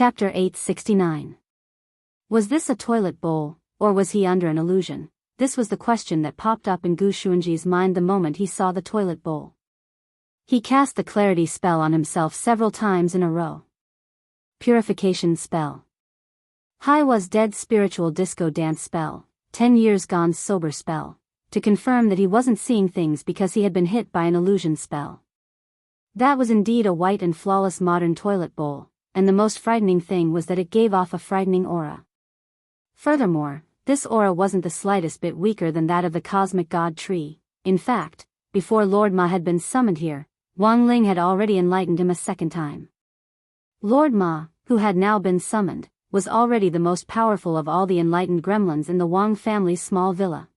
Chapter 869. Was this a toilet bowl, or was he under an illusion? This was the question that popped up in Gu Xuanji's mind the moment he saw the toilet bowl. He cast the clarity spell on himself several times in a row. Purification spell. High was dead spiritual disco dance spell, 10 years gone sober spell, to confirm that he wasn't seeing things because he had been hit by an illusion spell. That was indeed a white and flawless modern toilet bowl, and the most frightening thing was that it gave off a frightening aura. Furthermore, this aura wasn't the slightest bit weaker than that of the cosmic god tree. In fact, before Lord Ma had been summoned here, Wang Ling had already enlightened him a second time. Lord Ma, who had now been summoned, was already the most powerful of all the enlightened gremlins in the Wang family's small villa.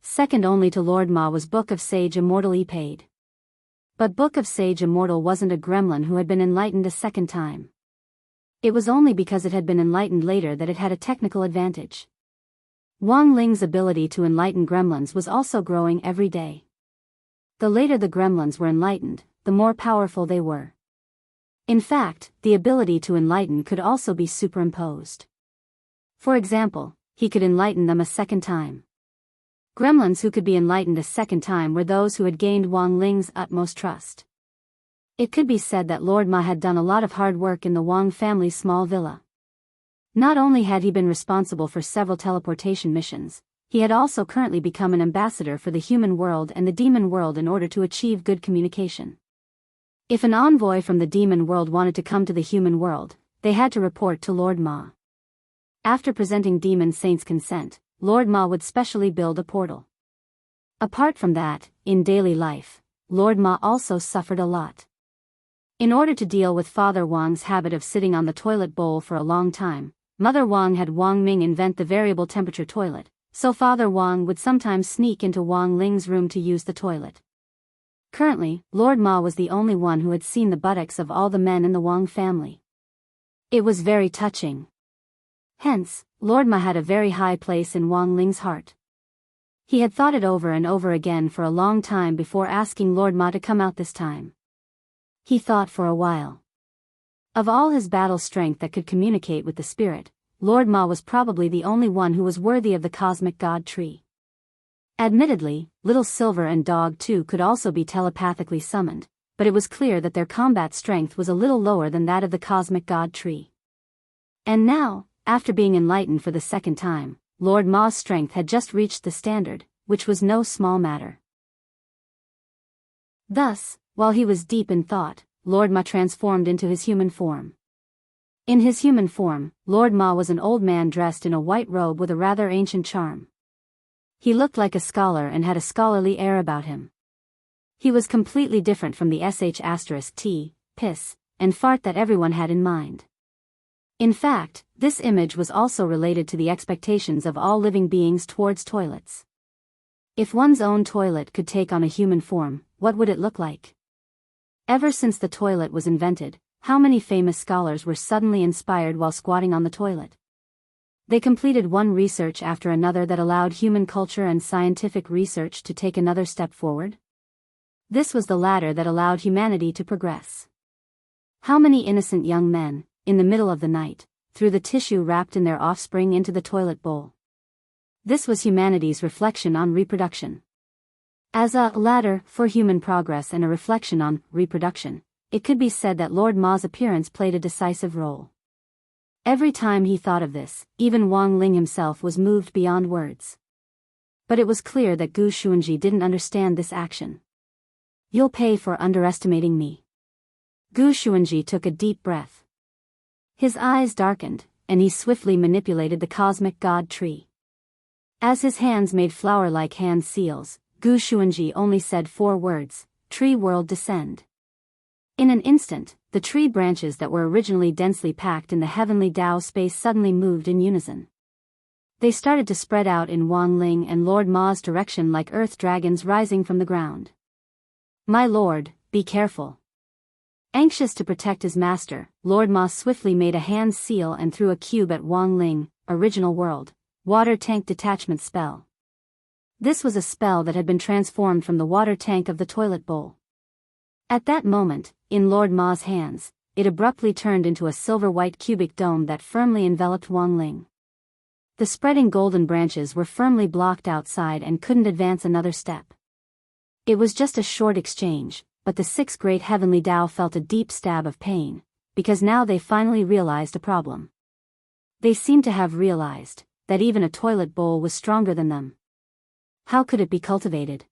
Second only to Lord Ma was Book of Sage Immortal Epade. But Book of Sage Immortal wasn't a gremlin who had been enlightened a second time. It was only because it had been enlightened later that it had a technical advantage. Wang Ling's ability to enlighten gremlins was also growing every day. The later the gremlins were enlightened, the more powerful they were. In fact, the ability to enlighten could also be superimposed. For example, he could enlighten them a second time. Gremlins who could be enlightened a second time were those who had gained Wang Ling's utmost trust. It could be said that Lord Ma had done a lot of hard work in the Wang family's small villa. Not only had he been responsible for several teleportation missions, he had also currently become an ambassador for the human world and the demon world in order to achieve good communication. If an envoy from the demon world wanted to come to the human world, they had to report to Lord Ma. After presenting demon saints' consent, Lord Ma would specially build a portal. Apart from that, in daily life, Lord Ma also suffered a lot. In order to deal with Father Wang's habit of sitting on the toilet bowl for a long time, Mother Wang had Wang Ming invent the variable temperature toilet, so Father Wang would sometimes sneak into Wang Ling's room to use the toilet. Currently, Lord Ma was the only one who had seen the buttocks of all the men in the Wang family. It was very touching. Hence, Lord Ma had a very high place in Wang Ling's heart. He had thought it over and over again for a long time before asking Lord Ma to come out this time. He thought for a while. Of all his battle strength that could communicate with the spirit, Lord Ma was probably the only one who was worthy of the cosmic god tree. Admittedly, Little Silver and Dog too could also be telepathically summoned, but it was clear that their combat strength was a little lower than that of the cosmic god tree. And now, after being enlightened for the second time, Lord Ma's strength had just reached the standard, which was no small matter. Thus, while he was deep in thought, Lord Ma transformed into his human form. In his human form, Lord Ma was an old man dressed in a white robe with a rather ancient charm. He looked like a scholar and had a scholarly air about him. He was completely different from the sh*t, piss, and fart that everyone had in mind. In fact, this image was also related to the expectations of all living beings towards toilets. If one's own toilet could take on a human form, what would it look like? Ever since the toilet was invented, how many famous scholars were suddenly inspired while squatting on the toilet? They completed one research after another that allowed human culture and scientific research to take another step forward. This was the ladder that allowed humanity to progress. How many innocent young men, in the middle of the night, threw the tissue wrapped in their offspring into the toilet bowl? This was humanity's reflection on reproduction. As a ladder for human progress and a reflection on reproduction, it could be said that Lord Ma's appearance played a decisive role. Every time he thought of this, even Wang Ling himself was moved beyond words. But it was clear that Gu Xuanji didn't understand this action. "You'll pay for underestimating me." Gu Xuanji took a deep breath. His eyes darkened, and he swiftly manipulated the cosmic god tree. As his hands made flower-like hand seals, Gu Xuanji only said 4 words, "Tree world descend." In an instant, the tree branches that were originally densely packed in the heavenly Tao space suddenly moved in unison. They started to spread out in Wang Ling and Lord Ma's direction like earth dragons rising from the ground. "My lord, be careful." Anxious to protect his master, Lord Ma swiftly made a hand seal and threw a cube at Wang Ling, original world, water tank detachment spell. This was a spell that had been transformed from the water tank of the toilet bowl. At that moment, in Lord Ma's hands, it abruptly turned into a silver-white cubic dome that firmly enveloped Wang Ling. The spreading golden branches were firmly blocked outside and couldn't advance another step. It was just a short exchange, but the six great heavenly Tao felt a deep stab of pain, because now they finally realized a problem. They seemed to have realized that even a toilet bowl was stronger than them. How could it be cultivated?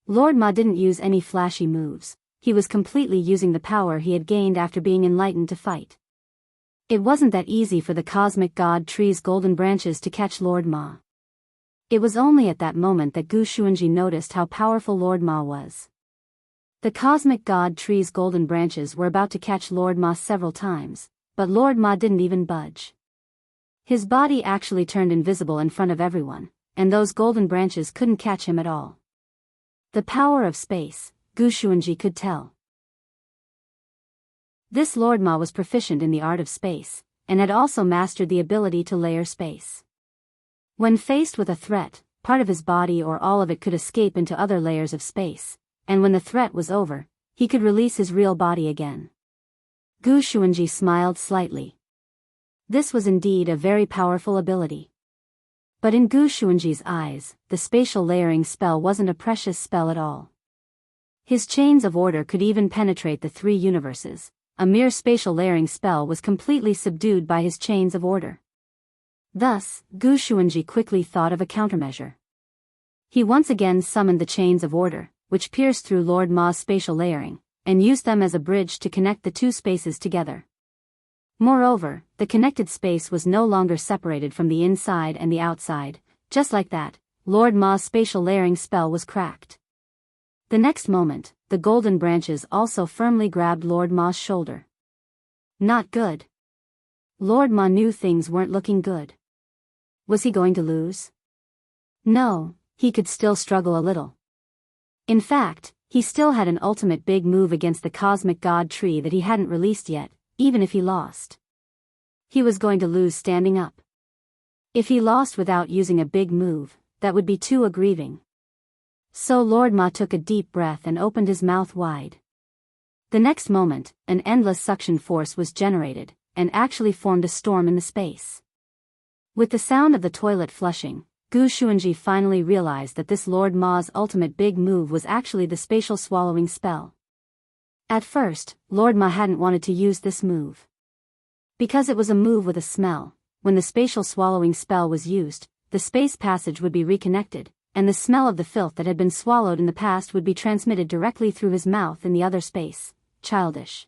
Lord Ma didn't use any flashy moves. He was completely using the power he had gained after being enlightened to fight. It wasn't that easy for the cosmic god tree's golden branches to catch Lord Ma. It was only at that moment that Gu Xuanji noticed how powerful Lord Ma was. The cosmic god tree's golden branches were about to catch Lord Ma several times, but Lord Ma didn't even budge. His body actually turned invisible in front of everyone, and those golden branches couldn't catch him at all. The power of space, Gu Xuanji could tell. This Lord Ma was proficient in the art of space, and had also mastered the ability to layer space. When faced with a threat, part of his body or all of it could escape into other layers of space, and when the threat was over, he could release his real body again. Gu Xuanji smiled slightly. This was indeed a very powerful ability. But in Gu Xuanji's eyes, the spatial layering spell wasn't a precious spell at all. His chains of order could even penetrate the three universes. A mere spatial layering spell was completely subdued by his chains of order. Thus, Gu Xuanji quickly thought of a countermeasure. He once again summoned the chains of order, which pierced through Lord Ma's spatial layering, and used them as a bridge to connect the two spaces together. Moreover, the connected space was no longer separated from the inside and the outside. Just like that, Lord Ma's spatial layering spell was cracked. The next moment, the golden branches also firmly grabbed Lord Ma's shoulder. Not good. Lord Ma knew things weren't looking good. Was he going to lose? No, he could still struggle a little. In fact, he still had an ultimate big move against the cosmic god tree that he hadn't released yet, even if he lost. He was going to lose standing up. If he lost without using a big move, that would be too aggrieving. So Lord Ma took a deep breath and opened his mouth wide. The next moment, an endless suction force was generated, and actually formed a storm in the space. With the sound of the toilet flushing, Gu Xuanji finally realized that this Lord Ma's ultimate big move was actually the spatial swallowing spell. At first, Lord Ma hadn't wanted to use this move. Because it was a move with a smell, when the spatial swallowing spell was used, the space passage would be reconnected, and the smell of the filth that had been swallowed in the past would be transmitted directly through his mouth in the other space. Childish.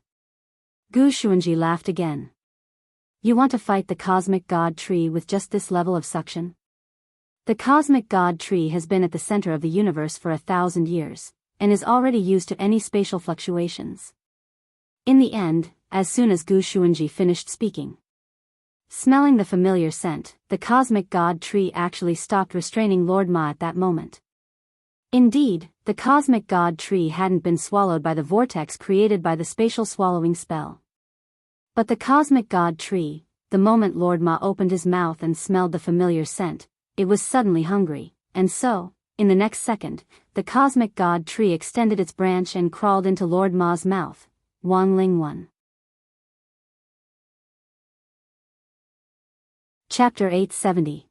Gu Xuanji laughed again. You want to fight the cosmic god tree with just this level of suction? The cosmic god tree has been at the center of the universe for 1,000 years, and is already used to any spatial fluctuations. In the end, as soon as Gu Xuanji finished speaking, smelling the familiar scent, the cosmic god tree actually stopped restraining Lord Ma at that moment. Indeed, the cosmic god tree hadn't been swallowed by the vortex created by the spatial swallowing spell. But the cosmic god tree, the moment Lord Ma opened his mouth and smelled the familiar scent, it was suddenly hungry, and so, in the next second, the cosmic god tree extended its branch and crawled into Lord Ma's mouth. Wang Ling 1. Chapter 870.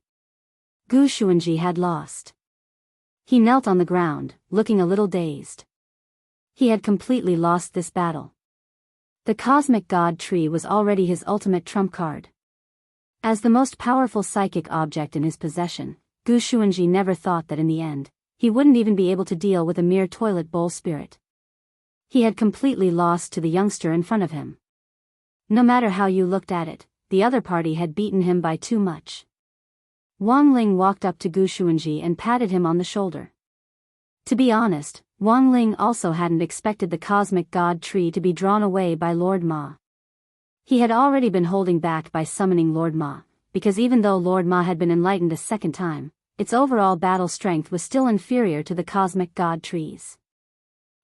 Gu Xuanji had lost. He knelt on the ground, looking a little dazed. He had completely lost this battle. The cosmic god tree was already his ultimate trump card. As the most powerful psychic object in his possession, Gu Xuanji never thought that in the end, he wouldn't even be able to deal with a mere toilet bowl spirit. He had completely lost to the youngster in front of him. No matter how you looked at it, the other party had beaten him by too much. Wang Ling walked up to Gu Xuanji and patted him on the shoulder. To be honest, Wang Ling also hadn't expected the cosmic god tree to be drawn away by Lord Ma. He had already been holding back by summoning Lord Ma, because even though Lord Ma had been enlightened a second time, its overall battle strength was still inferior to the cosmic god trees.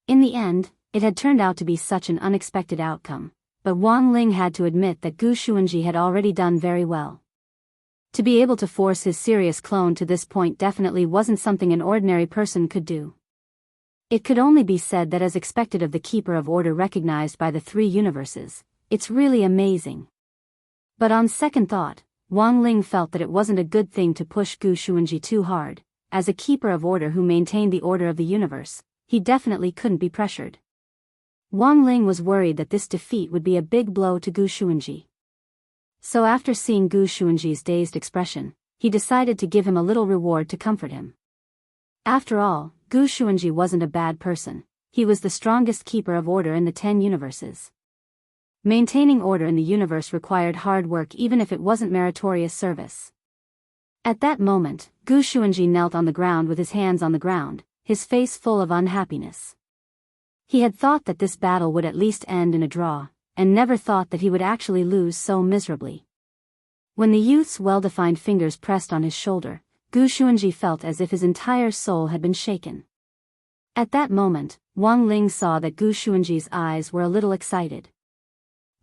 In the end, it had turned out to be such an unexpected outcome. But Wang Ling had to admit that Gu Xuanji had already done very well. To be able to force his serious clone to this point definitely wasn't something an ordinary person could do. It could only be said that as expected of the Keeper of Order recognized by the three universes, It's really amazing. But on second thought, Wang Ling felt that it wasn't a good thing to push Gu Xuanji too hard. As a keeper of order who maintained the order of the universe, he definitely couldn't be pressured. Wang Ling was worried that this defeat would be a big blow to Gu Xuanji. So after seeing Gu Xuanji's dazed expression, he decided to give him a little reward to comfort him. After all, Gu Xuanji wasn't a bad person. He was the strongest keeper of order in the 10 universes. Maintaining order in the universe required hard work even if it wasn't meritorious service. At that moment, Gu Xuanji knelt on the ground with his hands on the ground, his face full of unhappiness. He had thought that this battle would at least end in a draw, and never thought that he would actually lose so miserably. When the youth's well-defined fingers pressed on his shoulder, Gu Xuanji felt as if his entire soul had been shaken. At that moment, Wang Ling saw that Gu Xuanji's eyes were a little excited.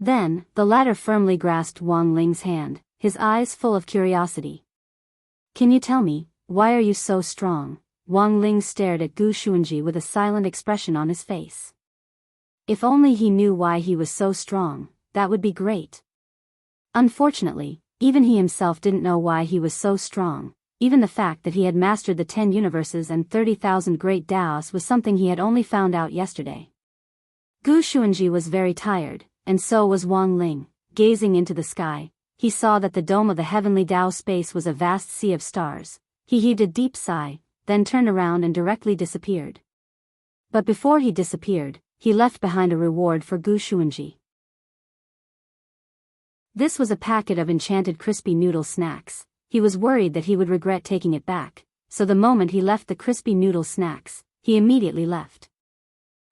Then, the latter firmly grasped Wang Ling's hand, his eyes full of curiosity. "Can you tell me, why are you so strong?" Wang Ling stared at Gu Xuanji with a silent expression on his face. If only he knew why he was so strong, that would be great. Unfortunately, even he himself didn't know why he was so strong. Even the fact that he had mastered the 10 universes and 30,000 great Daos was something he had only found out yesterday. Gu Xuanji was very tired, and so was Wang Ling. Gazing into the sky, he saw that the dome of the heavenly Dao space was a vast sea of stars. He heaved a deep sigh, then turned around and directly disappeared. But before he disappeared, he left behind a reward for Gu Xuanji. This was a packet of enchanted crispy noodle snacks. He was worried that he would regret taking it back, so the moment he left the crispy noodle snacks, he immediately left.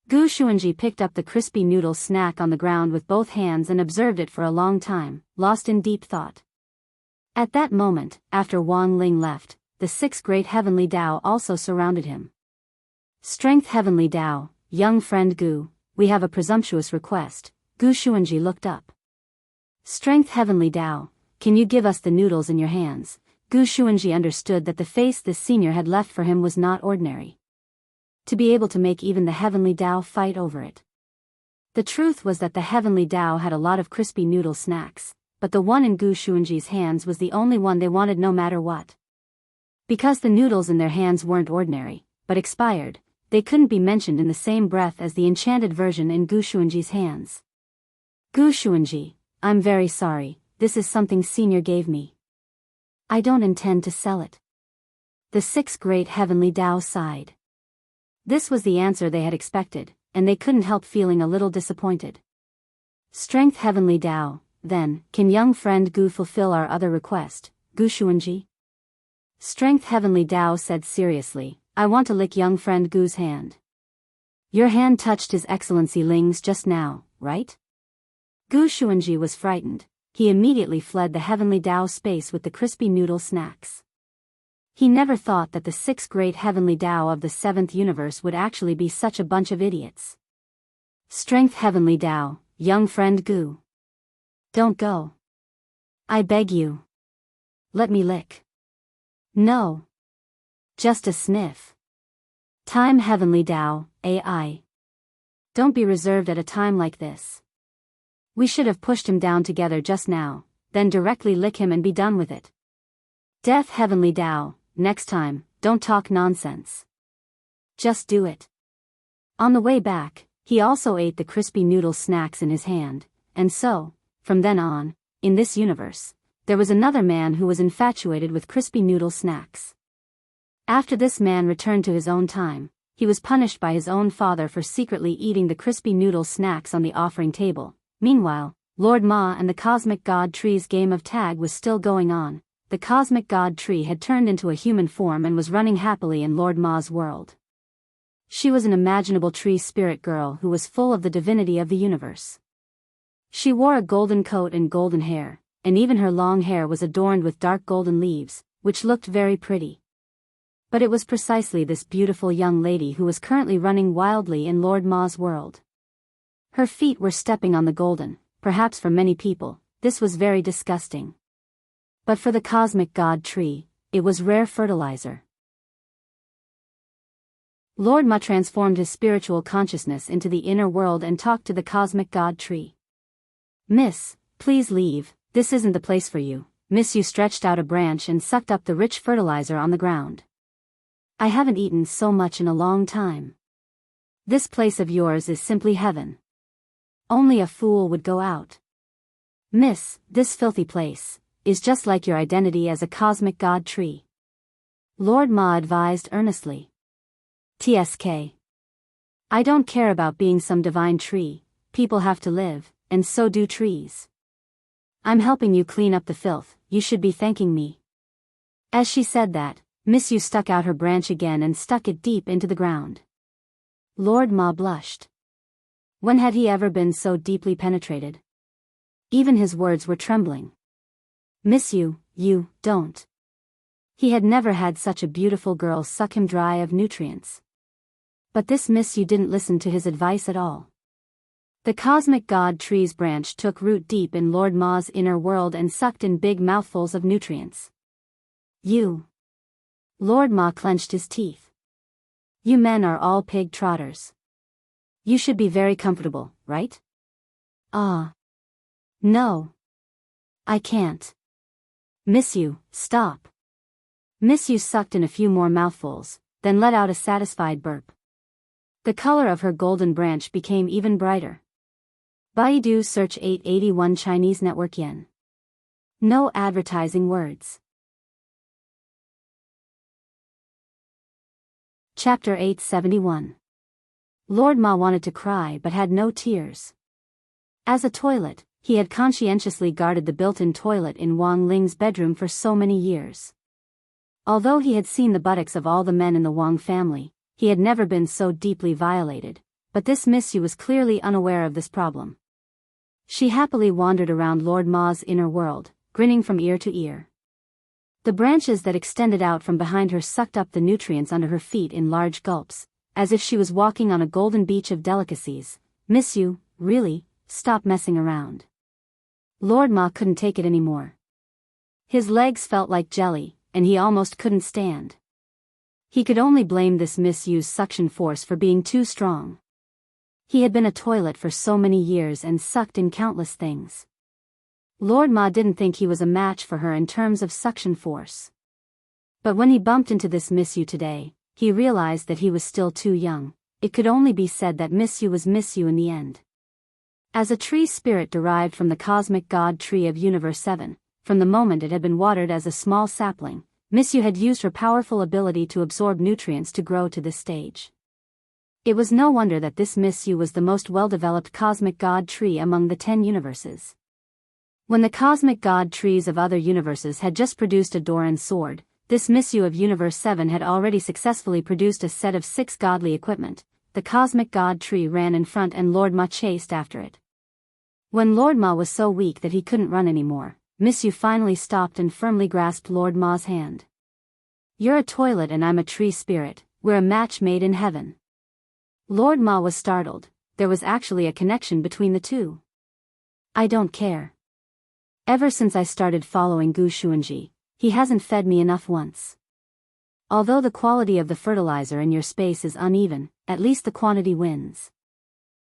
Gu Xuanji picked up the crispy noodle snack on the ground with both hands and observed it for a long time, lost in deep thought. At that moment, after Wang Ling left, the 6 great heavenly Dao also surrounded him. "Strength heavenly Dao, young friend Gu, we have a presumptuous request." Gu Xuanji looked up. "Strength heavenly Dao, can you give us the noodles in your hands?" Gu Xuanji understood that the face this senior had left for him was not ordinary. To be able to make even the heavenly Dao fight over it. The truth was that the heavenly Dao had a lot of crispy noodle snacks, but the one in Gu Xuanji's hands was the only one they wanted no matter what. Because the noodles in their hands weren't ordinary, but expired, they couldn't be mentioned in the same breath as the enchanted version in Gu Xuanji's hands. "Gu Xuanji, I'm very sorry, this is something senior gave me. I don't intend to sell it." The 6 great heavenly Dao sighed. This was the answer they had expected, and they couldn't help feeling a little disappointed. "Strength heavenly Dao, then, can young friend Gu fulfill our other request, Gu Xuanji?" Strength heavenly Dao said seriously, "I want to lick young friend Gu's hand." "Your hand touched His Excellency Ling's just now, right?" Gu Xuanji was frightened. He immediately fled the heavenly Dao space with the crispy noodle snacks. He never thought that the 6 great heavenly Dao of the 7th universe would actually be such a bunch of idiots. "Strength heavenly Dao, young friend Gu. Don't go. I beg you. Let me lick." "No. Just a sniff." "Time heavenly Dao, AI. Don't be reserved at a time like this. We should have pushed him down together just now, then directly lick him and be done with it." "Death heavenly Dao, next time, don't talk nonsense. Just do it." On the way back, he also ate the crispy noodle snacks in his hand, and so, from then on, in this universe, there was another man who was infatuated with crispy noodle snacks. After this man returned to his own time, he was punished by his own father for secretly eating the crispy noodle snacks on the offering table. Meanwhile, Lord Ma and the Cosmic God Tree's game of tag was still going on. The Cosmic God Tree had turned into a human form and was running happily in Lord Ma's world. She was an imaginable tree spirit girl who was full of the divinity of the universe. She wore a golden coat and golden hair, and even her long hair was adorned with dark golden leaves, which looked very pretty. But it was precisely this beautiful young lady who was currently running wildly in Lord Ma's world. Her feet were stepping on the golden. Perhaps for many people, this was very disgusting. But for the Cosmic God Tree, it was rare fertilizer. Lord Ma transformed his spiritual consciousness into the inner world and talked to the Cosmic God Tree. Miss, please leave, this isn't the place for you. Miss Yu stretched out a branch and sucked up the rich fertilizer on the ground. I haven't eaten so much in a long time. This place of yours is simply heaven. Only a fool would go out. Miss, this filthy place is just like your identity as a cosmic god tree. Lord Ma advised earnestly. TSK. I don't care about being some divine tree, people have to live, and so do trees. I'm helping you clean up the filth, you should be thanking me. As she said that, Miss Yu stuck out her branch again and stuck it deep into the ground. Lord Ma blushed. When had he ever been so deeply penetrated? Even his words were trembling. Miss Yu, you don't. He had never had such a beautiful girl suck him dry of nutrients. But this Miss Yu didn't listen to his advice at all. The cosmic god tree's branch took root deep in Lord Ma's inner world and sucked in big mouthfuls of nutrients. You. Lord Ma clenched his teeth. You men are all pig trotters. You should be very comfortable, right? No. I can't. Miss Yu, stop. Miss Yu sucked in a few more mouthfuls, then let out a satisfied burp. The color of her golden branch became even brighter. Baidu search 881 Chinese network yen. No advertising words. Chapter 871. Lord Ma wanted to cry but had no tears. As a toilet, he had conscientiously guarded the built-in toilet in Wang Ling's bedroom for so many years. Although he had seen the buttocks of all the men in the Wang family, he had never been so deeply violated, but this Miss Yu was clearly unaware of this problem. She happily wandered around Lord Ma's inner world, grinning from ear to ear. The branches that extended out from behind her sucked up the nutrients under her feet in large gulps, as if she was walking on a golden beach of delicacies. Miss Yu, really, stop messing around. Lord Ma couldn't take it anymore. His legs felt like jelly, and he almost couldn't stand. He could only blame this Miss Yu's suction force for being too strong. He had been a toilet for so many years and sucked in countless things. Lord Ma didn't think he was a match for her in terms of suction force. But when he bumped into this Miss Yu today, he realized that he was still too young. It could only be said that Miss Yu was Miss Yu in the end. As a tree spirit derived from the cosmic god tree of Universe 7, from the moment it had been watered as a small sapling, Miss Yu had used her powerful ability to absorb nutrients to grow to this stage. It was no wonder that this Miss Yu was the most well-developed cosmic god tree among the 10 universes. When the cosmic god trees of other universes had just produced a Doran sword, this Miss Yu of Universe 7 had already successfully produced a set of 6 godly equipment. The cosmic god tree ran in front and Lord Ma chased after it. When Lord Ma was so weak that he couldn't run anymore, Miss Yu finally stopped and firmly grasped Lord Ma's hand. You're a toilet and I'm a tree spirit, we're a match made in heaven. Lord Ma was startled, there was actually a connection between the two. I don't care. Ever since I started following Gu Xuanji, he hasn't fed me enough once. Although the quality of the fertilizer in your space is uneven, at least the quantity wins.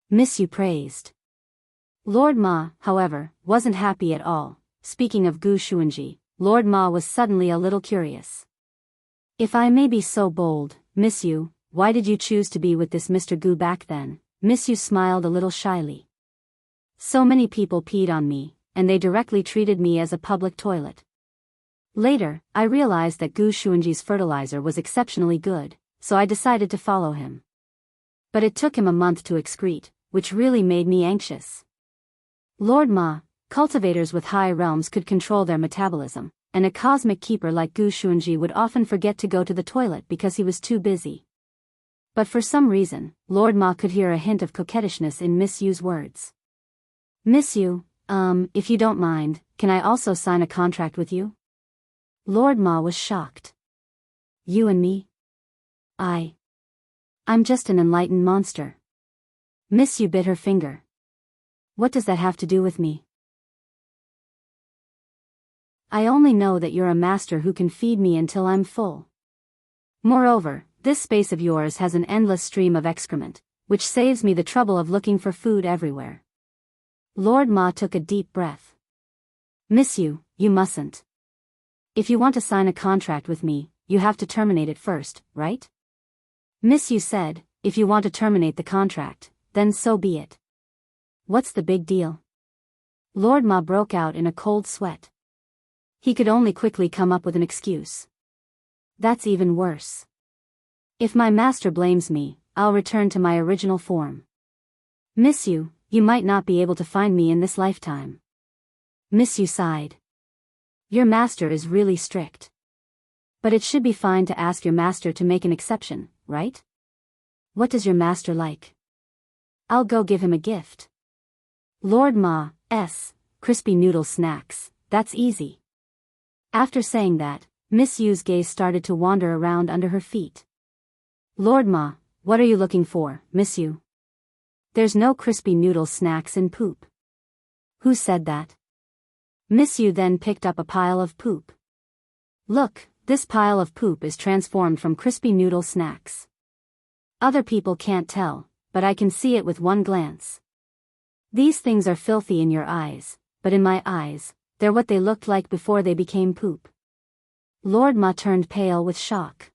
Miss Yu praised. Lord Ma, however, wasn't happy at all. Speaking of Gu Xuanji, Lord Ma was suddenly a little curious. If I may be so bold, Miss Yu, why did you choose to be with this Mr. Gu back then? Miss Yu smiled a little shyly. So many people peed on me, and they directly treated me as a public toilet. Later, I realized that Gu Xuanji's fertilizer was exceptionally good, so I decided to follow him. But it took him a month to excrete, which really made me anxious. Lord Ma, cultivators with high realms could control their metabolism, and a cosmic keeper like Gu Xuanji would often forget to go to the toilet because he was too busy. But for some reason, Lord Ma could hear a hint of coquettishness in Miss Yu's words. Miss Yu, if you don't mind, can I also sign a contract with you? Lord Ma was shocked. You and me? I'm just an enlightened monster. Miss Yu bit her finger. What does that have to do with me? I only know that you're a master who can feed me until I'm full. Moreover, this space of yours has an endless stream of excrement, which saves me the trouble of looking for food everywhere. Lord Ma took a deep breath. Miss you mustn't. If you want to sign a contract with me, you have to terminate it first, right? Miss you said, if you want to terminate the contract, then so be it. What's the big deal? Lord Ma broke out in a cold sweat. He could only quickly come up with an excuse. That's even worse. If my master blames me, I'll return to my original form. Miss you might not be able to find me in this lifetime. Miss you sighed. Your master is really strict. But it should be fine to ask your master to make an exception, right? What does your master like? I'll go give him a gift. Lord Ma's crispy noodle snacks, that's easy. After saying that, Miss Yu's gaze started to wander around under her feet. Lord Ma, what are you looking for, Miss Yu? There's no crispy noodle snacks in poop. Who said that? Miss Yu then picked up a pile of poop. Look, this pile of poop is transformed from crispy noodle snacks. Other people can't tell, but I can see it with one glance. These things are filthy in your eyes, but in my eyes, they're what they looked like before they became poop. Lord Ma turned pale with shock.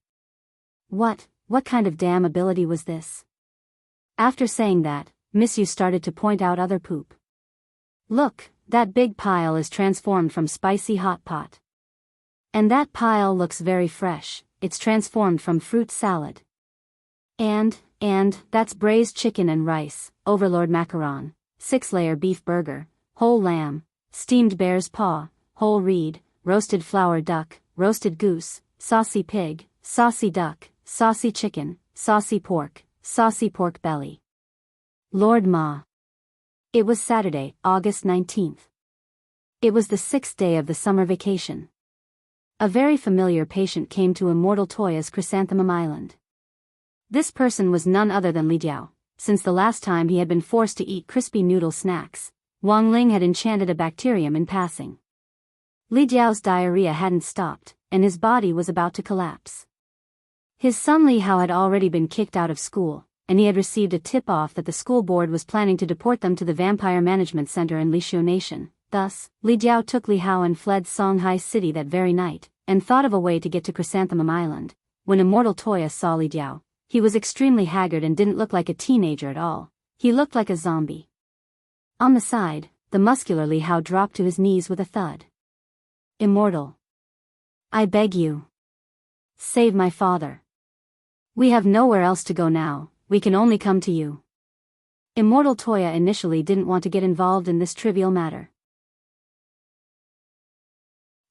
What kind of damn ability was this? After saying that, Miss Yu started to point out other poop. Look, that big pile is transformed from spicy hot pot. And that pile looks very fresh, it's transformed from fruit salad. And that's braised chicken and rice, Overlord macaron, 6-layer beef burger, whole lamb, steamed bear's paw, whole reed, roasted flour duck, roasted goose, saucy pig, saucy duck, saucy chicken, saucy pork belly. Lord Ma. It was Saturday, August 19th. It was the 6th day of the summer vacation. A very familiar patient came to Immortal Toya's Chrysanthemum Island. This person was none other than Li Jiao. Since the last time he had been forced to eat crispy noodle snacks, Wang Ling had enchanted a bacterium in passing. Li Jiao's diarrhea hadn't stopped, and his body was about to collapse. His son Li Hao had already been kicked out of school, and he had received a tip-off that the school board was planning to deport them to the Vampire Management Center in Lishu Nation. Thus, Li Jiao took Li Hao and fled Songhai City that very night, and thought of a way to get to Chrysanthemum Island. When Immortal Toya saw Li Jiao, he was extremely haggard and didn't look like a teenager at all. He looked like a zombie. On the side, the muscular Li Hao dropped to his knees with a thud. Immortal. I beg you. Save my father. We have nowhere else to go now, we can only come to you. Immortal Toya initially didn't want to get involved in this trivial matter.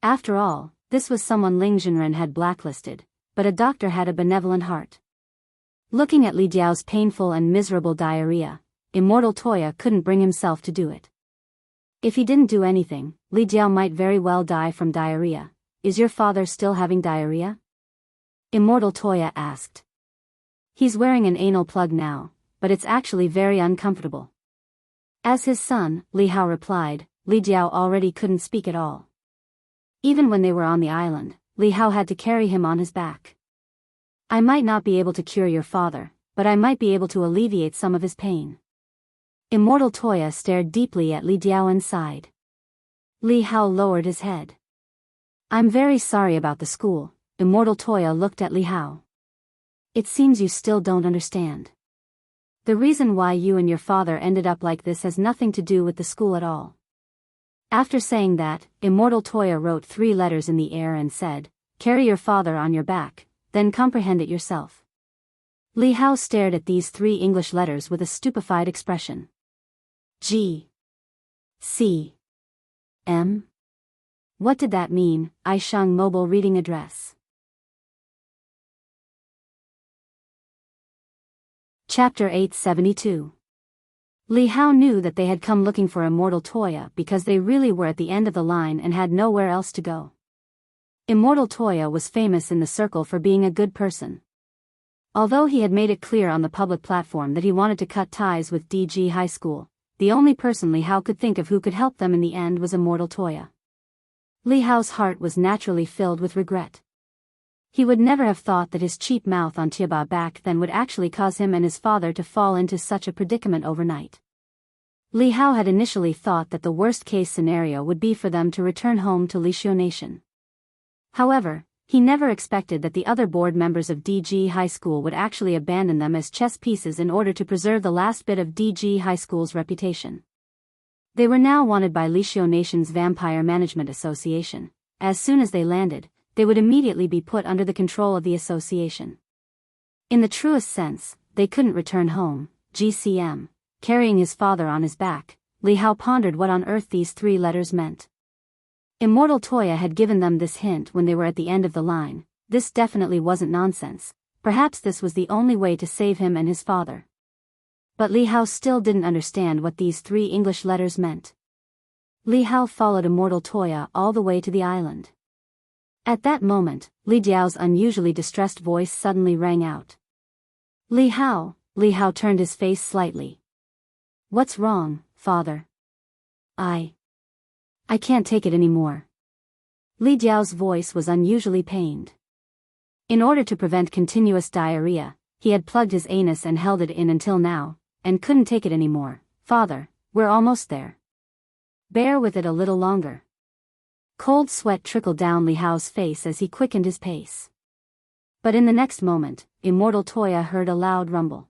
After all, this was someone Ling Jinren had blacklisted, but a doctor had a benevolent heart. Looking at Li Jiao's painful and miserable diarrhea, Immortal Toya couldn't bring himself to do it. If he didn't do anything, Li Jiao might very well die from diarrhea. Is your father still having diarrhea? Immortal Toya asked. He's wearing an anal plug now, but it's actually very uncomfortable. As his son, Li Hao replied, Li Jiao already couldn't speak at all. Even when they were on the island, Li Hao had to carry him on his back. I might not be able to cure your father, but I might be able to alleviate some of his pain. Immortal Toya stared deeply at Li Jiao and sighed. Li Hao lowered his head. I'm very sorry about the school. Immortal Toya looked at Li Hao. It seems you still don't understand. The reason why you and your father ended up like this has nothing to do with the school at all. After saying that, Immortal Toya wrote 3 letters in the air and said, carry your father on your back, then comprehend it yourself. Li Hao stared at these 3 English letters with a stupefied expression. G. C. M. What did that mean? Aisheng Mobile Reading Address. Chapter 872. Li Hao knew that they had come looking for Immortal Toya because they really were at the end of the line and had nowhere else to go. Immortal Toya was famous in the circle for being a good person. Although he had made it clear on the public platform that he wanted to cut ties with DG High School, the only person Li Hao could think of who could help them in the end was Immortal Toya. Li Hao's heart was naturally filled with regret. He would never have thought that his cheap mouth on Tiaba back then would actually cause him and his father to fall into such a predicament overnight. Li Hao had initially thought that the worst-case scenario would be for them to return home to Lishio Nation. However, he never expected that the other board members of DG High School would actually abandon them as chess pieces in order to preserve the last bit of DG High School's reputation. They were now wanted by Lishio Nation's Vampire Management Association. As soon as they landed, they would immediately be put under the control of the association. In the truest sense, they couldn't return home. GCM. Carrying his father on his back, Li Hao pondered what on earth these 3 letters meant. Immortal Toya had given them this hint when they were at the end of the line. This definitely wasn't nonsense. Perhaps this was the only way to save him and his father. But Li Hao still didn't understand what these 3 English letters meant. Li Hao followed Immortal Toya all the way to the island. At that moment, Li Jiao's unusually distressed voice suddenly rang out. Li Hao. Li Hao turned his face slightly. What's wrong, father? I can't take it anymore. Li Jiao's voice was unusually pained. In order to prevent continuous diarrhea, he had plugged his anus and held it in until now, and couldn't take it anymore. Father, we're almost there. Bear with it a little longer. Cold sweat trickled down Li Hao's face as he quickened his pace. But in the next moment, Immortal Toya heard a loud rumble.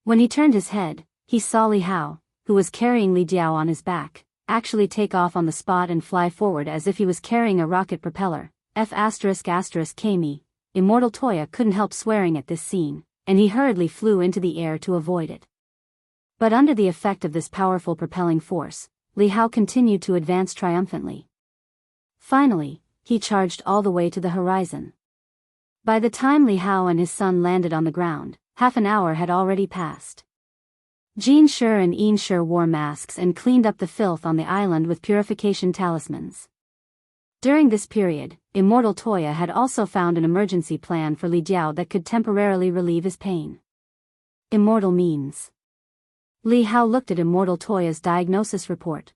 When he turned his head, he saw Li Hao, who was carrying Li Jiao on his back, actually take off on the spot and fly forward as if he was carrying a rocket propeller. F****Kmi. Immortal Toya couldn't help swearing at this scene, and he hurriedly flew into the air to avoid it. But under the effect of this powerful propelling force, Li Hao continued to advance triumphantly. Finally, he charged all the way to the horizon. By the time Li Hao and his son landed on the ground, half an hour had already passed. Jin Shi and Yin Shi wore masks and cleaned up the filth on the island with purification talismans. During this period, Immortal Toya had also found an emergency plan for Li Jiao that could temporarily relieve his pain. Immortal means. Li Hao looked at Immortal Toya's diagnosis report.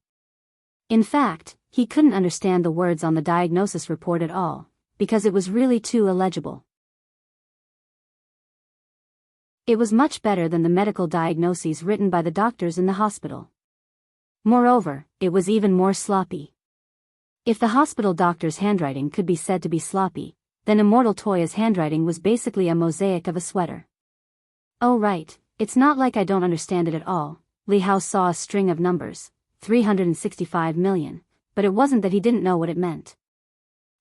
In fact, he couldn't understand the words on the diagnosis report at all, because it was really too illegible. It was much better than the medical diagnoses written by the doctors in the hospital. Moreover, it was even more sloppy. If the hospital doctor's handwriting could be said to be sloppy, then Immortal Toya's handwriting was basically a mosaic of a sweater. Oh right, it's not like I don't understand it at all. Li Hao saw a string of numbers, 365 million, but it wasn't that he didn't know what it meant.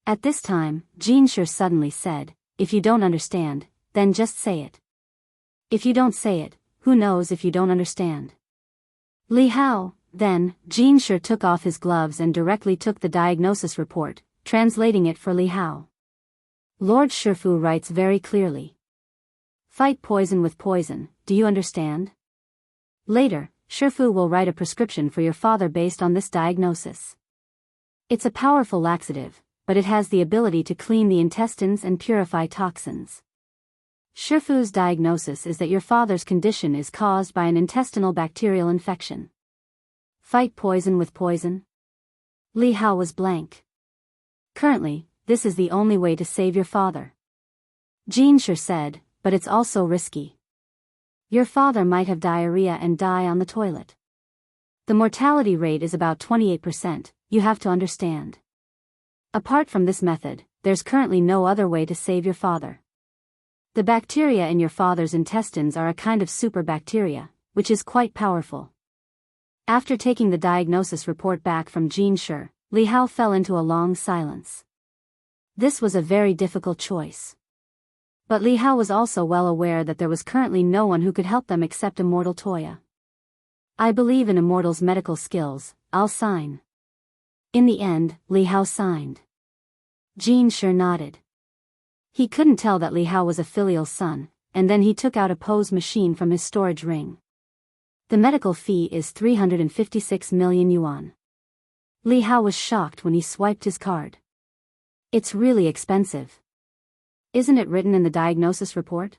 At this time, Jin Shi suddenly said, if you don't understand, then just say it. If you don't say it, who knows if you don't understand? Li Hao, then, Jin Shi took off his gloves and directly took the diagnosis report, translating it for Li Hao. Lord Shifu writes very clearly. Fight poison with poison, do you understand? Later, Shifu will write a prescription for your father based on this diagnosis. It's a powerful laxative, but it has the ability to clean the intestines and purify toxins. Shifu's diagnosis is that your father's condition is caused by an intestinal bacterial infection. Fight poison with poison? Li Hao was blank. Currently, this is the only way to save your father. Jin Shi said, but it's also risky. Your father might have diarrhea and die on the toilet. The mortality rate is about 28%, you have to understand. Apart from this method, there's currently no other way to save your father. The bacteria in your father's intestines are a kind of super bacteria, which is quite powerful. After taking the diagnosis report back from Jin Shi, Li Hao fell into a long silence. This was a very difficult choice. But Li Hao was also well aware that there was currently no one who could help them except Immortal Toya. I believe in Immortal's medical skills, I'll sign. In the end, Li Hao signed. Jin Shi nodded. He couldn't tell that Li Hao was a filial son, and then he took out a pose machine from his storage ring. The medical fee is 356 million yuan. Li Hao was shocked when he swiped his card. It's really expensive. Isn't it written in the diagnosis report?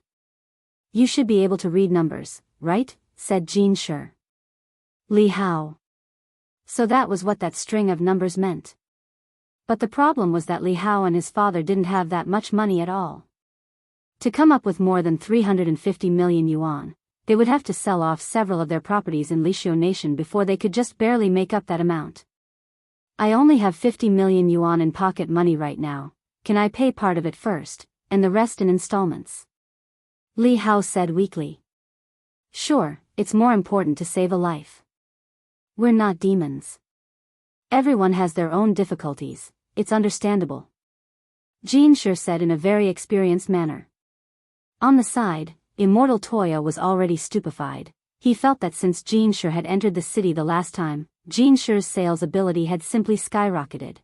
You should be able to read numbers, right? Said Jin Shi. Li Hao. So that was what that string of numbers meant. But the problem was that Li Hao and his father didn't have that much money at all. To come up with more than 350 million yuan, they would have to sell off several of their properties in Lishio Nation before they could just barely make up that amount. I only have 50 million yuan in pocket money right now. Can I pay part of it first, and the rest in installments? Li Hao said weakly. Sure, it's more important to save a life. We're not demons. Everyone has their own difficulties, it's understandable. Jin Shi said in a very experienced manner. On the side, Immortal Toya was already stupefied. He felt that since Jin Shi had entered the city the last time, Jin Shi's sales ability had simply skyrocketed.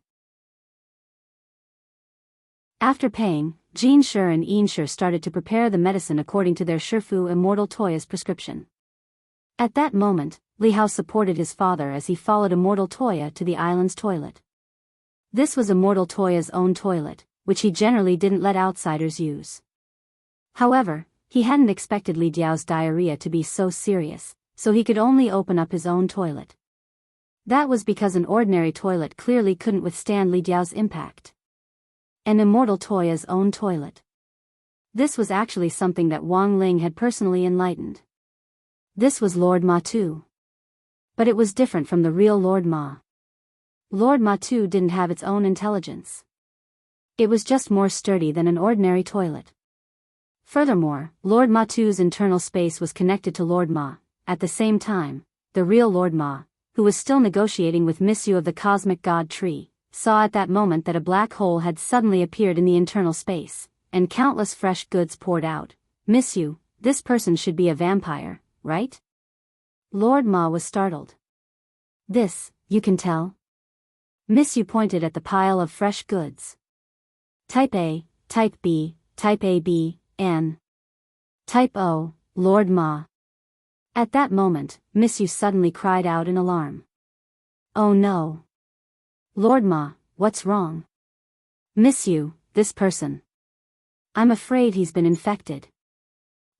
After paying, Jin Shi and Yin Shi started to prepare the medicine according to their Shifu Immortal Toya's prescription. At that moment, Li Hao supported his father as he followed Immortal Toya to the island's toilet. This was Immortal Toya's own toilet, which he generally didn't let outsiders use. However, he hadn't expected Li Diao's diarrhea to be so serious, so he could only open up his own toilet. That was because an ordinary toilet clearly couldn't withstand Li Diao's impact. And Immortal Toya's own toilet. This was actually something that Wang Ling had personally enlightened. This was Lord Ma too. But it was different from the real Lord Ma. Lord Ma too didn't have its own intelligence. It was just more sturdy than an ordinary toilet. Furthermore, Lord Ma too's internal space was connected to Lord Ma. At the same time, the real Lord Ma, who was still negotiating with Miss Yu of the Cosmic God Tree, saw at that moment that a black hole had suddenly appeared in the internal space, and countless fresh goods poured out. Miss Yu, this person should be a vampire, right? Lord Ma was startled. This, you can tell? Miss Yu pointed at the pile of fresh goods. Type A, Type B, Type AB, N. Type O, Lord Ma. At that moment, Miss Yu suddenly cried out in alarm. Oh no. Lord Ma, what's wrong? Miss Yu, this person. I'm afraid he's been infected.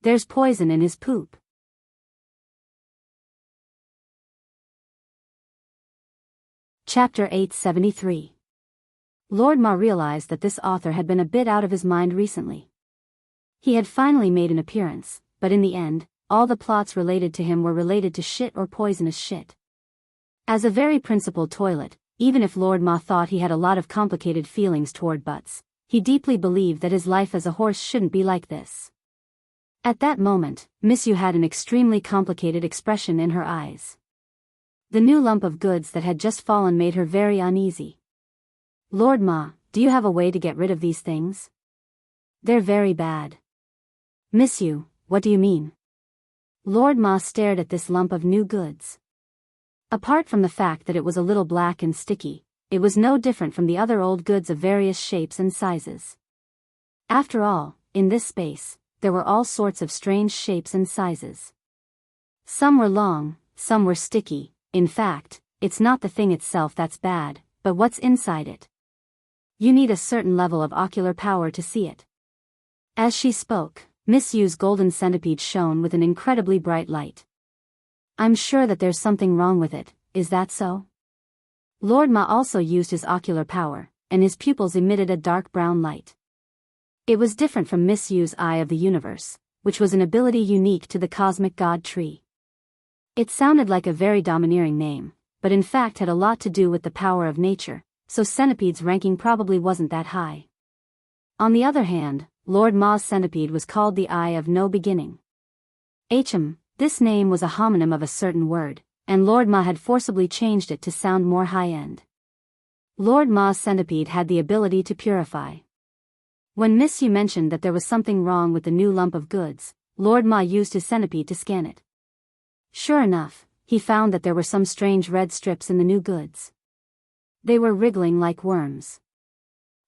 There's poison in his poop. Chapter 873. Lord Ma realized that this author had been a bit out of his mind recently. He had finally made an appearance, but in the end, all the plots related to him were related to shit or poisonous shit. As a very principled toilet, even if Lord Ma thought he had a lot of complicated feelings toward butts, he deeply believed that his life as a horse shouldn't be like this. At that moment, Miss Yu had an extremely complicated expression in her eyes. The new lump of goods that had just fallen made her very uneasy. Lord Ma, do you have a way to get rid of these things? They're very bad. Miss Yu, what do you mean? Lord Ma stared at this lump of new goods. Apart from the fact that it was a little black and sticky, it was no different from the other old goods of various shapes and sizes. After all, in this space, there were all sorts of strange shapes and sizes. Some were long, some were sticky. In fact, it's not the thing itself that's bad, but what's inside it. You need a certain level of ocular power to see it. As she spoke, Miss Yu's golden centipede shone with an incredibly bright light. I'm sure that there's something wrong with it, is that so? Lord Ma also used his ocular power, and his pupils emitted a dark brown light. It was different from Miss Yu's Eye of the Universe, which was an ability unique to the Cosmic God Tree. It sounded like a very domineering name, but in fact had a lot to do with the power of nature, so Centipede's ranking probably wasn't that high. On the other hand, Lord Ma's centipede was called the Eye of No Beginning. This name was a homonym of a certain word, and Lord Ma had forcibly changed it to sound more high-end. Lord Ma's centipede had the ability to purify. When Miss Yu mentioned that there was something wrong with the new lump of goods, Lord Ma used his centipede to scan it. Sure enough, he found that there were some strange red strips in the new goods. They were wriggling like worms.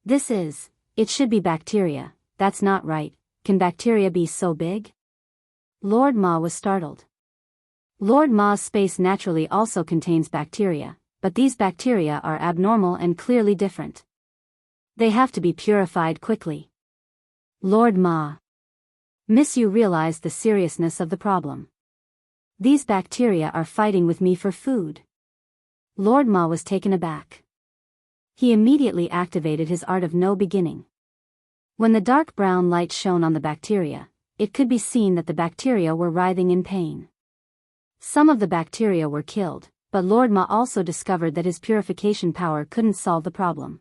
It should be bacteria. That's not right. Can bacteria be so big? Lord Ma was startled. Lord Ma's space naturally also contains bacteria, but these bacteria are abnormal and clearly different. They have to be purified quickly. Lord Ma. Miss Yu realized the seriousness of the problem. These bacteria are fighting with me for food. Lord Ma was taken aback. He immediately activated his Art of No Beginning. When the dark brown light shone on the bacteria, it could be seen that the bacteria were writhing in pain. Some of the bacteria were killed, but Lord Ma also discovered that his purification power couldn't solve the problem.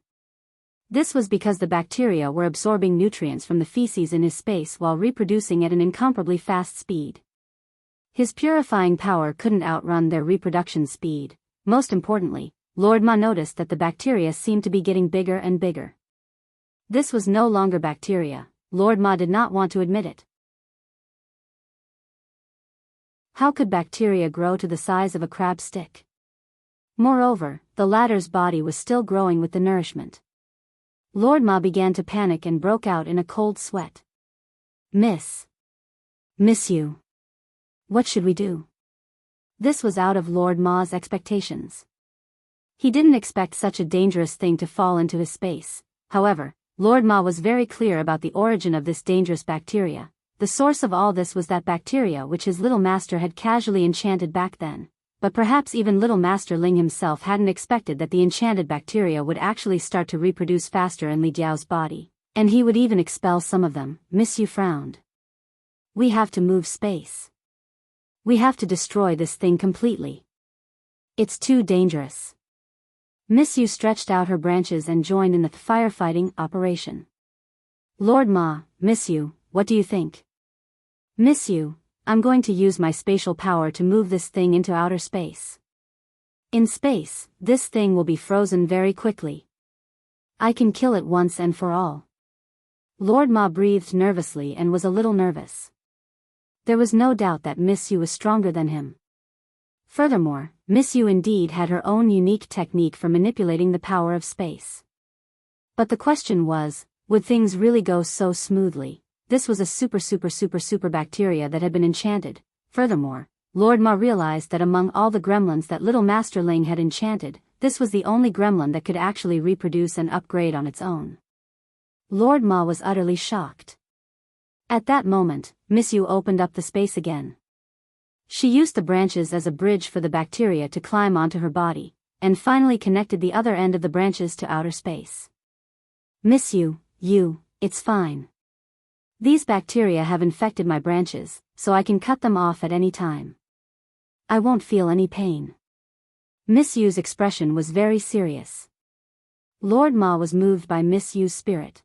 This was because the bacteria were absorbing nutrients from the feces in his space while reproducing at an incomparably fast speed. His purifying power couldn't outrun their reproduction speed. Most importantly, Lord Ma noticed that the bacteria seemed to be getting bigger and bigger. This was no longer bacteria. Lord Ma did not want to admit it. How could bacteria grow to the size of a crab stick? Moreover, the latter's body was still growing with the nourishment. Lord Ma began to panic and broke out in a cold sweat. Miss you. What should we do? This was out of Lord Ma's expectations. He didn't expect such a dangerous thing to fall into his space. However, Lord Ma was very clear about the origin of this dangerous bacteria. The source of all this was that bacteria which his little master had casually enchanted back then. But perhaps even little Master Ling himself hadn't expected that the enchanted bacteria would actually start to reproduce faster in Li Jiao's body, and he would even expel some of them. Miss Yu frowned. We have to move space. We have to destroy this thing completely. It's too dangerous. Miss Yu stretched out her branches and joined in the firefighting operation. Lord Ma, Miss Yu, what do you think? Miss Yu, I'm going to use my spatial power to move this thing into outer space. In space, this thing will be frozen very quickly. I can kill it once and for all. Lord Ma breathed nervously and was a little nervous. There was no doubt that Miss Yu was stronger than him. Furthermore, Miss Yu indeed had her own unique technique for manipulating the power of space. But the question was, would things really go so smoothly? This was a super bacteria that had been enchanted. Furthermore, Lord Ma realized that among all the gremlins that little Master Ling had enchanted, this was the only gremlin that could actually reproduce and upgrade on its own. Lord Ma was utterly shocked. At that moment, Miss Yu opened up the space again. She used the branches as a bridge for the bacteria to climb onto her body, and finally connected the other end of the branches to outer space. Miss Yu, it's fine. These bacteria have infected my branches, so I can cut them off at any time. I won't feel any pain. Miss Yu's expression was very serious. Lord Ma was moved by Miss Yu's spirit.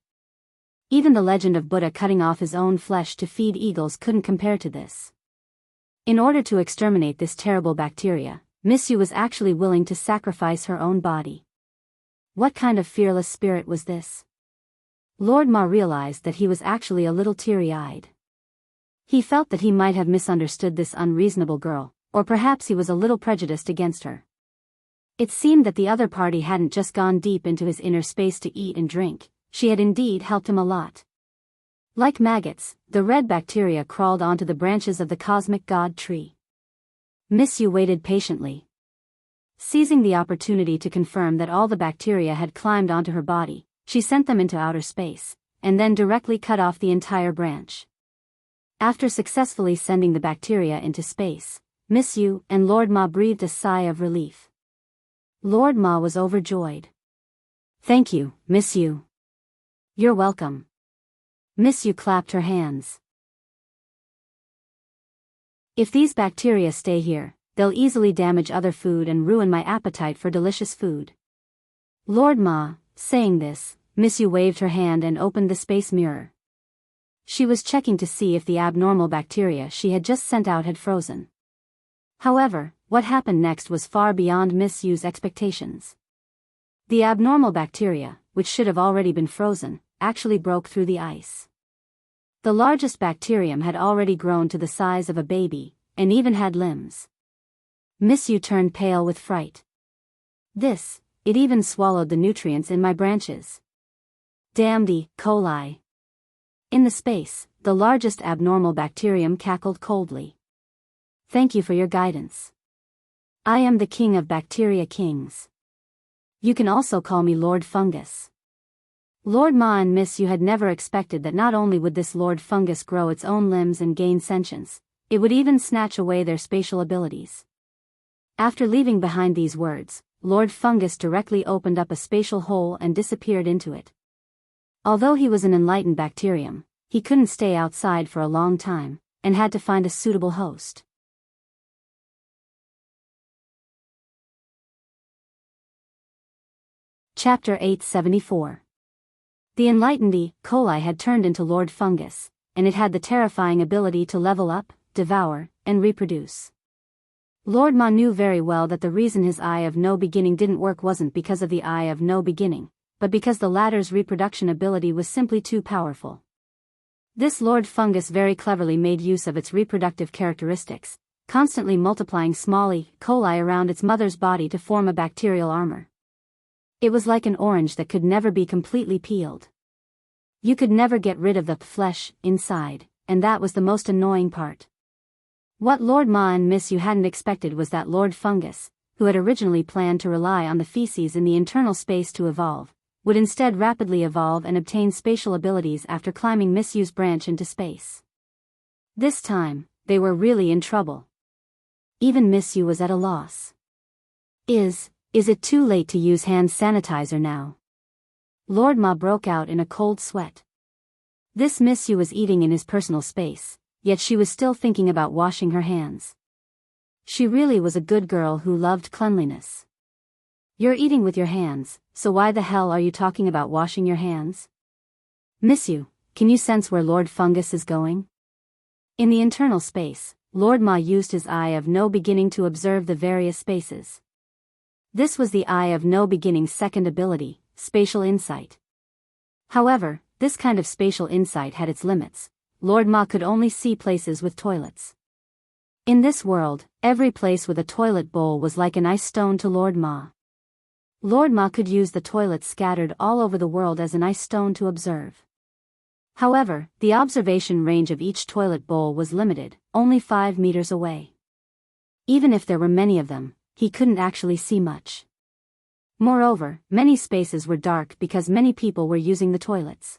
Even the legend of Buddha cutting off his own flesh to feed eagles couldn't compare to this. In order to exterminate this terrible bacteria, Miss Yu was actually willing to sacrifice her own body. What kind of fearless spirit was this? Lord Ma realized that he was actually a little teary-eyed. He felt that he might have misunderstood this unreasonable girl, or perhaps he was a little prejudiced against her. It seemed that the other party hadn't just gone deep into his inner space to eat and drink, she had indeed helped him a lot. Like maggots, the red bacteria crawled onto the branches of the cosmic god tree. Miss Yu waited patiently. Seizing the opportunity to confirm that all the bacteria had climbed onto her body, she sent them into outer space, and then directly cut off the entire branch. After successfully sending the bacteria into space, Miss Yu and Lord Ma breathed a sigh of relief. Lord Ma was overjoyed. Thank you, Miss Yu. You're welcome. Miss Yu clapped her hands. If these bacteria stay here, they'll easily damage other food and ruin my appetite for delicious food. Lord Ma, saying this, Miss Yu waved her hand and opened the space mirror. She was checking to see if the abnormal bacteria she had just sent out had frozen. However, what happened next was far beyond Miss Yu's expectations. The abnormal bacteria, which should have already been frozen, actually broke through the ice. The largest bacterium had already grown to the size of a baby, and even had limbs. Miss Yu turned pale with fright. It even swallowed the nutrients in my branches. Damned E. coli. In the space, the largest abnormal bacterium cackled coldly. Thank you for your guidance. I am the king of bacteria kings. You can also call me Lord Fungus. Lord Ma and Miss Yu had never expected that not only would this Lord Fungus grow its own limbs and gain sentience, it would even snatch away their spatial abilities. After leaving behind these words, Lord Fungus directly opened up a spatial hole and disappeared into it. Although he was an enlightened bacterium, he couldn't stay outside for a long time, and had to find a suitable host. Chapter 874. The enlightened E. coli had turned into Lord Fungus, and it had the terrifying ability to level up, devour, and reproduce. Lord Ma knew very well that the reason his Eye of No Beginning didn't work wasn't because of the Eye of No Beginning, but because the latter's reproduction ability was simply too powerful. This Lord Fungus very cleverly made use of its reproductive characteristics, constantly multiplying small E. coli around its mother's body to form a bacterial armor. It was like an orange that could never be completely peeled. You could never get rid of the flesh inside, and that was the most annoying part. What Lord Ma and Miss Yu hadn't expected was that Lord Fungus, who had originally planned to rely on the feces in the internal space to evolve, would instead rapidly evolve and obtain spatial abilities after climbing Miss Yu's branch into space. This time, they were really in trouble. Even Miss Yu was at a loss. Is it too late to use hand sanitizer now? Lord Ma broke out in a cold sweat. This Miss Yu was eating in his personal space, yet she was still thinking about washing her hands. She really was a good girl who loved cleanliness. You're eating with your hands, so why the hell are you talking about washing your hands? Miss Yu, can you sense where Lord Fungus is going? In the internal space, Lord Ma used his Eye of No Beginning to observe the various spaces. This was the Eye of No Beginning's second ability, spatial insight. However, this kind of spatial insight had its limits. Lord Ma could only see places with toilets. In this world, every place with a toilet bowl was like an ice stone to Lord Ma. Lord Ma could use the toilets scattered all over the world as an ice stone to observe. However, the observation range of each toilet bowl was limited, only 5 meters away. Even if there were many of them, he couldn't actually see much. Moreover, many spaces were dark because many people were using the toilets.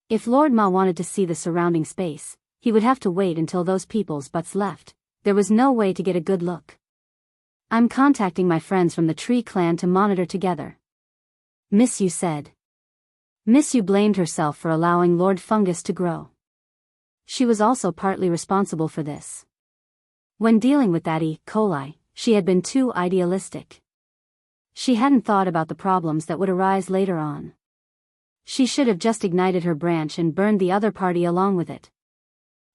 If Lord Ma wanted to see the surrounding space, he would have to wait until those people's butts left. There was no way to get a good look. I'm contacting my friends from the Tree Clan to monitor together, Miss Yu said. Miss Yu blamed herself for allowing Lord Fungus to grow. She was also partly responsible for this. When dealing with that E. coli, she had been too idealistic. She hadn't thought about the problems that would arise later on. She should have just ignited her branch and burned the other party along with it.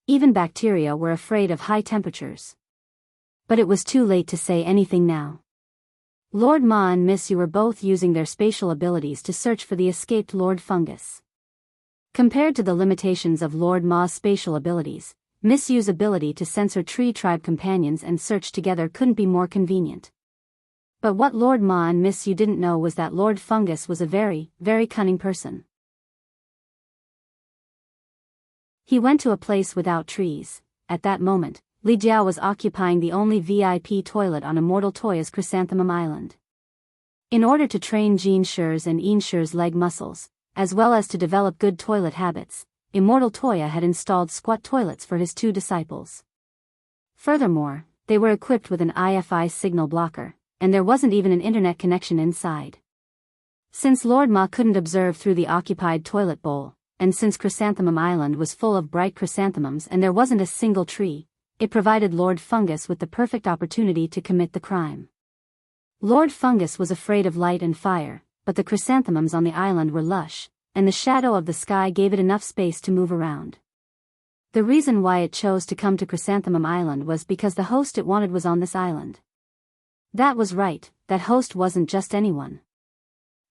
Even bacteria were afraid of high temperatures. But it was too late to say anything now. Lord Ma and Miss Yu were both using their spatial abilities to search for the escaped Lord Fungus. Compared to the limitations of Lord Ma's spatial abilities, Miss Yu's ability to sense her tree tribe companions and search together couldn't be more convenient. But what Lord Ma and Miss Yu didn't know was that Lord Fungus was a very, very cunning person. He went to a place without trees. At that moment, Li Jiao was occupying the only VIP toilet on Immortal Toya's Chrysanthemum Island. In order to train Jean Shu's and Yin Shu's leg muscles, as well as to develop good toilet habits, Immortal Toya had installed squat toilets for his 2 disciples. Furthermore, they were equipped with an IFI signal blocker, and there wasn't even an internet connection inside. Since Lord Ma couldn't observe through the occupied toilet bowl, and since Chrysanthemum Island was full of bright chrysanthemums and there wasn't a single tree, it provided Lord Fungus with the perfect opportunity to commit the crime. Lord Fungus was afraid of light and fire, but the chrysanthemums on the island were lush, and the shadow of the sky gave it enough space to move around. The reason why it chose to come to Chrysanthemum Island was because the host it wanted was on this island. That was right, that host wasn't just anyone.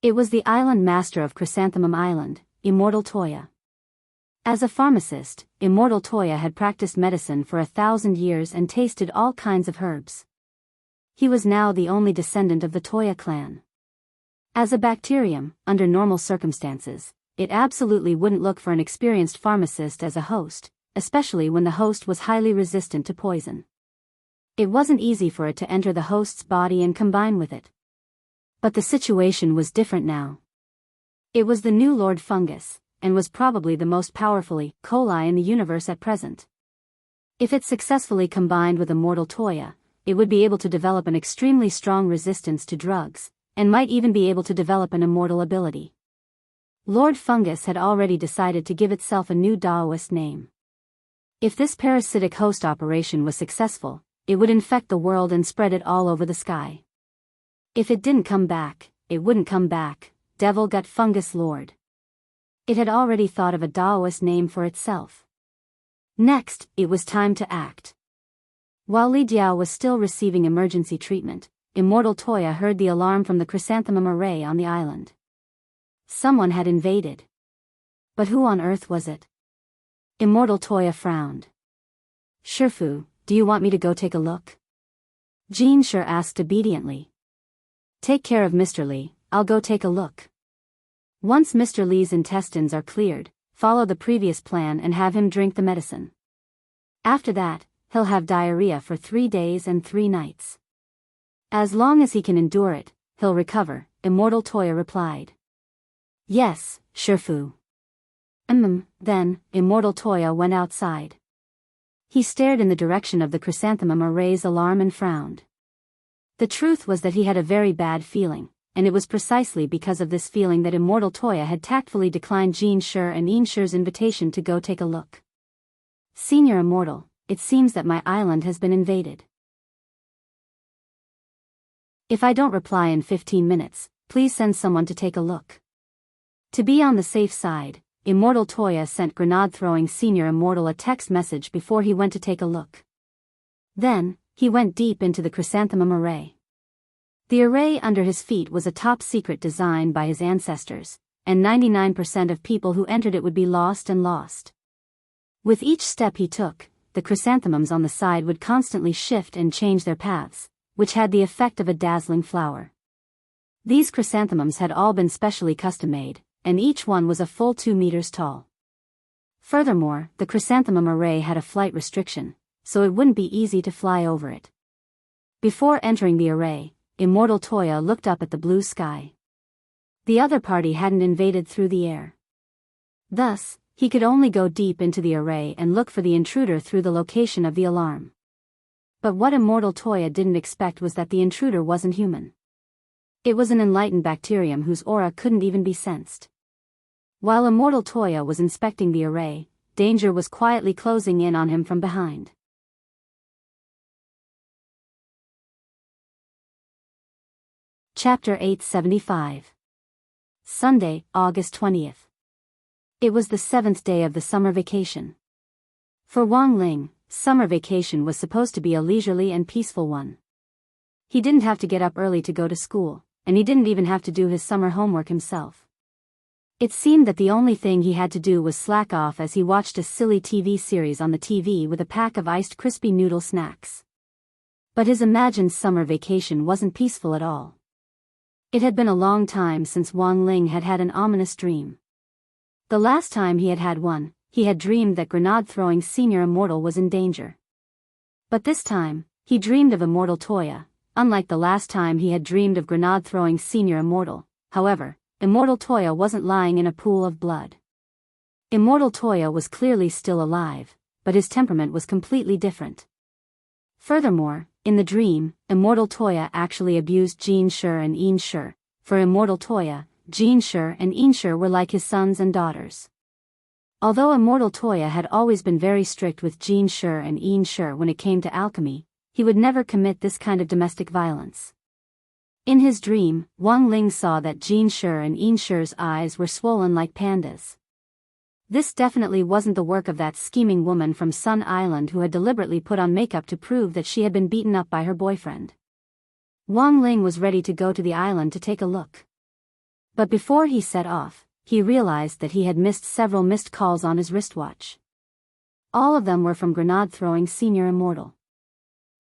It was the island master of Chrysanthemum Island, Immortal Toya. As a pharmacist, Immortal Toya had practiced medicine for 1,000 years and tasted all kinds of herbs. He was now the only descendant of the Toya clan. As a bacterium, under normal circumstances, it absolutely wouldn't look for an experienced pharmacist as a host, especially when the host was highly resistant to poison. It wasn't easy for it to enter the host's body and combine with it. But the situation was different now. It was the new Lord Fungus, and was probably the most powerful E. coli in the universe at present. If it successfully combined with Immortal Toya, it would be able to develop an extremely strong resistance to drugs, and might even be able to develop an immortal ability. Lord Fungus had already decided to give itself a new Daoist name. If this parasitic host operation was successful, it would infect the world and spread it all over the sky. If it didn't come back, it wouldn't come back. Devil Gut Fungus Lord. It had already thought of a Daoist name for itself. Next, it was time to act. While Li Diao was still receiving emergency treatment, Immortal Toya heard the alarm from the chrysanthemum array on the island. Someone had invaded. But who on earth was it? Immortal Toya frowned. Shifu, do you want me to go take a look? Jean Shi asked obediently. Take care of Mr. Li, I'll go take a look. Once Mr. Li's intestines are cleared, follow the previous plan and have him drink the medicine. After that, he'll have diarrhea for 3 days and 3 nights. As long as he can endure it, he'll recover, Immortal Toya replied. Yes, Shifu. Then, Immortal Toya went outside. He stared in the direction of the chrysanthemum array's alarm and frowned. The truth was that he had a very bad feeling, and it was precisely because of this feeling that Immortal Toya had tactfully declined Jean Shi and Yin Shi's invitation to go take a look. Senior Immortal, it seems that my island has been invaded. If I don't reply in 15 minutes, please send someone to take a look. To be on the safe side, Immortal Toya sent grenade-throwing Senior Immortal a text message before he went to take a look. Then, he went deep into the chrysanthemum array. The array under his feet was a top-secret design by his ancestors, and 99% of people who entered it would be lost and lost. With each step he took, the chrysanthemums on the side would constantly shift and change their paths, which had the effect of a dazzling flower. These chrysanthemums had all been specially custom-made, and each one was a full 2 meters tall. Furthermore, the chrysanthemum array had a flight restriction, so it wouldn't be easy to fly over it. Before entering the array, Immortal Toya looked up at the blue sky. The other party hadn't invaded through the air. Thus, he could only go deep into the array and look for the intruder through the location of the alarm. But what Immortal Toya didn't expect was that the intruder wasn't human. It was an enlightened bacterium whose aura couldn't even be sensed. While Immortal Toya was inspecting the array, danger was quietly closing in on him from behind. Chapter 875. Sunday, August 20th. It was the 7th day of the summer vacation. For Wang Ling, summer vacation was supposed to be a leisurely and peaceful one. He didn't have to get up early to go to school, and he didn't even have to do his summer homework himself. It seemed that the only thing he had to do was slack off as he watched a silly TV series on the TV with a pack of iced crispy noodle snacks. But his imagined summer vacation wasn't peaceful at all. It had been a long time since Wang Ling had had an ominous dream. The last time he had had one, he had dreamed that grenade-throwing Senior Immortal was in danger. But this time, he dreamed of Immortal Toya, unlike the last time he had dreamed of grenade-throwing Senior Immortal. However, Immortal Toya wasn't lying in a pool of blood. Immortal Toya was clearly still alive, but his temperament was completely different. Furthermore, in the dream, Immortal Toya actually abused Jean Shi and Yin Shi. For Immortal Toya, Jean Shi and Yin Shi were like his sons and daughters. Although Immortal Toya had always been very strict with Jean Shi and Yin Shi when it came to alchemy, he would never commit this kind of domestic violence. In his dream, Wang Ling saw that Jean Shi and Yin Shi's eyes were swollen like pandas. This definitely wasn't the work of that scheming woman from Sun Island who had deliberately put on makeup to prove that she had been beaten up by her boyfriend. Wang Ling was ready to go to the island to take a look. But before he set off, he realized that he had missed several missed calls on his wristwatch. All of them were from grenade-throwing Senior Immortal.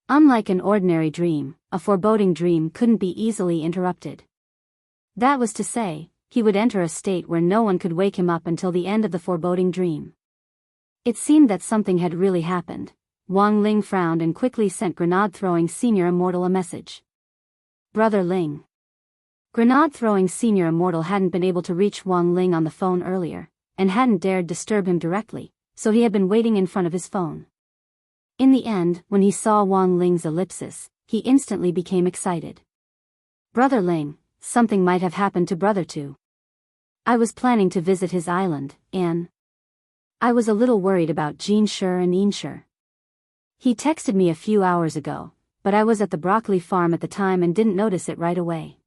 Unlike an ordinary dream, a foreboding dream couldn't be easily interrupted. That was to say, he would enter a state where no one could wake him up until the end of the foreboding dream. It seemed that something had really happened. Wang Ling frowned and quickly sent grenade-throwing Senior Immortal a message. Brother Ling. Grenade-throwing Senior Immortal hadn't been able to reach Wang Ling on the phone earlier, and hadn't dared disturb him directly, so he had been waiting in front of his phone. In the end, when he saw Wang Ling's ellipsis, he instantly became excited. Brother Ling, something might have happened to Brother Tu. I was planning to visit his island, and I was a little worried about Jean-Sure and Ian-Sure. He texted me a few hours ago, but I was at the broccoli farm at the time and didn't notice it right away.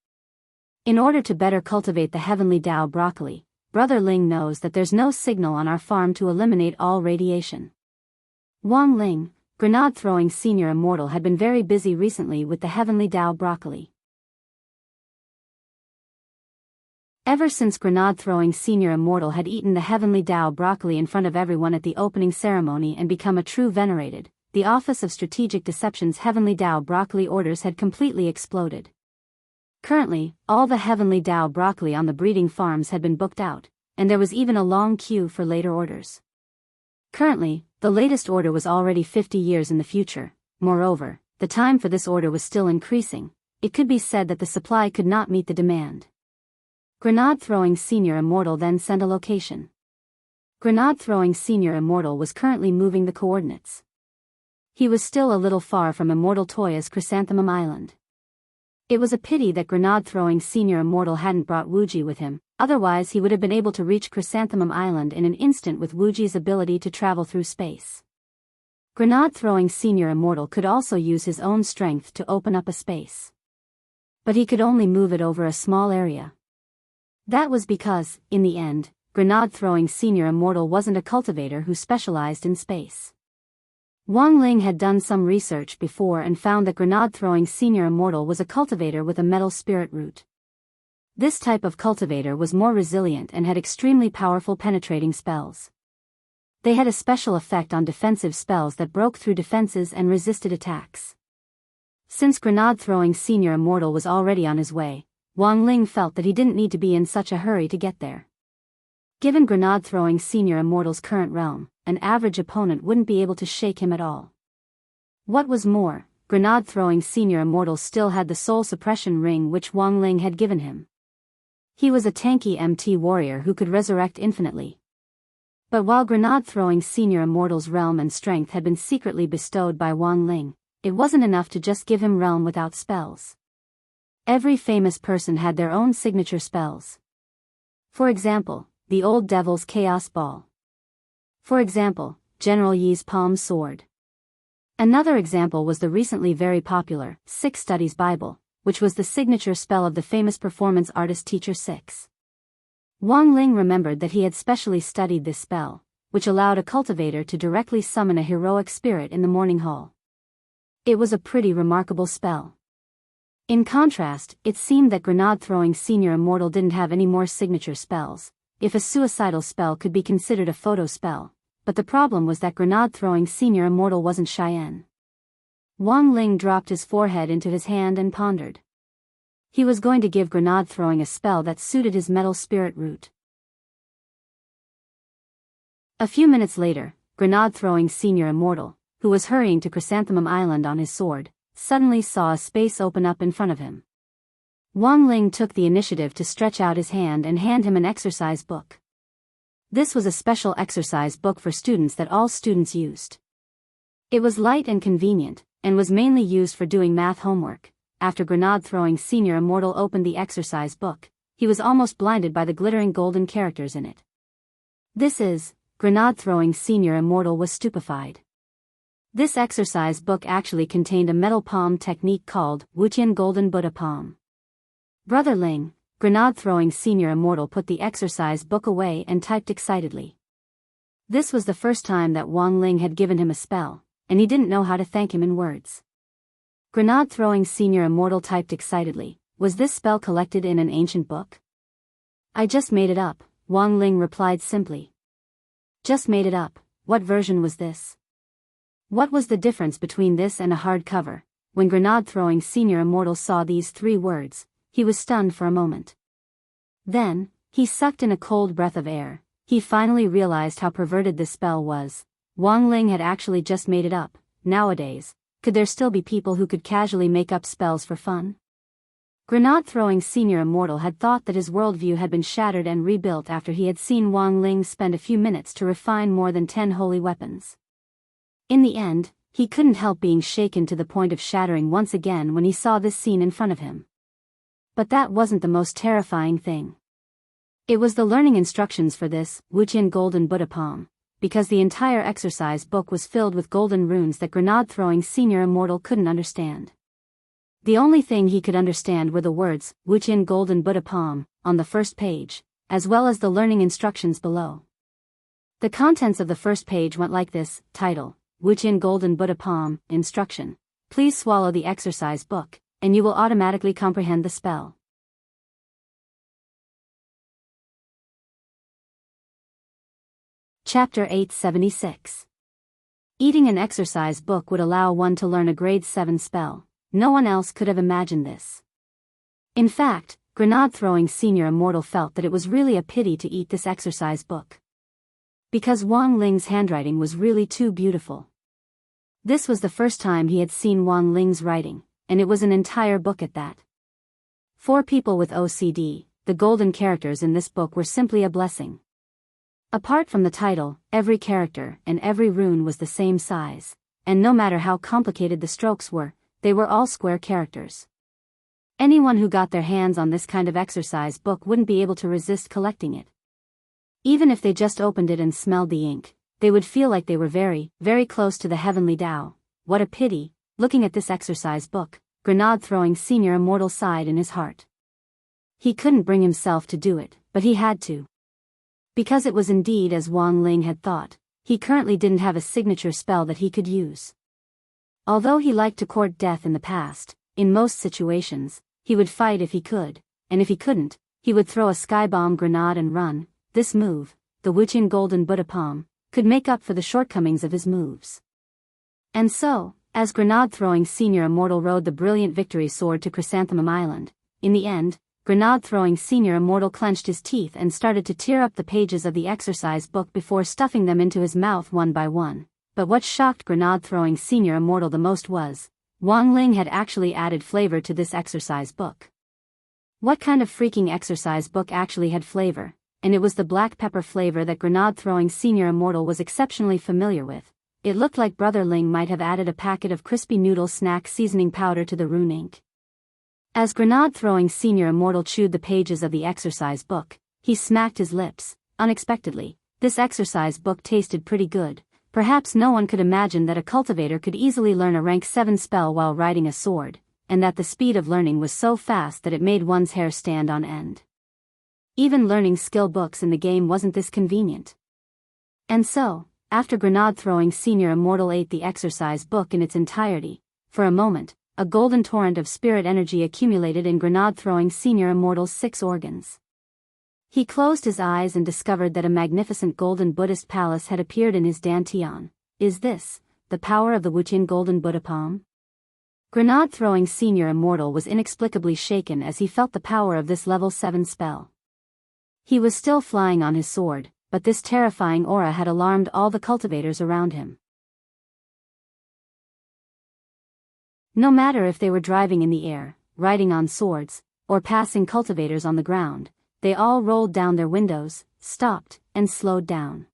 In order to better cultivate the heavenly Tao broccoli, Brother Ling knows that there's no signal on our farm to eliminate all radiation. Wang Ling, grenade-throwing senior immortal, had been very busy recently with the heavenly Tao broccoli. Ever since grenade-throwing senior immortal had eaten the heavenly Tao broccoli in front of everyone at the opening ceremony and become a true venerated, the Office of Strategic Deception's heavenly Tao broccoli orders had completely exploded. Currently, all the heavenly Tao broccoli on the breeding farms had been booked out, and there was even a long queue for later orders. Currently, the latest order was already 50 years in the future. Moreover, the time for this order was still increasing. It could be said that the supply could not meet the demand. Grenade-throwing senior immortal then sent a location. Grenade-throwing senior immortal was currently moving the coordinates. He was still a little far from Immortal Toya's Chrysanthemum Island. It was a pity that grenade-throwing senior immortal hadn't brought Wuji with him, otherwise he would have been able to reach Chrysanthemum Island in an instant with Wuji's ability to travel through space. Grenade-throwing senior immortal could also use his own strength to open up a space. But he could only move it over a small area. That was because, in the end, grenade-throwing senior immortal wasn't a cultivator who specialized in space. Wang Ling had done some research before and found that grenade-throwing senior immortal was a cultivator with a metal spirit root. This type of cultivator was more resilient and had extremely powerful penetrating spells. They had a special effect on defensive spells that broke through defenses and resisted attacks. Since grenade-throwing senior immortal was already on his way, Wang Ling felt that he didn't need to be in such a hurry to get there. Given grenade-throwing senior immortal's current realm, an average opponent wouldn't be able to shake him at all. What was more, grenade-throwing senior immortal still had the soul suppression ring which Wang Ling had given him. He was a tanky MT warrior who could resurrect infinitely. But while grenade-throwing senior immortal's realm and strength had been secretly bestowed by Wang Ling, it wasn't enough to just give him realm without spells. Every famous person had their own signature spells. For example, the old devil's chaos ball. For example, General Yi's palm sword. Another example was the recently very popular Six Studies Bible, which was the signature spell of the famous performance artist Teacher Six. Wang Ling remembered that he had specially studied this spell, which allowed a cultivator to directly summon a heroic spirit in the morning hall. It was a pretty remarkable spell. In contrast, it seemed that grenade-throwing senior immortal didn't have any more signature spells, if a suicidal spell could be considered a photo spell, but the problem was that grenade-throwing senior immortal wasn't Cheyenne. Wang Ling dropped his forehead into his hand and pondered. He was going to give grenade-throwing a spell that suited his metal spirit root. A few minutes later, grenade-throwing senior immortal, who was hurrying to Chrysanthemum Island on his sword, suddenly saw a space open up in front of him. Wang Ling took the initiative to stretch out his hand and hand him an exercise book. This was a special exercise book for students that all students used. It was light and convenient, and was mainly used for doing math homework. After grenade-throwing senior immortal opened the exercise book, he was almost blinded by the glittering golden characters in it. Grenade-throwing senior immortal was stupefied. This exercise book actually contained a metal palm technique called Wuqian Golden Buddha Palm. Brother Ling, grenade-throwing senior immortal, put the exercise book away and typed excitedly. This was the first time that Wang Ling had given him a spell, and he didn't know how to thank him in words. Grenade-throwing senior immortal typed excitedly, "Was this spell collected in an ancient book?" "I just made it up," Wang Ling replied simply. "Just made it up. What version was this?" What was the difference between this and a hardcover? When grenade-throwing senior immortal saw these 3 words, he was stunned for a moment. Then, he sucked in a cold breath of air. He finally realized how perverted this spell was. Wang Ling had actually just made it up. Nowadays, could there still be people who could casually make up spells for fun? Grenade-throwing senior immortal had thought that his worldview had been shattered and rebuilt after he had seen Wang Ling spend a few minutes to refine more than 10 holy weapons. In the end, he couldn't help being shaken to the point of shattering once again when he saw this scene in front of him. But that wasn't the most terrifying thing. It was the learning instructions for this Wuqian golden Buddha palm, because the entire exercise book was filled with golden runes that grenade-throwing senior immortal couldn't understand. The only thing he could understand were the words Wuqian golden Buddha palm on the first page, as well as the learning instructions below. The contents of the first page went like this: title, Wuqian golden Buddha palm, instruction. Please swallow the exercise book, and you will automatically comprehend the spell. Chapter 876. Eating an exercise book would allow one to learn a grade 7 spell. No one else could have imagined this. In fact, grenade-throwing senior immortal felt that it was really a pity to eat this exercise book. Because Wang Ling's handwriting was really too beautiful. This was the first time he had seen Wang Ling's writing, and it was an entire book at that. For people with OCD, the golden characters in this book were simply a blessing. Apart from the title, every character and every rune was the same size, and no matter how complicated the strokes were, they were all square characters. Anyone who got their hands on this kind of exercise book wouldn't be able to resist collecting it. Even if they just opened it and smelled the ink, they would feel like they were very, very close to the heavenly Tao. What a pity. Looking at this exercise book, grenade-throwing senior immortal sighed in his heart. He couldn't bring himself to do it, but he had to. Because it was indeed as Wang Ling had thought, he currently didn't have a signature spell that he could use. Although he liked to court death in the past, in most situations, he would fight if he could, and if he couldn't, he would throw a skybomb grenade and run. This move, the Wuqian golden Buddha palm, could make up for the shortcomings of his moves. And so, as grenade-throwing senior immortal rode the brilliant victory sword to Chrysanthemum Island, in the end, grenade-throwing senior immortal clenched his teeth and started to tear up the pages of the exercise book before stuffing them into his mouth one by one. But what shocked grenade-throwing senior immortal the most was, Wang Ling had actually added flavor to this exercise book. What kind of freaking exercise book actually had flavor? And it was the black pepper flavor that grenade-throwing senior immortal was exceptionally familiar with. It looked like Brother Ling might have added a packet of crispy noodle snack seasoning powder to the rune ink. As grenade-throwing senior immortal chewed the pages of the exercise book, he smacked his lips. Unexpectedly, this exercise book tasted pretty good. Perhaps no one could imagine that a cultivator could easily learn a rank 7 spell while riding a sword, and that the speed of learning was so fast that it made one's hair stand on end. Even learning skill books in the game wasn't this convenient. And so, after grenade-throwing senior immortal ate the exercise book in its entirety, for a moment, a golden torrent of spirit energy accumulated in grenade-throwing senior immortal's 6 organs. He closed his eyes and discovered that a magnificent golden Buddhist palace had appeared in his dantian. Is this the power of the Wuqian golden Buddha palm? Grenade-throwing senior immortal was inexplicably shaken as he felt the power of this level 7 spell. He was still flying on his sword, but this terrifying aura had alarmed all the cultivators around him. No matter if they were driving in the air, riding on swords, or passing cultivators on the ground, they all rolled down their windows, stopped, and slowed down.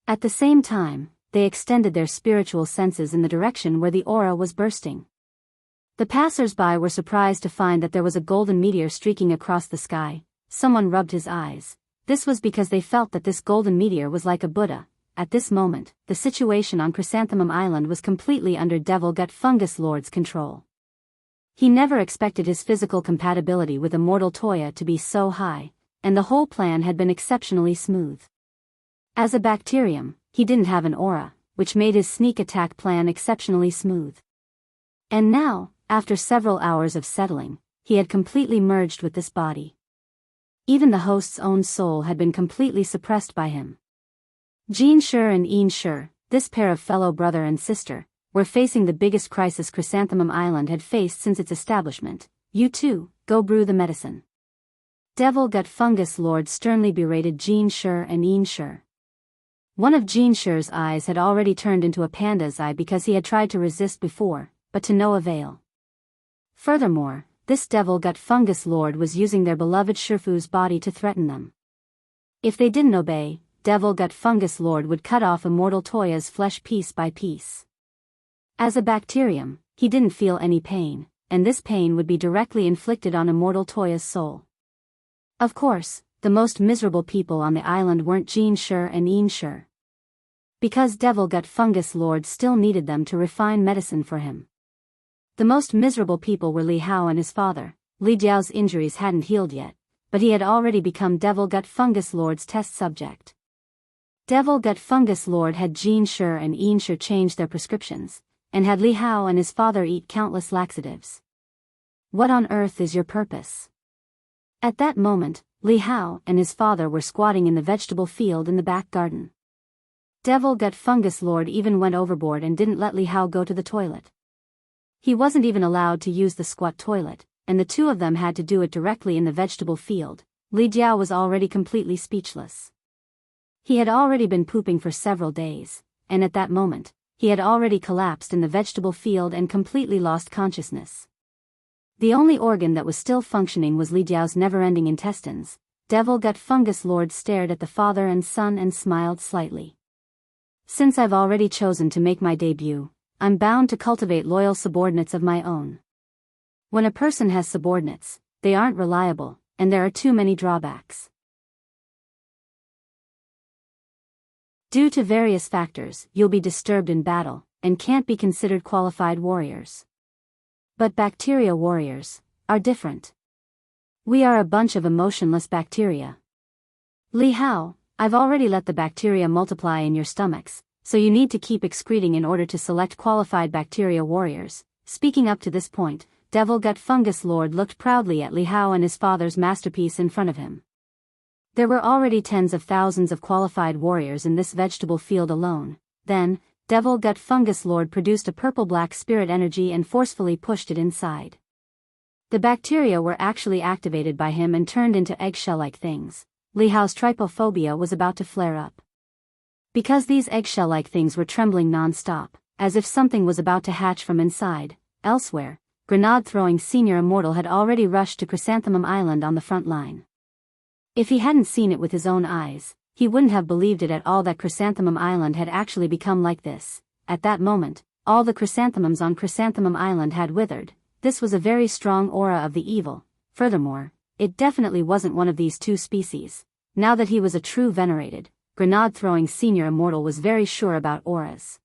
At the same time, they extended their spiritual senses in the direction where the aura was bursting. The passers-by were surprised to find that there was a golden meteor streaking across the sky. Someone rubbed his eyes. This was because they felt that this golden meteor was like a Buddha. At this moment, the situation on Chrysanthemum Island was completely under Devil Gut Fungus Lord's control. He never expected his physical compatibility with Immortal Toya to be so high, and the whole plan had been exceptionally smooth. As a bacterium, he didn't have an aura, which made his sneak attack plan exceptionally smooth. And now, after several hours of settling, he had completely merged with this body. Even the host's own soul had been completely suppressed by him. Jin Shi and Yin Shi, this pair of fellow brother and sister, were facing the biggest crisis Chrysanthemum Island had faced since its establishment. You too, go brew the medicine. Devil Gut Fungus Lord sternly berated Jin Shi and Yin Shi. One of Jin Shi's eyes had already turned into a panda's eye because he had tried to resist before, but to no avail. Furthermore, this Devil Gut Fungus Lord was using their beloved Shifu's body to threaten them. If they didn't obey, Devil Gut Fungus Lord would cut off Immortal Toya's flesh piece by piece. As a bacterium, he didn't feel any pain, and this pain would be directly inflicted on Immortal Toya's soul. Of course, the most miserable people on the island weren't Jean Sure and Ian Sure. Because Devil Gut Fungus Lord still needed them to refine medicine for him. The most miserable people were Li Hao and his father. Li Jiao's injuries hadn't healed yet, but he had already become Devil Gut Fungus Lord's test subject. Devil Gut Fungus Lord had Jean Sure and Ian Sure change their prescriptions, and had Li Hao and his father eat countless laxatives. What on earth is your purpose? At that moment, Li Hao and his father were squatting in the vegetable field in the back garden. Devil Gut Fungus Lord even went overboard and didn't let Li Hao go to the toilet. He wasn't even allowed to use the squat toilet, and the two of them had to do it directly in the vegetable field. Li Jiao was already completely speechless. He had already been pooping for several days, and at that moment, he had already collapsed in the vegetable field and completely lost consciousness. The only organ that was still functioning was Li Jiao's never-ending intestines. Devil Gut Fungus Lord stared at the father and son and smiled slightly. Since I've already chosen to make my debut, I'm bound to cultivate loyal subordinates of my own. When a person has subordinates, they aren't reliable, and there are too many drawbacks. Due to various factors, you'll be disturbed in battle, and can't be considered qualified warriors. But bacteria warriors are different. We are a bunch of emotionless bacteria. Li Hao, I've already let the bacteria multiply in your stomachs, so you need to keep excreting in order to select qualified bacteria warriors. Speaking up to this point, Devil Gut Fungus Lord looked proudly at Li Hao and his father's masterpiece in front of him. There were already tens of thousands of qualified warriors in this vegetable field alone. Then, Devil Gut Fungus Lord produced a purple-black spirit energy and forcefully pushed it inside. The bacteria were actually activated by him and turned into eggshell-like things. Li Hao's trypophobia was about to flare up. Because these eggshell-like things were trembling non-stop, as if something was about to hatch from inside. Elsewhere, grenade-throwing senior immortal had already rushed to Chrysanthemum Island on the front line. If he hadn't seen it with his own eyes, he wouldn't have believed it at all that Chrysanthemum Island had actually become like this. At that moment, all the chrysanthemums on Chrysanthemum Island had withered. This was a very strong aura of the evil. Furthermore, it definitely wasn't one of these two species. Now that he was a true venerated, grenade-throwing senior immortal was very sure about auras.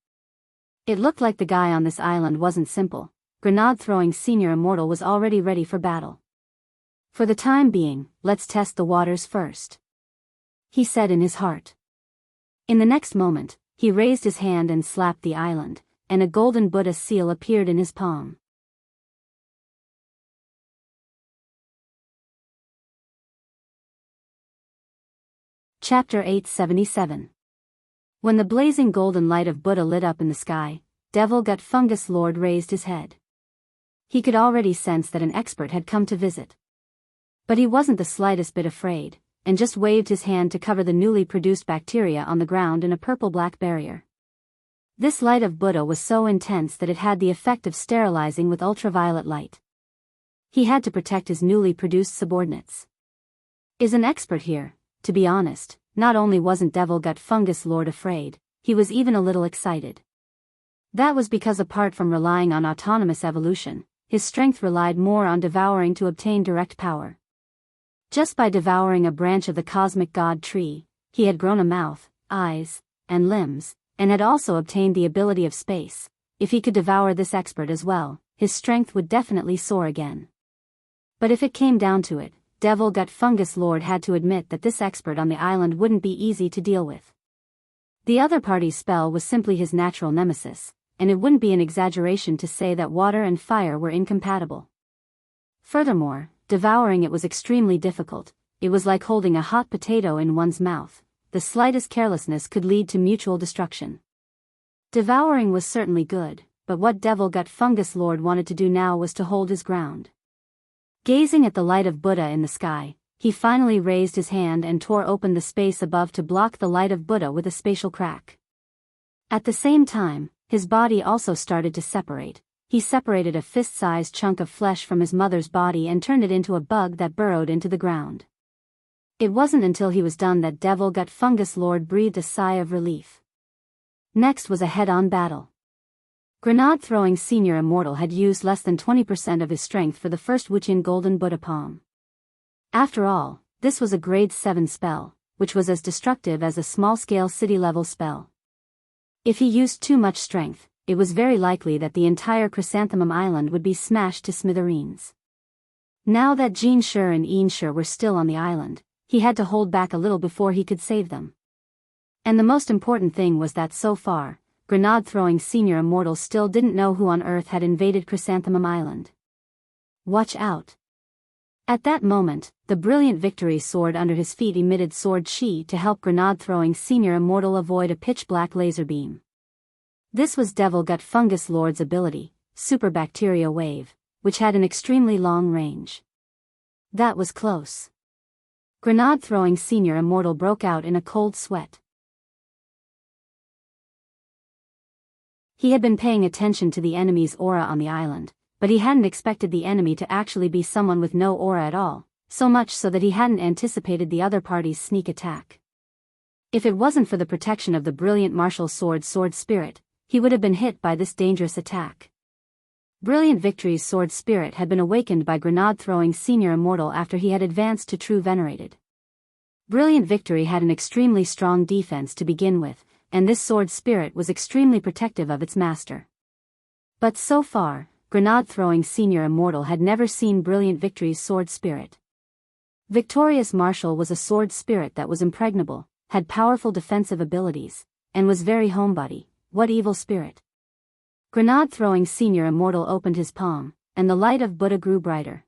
It looked like the guy on this island wasn't simple. Grenade-throwing senior immortal was already ready for battle. For the time being, let's test the waters first, he said in his heart. In the next moment, he raised his hand and slapped the island, and a golden Buddha seal appeared in his palm. Chapter 877. When the blazing golden light of Buddha lit up in the sky, Devil Gut Fungus Lord raised his head. He could already sense that an expert had come to visit. But he wasn't the slightest bit afraid, and just waved his hand to cover the newly produced bacteria on the ground in a purple-black barrier. This light of Buddha was so intense that it had the effect of sterilizing with ultraviolet light. He had to protect his newly produced subordinates. Is an expert here? To be honest, not only wasn't Devil Gut Fungus Lord afraid, he was even a little excited. That was because apart from relying on autonomous evolution, his strength relied more on devouring to obtain direct power. Just by devouring a branch of the cosmic god tree, he had grown a mouth, eyes, and limbs, and had also obtained the ability of space. If he could devour this expert as well, his strength would definitely soar again. But if it came down to it, Devil Gut Fungus Lord had to admit that this expert on the island wouldn't be easy to deal with. The other party's spell was simply his natural nemesis, and it wouldn't be an exaggeration to say that water and fire were incompatible. Furthermore, devouring it was extremely difficult. It was like holding a hot potato in one's mouth. The slightest carelessness could lead to mutual destruction. Devouring was certainly good, but what Devil Gut Fungus Lord wanted to do now was to hold his ground. Gazing at the light of Buddha in the sky, he finally raised his hand and tore open the space above to block the light of Buddha with a spatial crack. At the same time, his body also started to separate. He separated a fist-sized chunk of flesh from his mother's body and turned it into a bug that burrowed into the ground. It wasn't until he was done that Devil Gut Fungus Lord breathed a sigh of relief. Next was a head-on battle. Grenade-throwing senior immortal had used less than 20% of his strength for the first Wuqian golden Buddha palm. After all, This was a grade 7 spell, which was as destructive as a small-scale city-level spell. If he used too much strength, it was very likely that the entire Chrysanthemum Island would be smashed to smithereens. Now that enrich and enrich were still on the island, he had to hold back a little before he could save them. And the most important thing was that so far, grenade-throwing senior immortal still didn't know who on earth had invaded Chrysanthemum Island. Watch out. At that moment, the brilliant victory sword under his feet emitted sword chi to help grenade-throwing senior immortal avoid a pitch-black laser beam. This was Devil Gut Fungus Lord's ability, Super Bacteria Wave, which had an extremely long range. That was close. Grenade-throwing senior immortal broke out in a cold sweat. He had been paying attention to the enemy's aura on the island, but he hadn't expected the enemy to actually be someone with no aura at all, so much so that he hadn't anticipated the other party's sneak attack. If it wasn't for the protection of the brilliant martial sword Spirit, he would have been hit by this dangerous attack. Brilliant Victory's sword spirit had been awakened by grenade-throwing senior immortal after he had advanced to true venerated. Brilliant Victory had an extremely strong defense to begin with, and this sword spirit was extremely protective of its master. But so far, grenade-throwing senior immortal had never seen Brilliant Victory's sword spirit. Victorious Marshal was a sword spirit that was impregnable, had powerful defensive abilities, and was very homebody. What evil spirit? Grenade-throwing senior immortal opened his palm, and the light of Buddha grew brighter.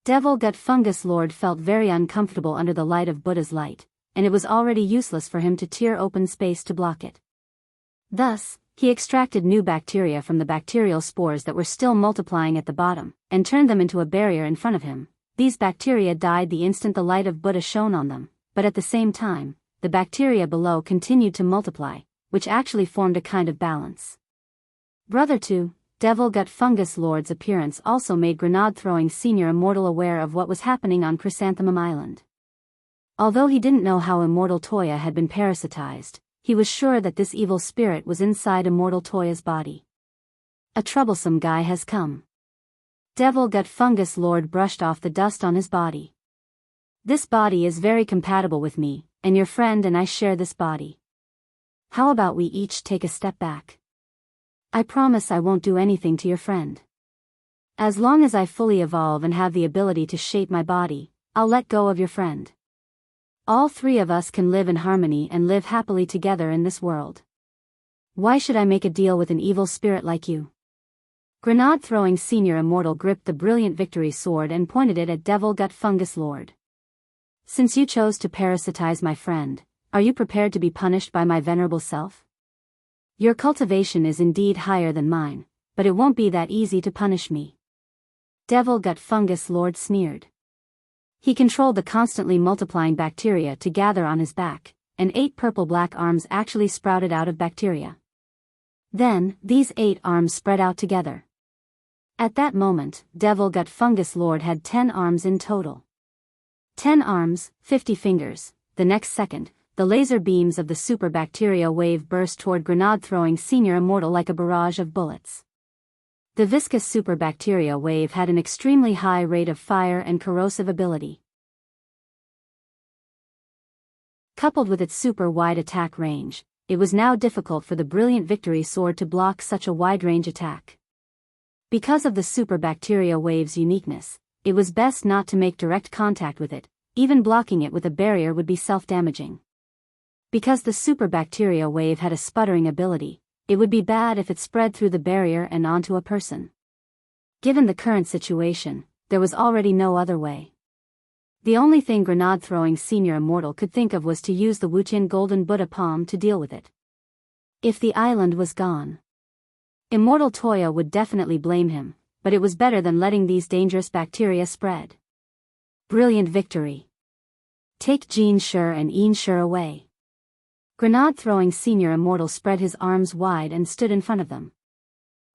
Devil Gut Fungus Lord felt very uncomfortable under the light of Buddha's light, and it was already useless for him to tear open space to block it. Thus, he extracted new bacteria from the bacterial spores that were still multiplying at the bottom, and turned them into a barrier in front of him. These bacteria died the instant the light of Buddha shone on them, but at the same time, the bacteria below continued to multiply, which actually formed a kind of balance. Brother 2, Devil Gut Fungus Lord's appearance also made grenade-throwing senior immortal aware of what was happening on Chrysanthemum Island. Although he didn't know how Immortal Toya had been parasitized, he was sure that this evil spirit was inside Immortal Toya's body. A troublesome guy has come. Devil Gut Fungus Lord brushed off the dust on his body. This body is very compatible with me, and your friend and I share this body. How about we each take a step back? I promise I won't do anything to your friend. As long as I fully evolve and have the ability to shape my body, I'll let go of your friend. All three of us can live in harmony and live happily together in this world. Why should I make a deal with an evil spirit like you? Grenade-throwing senior immortal gripped the Brilliant Victory sword and pointed it at Devil Gut Fungus Lord. Since you chose to parasitize my friend, are you prepared to be punished by my venerable self? Your cultivation is indeed higher than mine, but it won't be that easy to punish me. Devil Gut Fungus Lord sneered. He controlled the constantly multiplying bacteria to gather on his back, and 8 purple-black arms actually sprouted out of bacteria. Then, these 8 arms spread out together. At that moment, Devil Gut Fungus Lord had 10 arms in total. 10 arms, 50 fingers. The next second, the laser beams of the super bacteria wave burst toward grenade-throwing senior immortal like a barrage of bullets. The viscous super bacteria wave had an extremely high rate of fire and corrosive ability. Coupled with its super wide attack range, it was now difficult for the Brilliant Victory sword to block such a wide-range attack. Because of the super bacteria wave's uniqueness, it was best not to make direct contact with it. Even blocking it with a barrier would be self-damaging. Because the super bacteria wave had a sputtering ability, it would be bad if it spread through the barrier and onto a person. Given the current situation, there was already no other way. The only thing grenade-throwing senior immortal could think of was to use the Wuqian Golden Buddha Palm to deal with it. If the island was gone, Immortal Toya would definitely blame him, but it was better than letting these dangerous bacteria spread. Brilliant Victory. Take enrich and enrich away. Grenade-throwing senior immortal spread his arms wide and stood in front of them.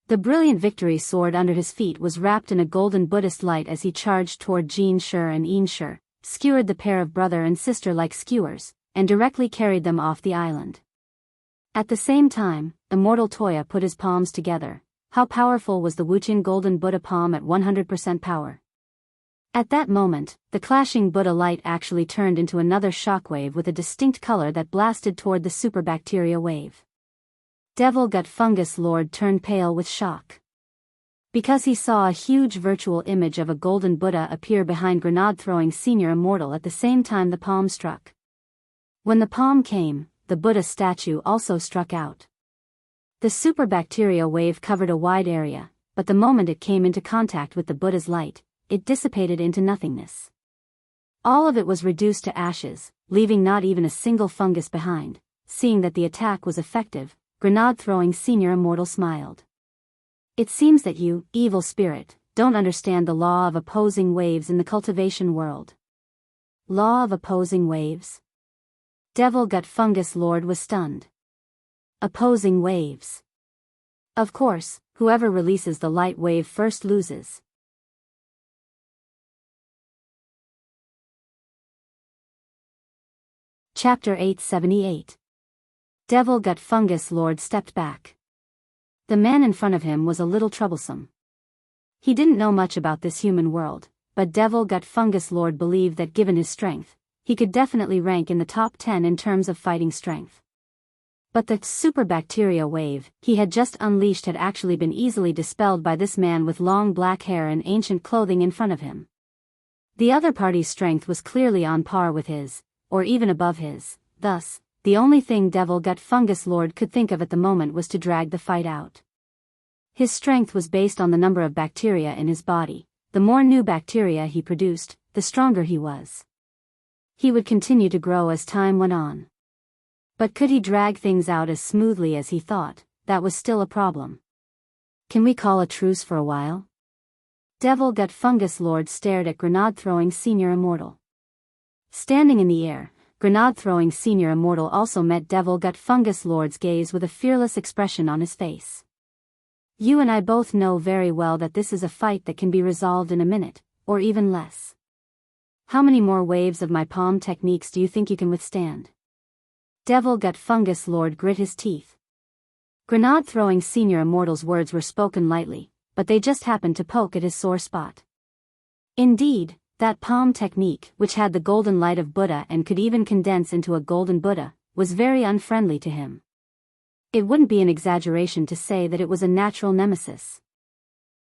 The Brilliant Victory sword under his feet was wrapped in a golden Buddhist light as he charged toward enrich and enrich, skewered the pair of brother and sister like skewers, and directly carried them off the island. At the same time, Immortal Toya put his palms together. How powerful was the Wuqian Golden Buddha Palm at 100% power? At that moment, the clashing Buddha light actually turned into another shockwave with a distinct color that blasted toward the superbacteria wave. Devil Gut Fungus Lord turned pale with shock. Because he saw a huge virtual image of a golden Buddha appear behind grenade-throwing senior immortal at the same time the palm struck. When the palm came, the Buddha statue also struck out. The superbacteria wave covered a wide area, but the moment it came into contact with the Buddha's light, it dissipated into nothingness. All of it was reduced to ashes, leaving not even a single fungus behind. Seeing that the attack was effective, grenade-throwing senior immortal smiled. It seems that you, evil spirit, don't understand the law of opposing waves in the cultivation world. Law of opposing waves? Devil Gut Fungus Lord was stunned. Opposing waves. Of course, whoever releases the light wave first loses. Chapter 878. Devil Gut Fungus Lord stepped back. The man in front of him was a little troublesome. He didn't know much about this human world, but Devil Gut Fungus Lord believed that given his strength, he could definitely rank in the top 10 in terms of fighting strength. But the superbacteria wave he had just unleashed had actually been easily dispelled by this man with long black hair and ancient clothing in front of him. The other party's strength was clearly on par with his, or even above his. Thus, the only thing Devil Gut Fungus Lord could think of at the moment was to drag the fight out. His strength was based on the number of bacteria in his body. The more new bacteria he produced, the stronger he was. He would continue to grow as time went on. But could he drag things out as smoothly as he thought? That was still a problem. Can we call a truce for a while? Devil Gut Fungus Lord stared at grenade-throwing senior immortal. Standing in the air, grenade-throwing senior immortal also met Devil Gut Fungus Lord's gaze with a fearless expression on his face. You and I both know very well that this is a fight that can be resolved in a minute, or even less. How many more waves of my palm techniques do you think you can withstand? Devil Gut Fungus Lord grit his teeth. Grenade-throwing senior immortal's words were spoken lightly, but they just happened to poke at his sore spot. Indeed, that palm technique, which had the golden light of Buddha and could even condense into a golden Buddha, was very unfriendly to him. It wouldn't be an exaggeration to say that it was a natural nemesis.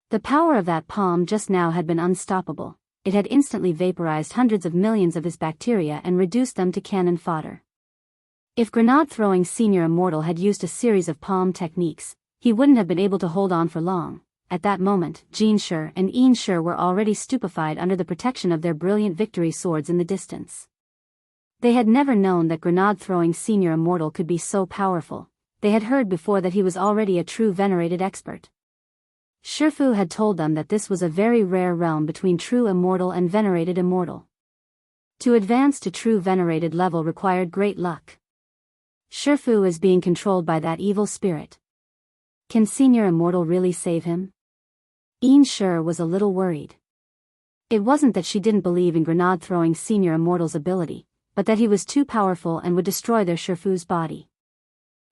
The power of that palm just now had been unstoppable. It had instantly vaporized hundreds of millions of his bacteria and reduced them to cannon fodder. If grenade-throwing senior immortal had used a series of palm techniques, he wouldn't have been able to hold on for long. At that moment, Jinshi and enrich were already stupefied under the protection of their brilliant victory swords in the distance. They had never known that grenade-throwing senior immortal could be so powerful. They had heard before that he was already a true venerated expert. Shifu had told them that this was a very rare realm between true immortal and venerated immortal. To advance to true venerated level required great luck. Shifu is being controlled by that evil spirit. Can senior immortal really save him? enrich was a little worried. It wasn't that she didn't believe in grenade-throwing senior immortal's ability, but that he was too powerful and would destroy their Shifu's body.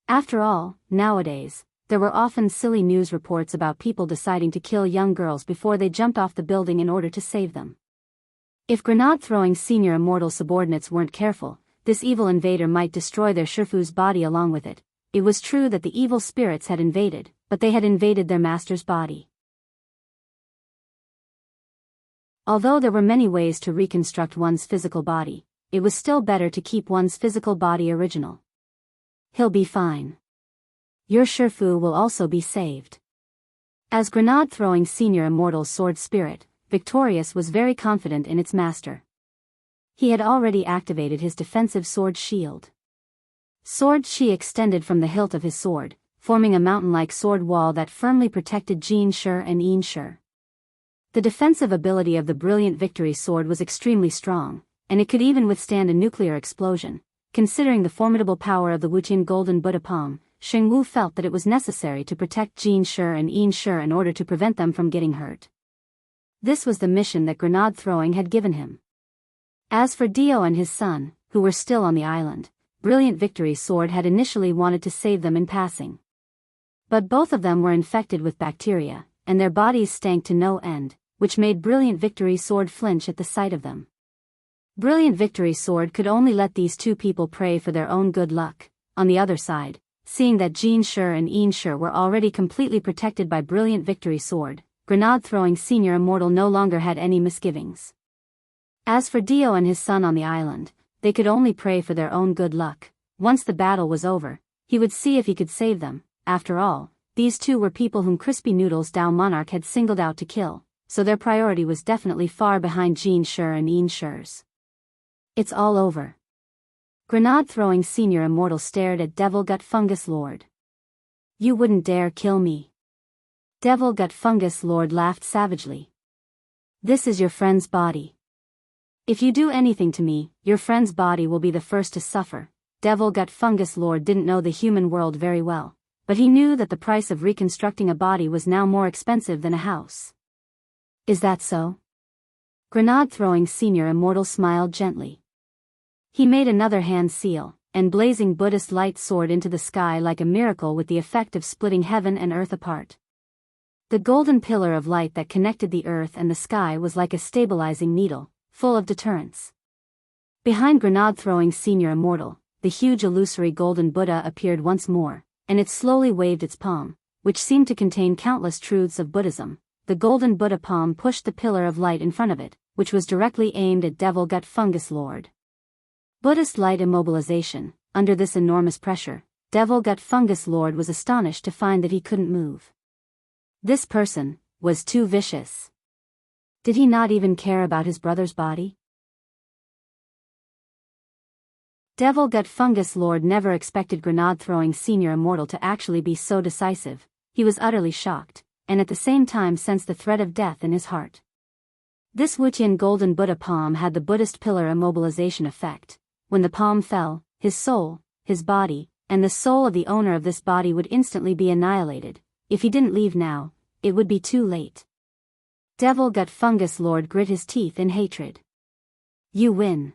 After all, nowadays, there were often silly news reports about people deciding to kill young girls before they jumped off the building in order to save them. If grenade-throwing senior immortal subordinates weren't careful, this evil invader might destroy their Shifu's body along with it. It was true that the evil spirits had invaded, but they had invaded their master's body. Although there were many ways to reconstruct one's physical body, it was still better to keep one's physical body original. He'll be fine. Your Shifu will also be saved. As grenade-throwing senior immortal's sword spirit, Victorious was very confident in its master. He had already activated his defensive sword shield. Sword chi extended from the hilt of his sword, forming a mountain-like sword wall that firmly protected Jinshi and enrich. The defensive ability of the brilliant victory sword was extremely strong, and it could even withstand a nuclear explosion. Considering the formidable power of the Wuqian Golden Buddha palm, Xingwu felt that it was necessary to protect Jinshi and enrich in order to prevent them from getting hurt. This was the mission that grenade throwing had given him. As for Dio and his son, who were still on the island, Brilliant Victory Sword had initially wanted to save them in passing. But both of them were infected with bacteria, and their bodies stank to no end, which made Brilliant Victory's sword flinch at the sight of them. Brilliant Victory's sword could only let these two people pray for their own good luck. On the other side, seeing that Jean Sher and Ian Sher were already completely protected by Brilliant Victory's sword, grenade-throwing Senior Immortal no longer had any misgivings. As for Dio and his son on the island, they could only pray for their own good luck. Once the battle was over, he would see if he could save them. After all, these two were people whom Crispy Noodles Dao Monarch had singled out to kill, so their priority was definitely far behind Jean Sher and Ian Sher's. It's all over. Grenade-throwing Senior Immortal stared at Devil Gut Fungus Lord. You wouldn't dare kill me. Devil Gut Fungus Lord laughed savagely. This is your friend's body. If you do anything to me, your friend's body will be the first to suffer. Devil Gut Fungus Lord didn't know the human world very well, but he knew that the price of reconstructing a body was now more expensive than a house. Is that so? Grenade-throwing Senior Immortal smiled gently. He made another hand seal, and blazing Buddhist light soared into the sky like a miracle with the effect of splitting heaven and earth apart. The golden pillar of light that connected the earth and the sky was like a stabilizing needle, full of deterrence. Behind grenade-throwing Senior Immortal, the huge illusory golden Buddha appeared once more, and it slowly waved its palm, which seemed to contain countless truths of Buddhism. The golden Buddha palm pushed the pillar of light in front of it, which was directly aimed at Devil Gut Fungus Lord. Buddhist light immobilization. Under this enormous pressure, Devil Gut Fungus Lord was astonished to find that he couldn't move. This person was too vicious. Did he not even care about his brother's body? Devil Gut Fungus Lord never expected grenade-throwing Senior Immortal to actually be so decisive. He was utterly shocked, and at the same time sensed the threat of death in his heart. This Wutian golden Buddha palm had the Buddhist pillar immobilization effect. When the palm fell, his soul, his body, and the soul of the owner of this body would instantly be annihilated. If he didn't leave now, it would be too late. Devil Gut Fungus Lord grit his teeth in hatred. You win.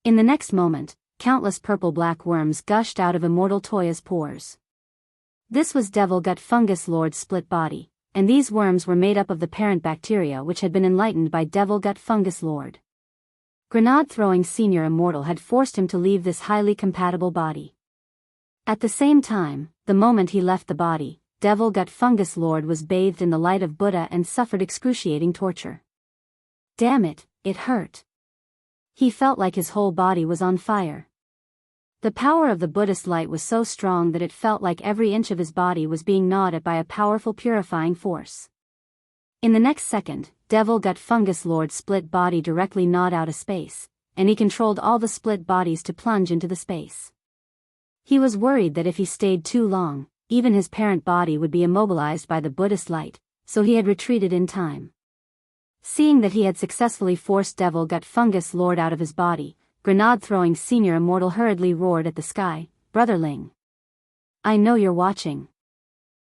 In the next moment, countless purple-black worms gushed out of Immortal Toya's pores. This was Devil Gut Fungus Lord's split body, and these worms were made up of the parent bacteria which had been enlightened by Devil Gut Fungus Lord. Grenade-throwing Senior Immortal had forced him to leave this highly compatible body. At the same time, the moment he left the body, Devil Gut Fungus Lord was bathed in the light of Buddha and suffered excruciating torture. Damn it, it hurt. He felt like his whole body was on fire. The power of the Buddhist light was so strong that it felt like every inch of his body was being gnawed at by a powerful purifying force. In the next second, Devil Gut Fungus Lord's split body directly gnawed out a space, and he controlled all the split bodies to plunge into the space. He was worried that if he stayed too long, even his parent body would be immobilized by the Buddhist light, so he had retreated in time. Seeing that he had successfully forced Devil Gut Fungus Lord out of his body, grenade-throwing Senior Immortal hurriedly roared at the sky, "Brotherling! I know you're watching.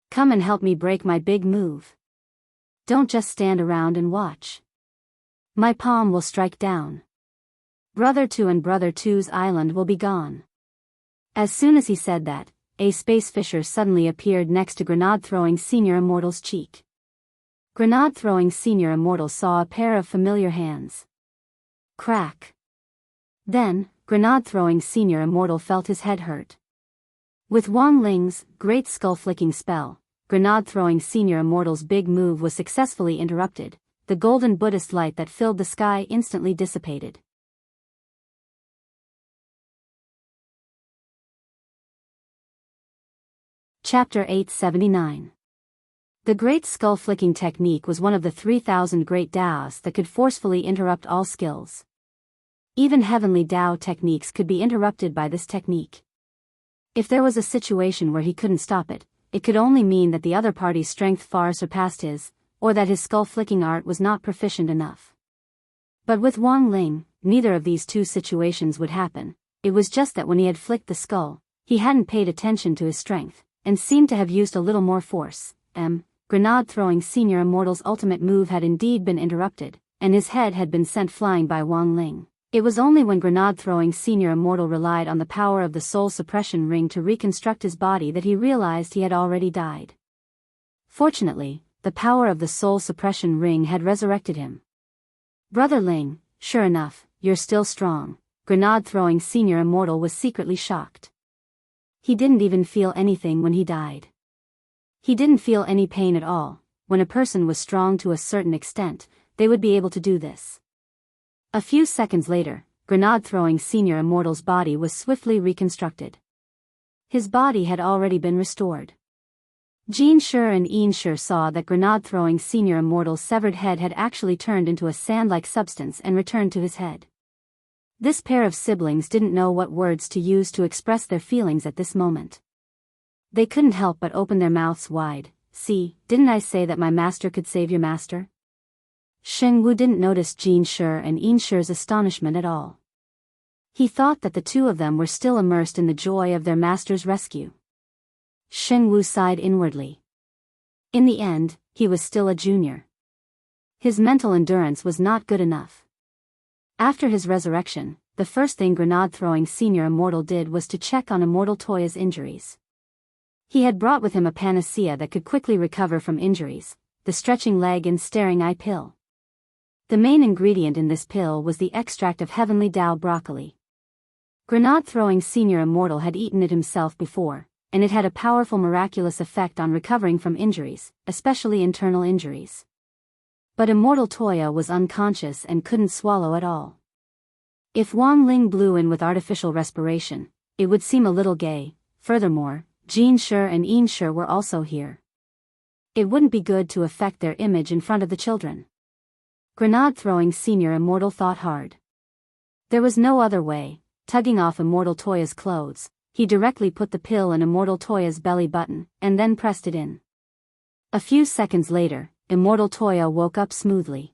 Come and help me break my big move. Don't just stand around and watch. My palm will strike down. Brother 2 and Brother 2's island will be gone." As soon as he said that, a space fissure suddenly appeared next to grenade-throwing Senior Immortal's cheek. Grenade-throwing Senior Immortal saw a pair of familiar hands. Crack. Then, grenade-throwing Senior Immortal felt his head hurt. With Wang Ling's great skull-flicking spell, grenade-throwing Senior Immortal's big move was successfully interrupted. The golden Buddhist light that filled the sky instantly dissipated. Chapter 879. The Great Skull-Flicking Technique was one of the 3,000 Great Daos that could forcefully interrupt all skills. Even heavenly Dao techniques could be interrupted by this technique. If there was a situation where he couldn't stop it, it could only mean that the other party's strength far surpassed his, or that his skull-flicking art was not proficient enough. But with Wang Ling, neither of these two situations would happen. It was just that when he had flicked the skull, he hadn't paid attention to his strength, and seemed to have used a little more force. Grenade-throwing Senior Immortal's ultimate move had indeed been interrupted, and his head had been sent flying by Wang Ling. It was only when grenade-throwing Senior Immortal relied on the power of the soul suppression ring to reconstruct his body that he realized he had already died. Fortunately, the power of the soul suppression ring had resurrected him. Brother Ling, sure enough, you're still strong. Grenade-throwing senior immortal was secretly shocked. He didn't even feel anything when he died. He didn't feel any pain at all. When a person was strong to a certain extent, they would be able to do this. A few seconds later, grenade-throwing senior immortal's body was swiftly reconstructed. His body had already been restored. Jin Shi and Yin Shi saw that grenade-throwing senior immortal's severed head had actually turned into a sand-like substance and returned to his head. This pair of siblings didn't know what words to use to express their feelings at this moment. They couldn't help but open their mouths wide. See, didn't I say that my master could save your master? Sheng Wu didn't notice Jin Shi and Yin Shi's astonishment at all. He thought that the two of them were still immersed in the joy of their master's rescue. Sheng Wu sighed inwardly. In the end, he was still a junior. His mental endurance was not good enough. After his resurrection, the first thing grenade-throwing senior immortal did was to check on Immortal Toya's injuries. He had brought with him a panacea that could quickly recover from injuries, the stretching leg and staring eye pill. The main ingredient in this pill was the extract of heavenly Dao broccoli. Grenade-throwing senior immortal had eaten it himself before, and it had a powerful miraculous effect on recovering from injuries, especially internal injuries. But Immortal Toya was unconscious and couldn't swallow at all. If Wang Ling blew in with artificial respiration, it would seem a little gay. Furthermore, Jin Shi and Yin Shi were also here. It wouldn't be good to affect their image in front of the children. Grenade-throwing senior immortal thought hard. There was no other way. Tugging off Immortal Toya's clothes, he directly put the pill in Immortal Toya's belly button, and then pressed it in. A few seconds later, Immortal Toya woke up smoothly.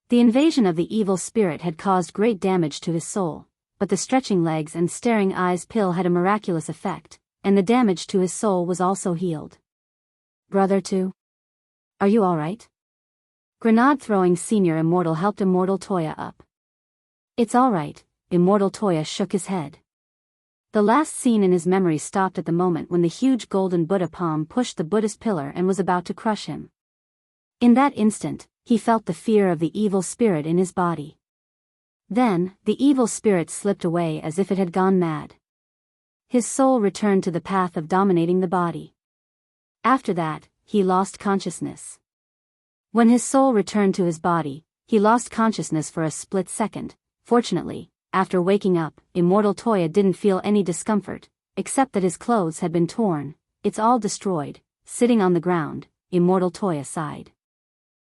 The invasion of the evil spirit had caused great damage to his soul, but the stretching legs and staring eyes pill had a miraculous effect, and the damage to his soul was also healed. Brother Two? Are you alright? Grenade-throwing senior immortal helped Immortal Toya up. It's alright, Immortal Toya shook his head. The last scene in his memory stopped at the moment when the huge golden Buddha palm pushed the Buddhist pillar and was about to crush him. In that instant, he felt the fear of the evil spirit in his body. Then, the evil spirit slipped away as if it had gone mad. His soul returned to the path of dominating the body. After that, he lost consciousness. When his soul returned to his body, he lost consciousness for a split second. Fortunately, after waking up, Immortal Toya didn't feel any discomfort, except that his clothes had been torn. It's all destroyed. Sitting on the ground, Immortal Toya sighed.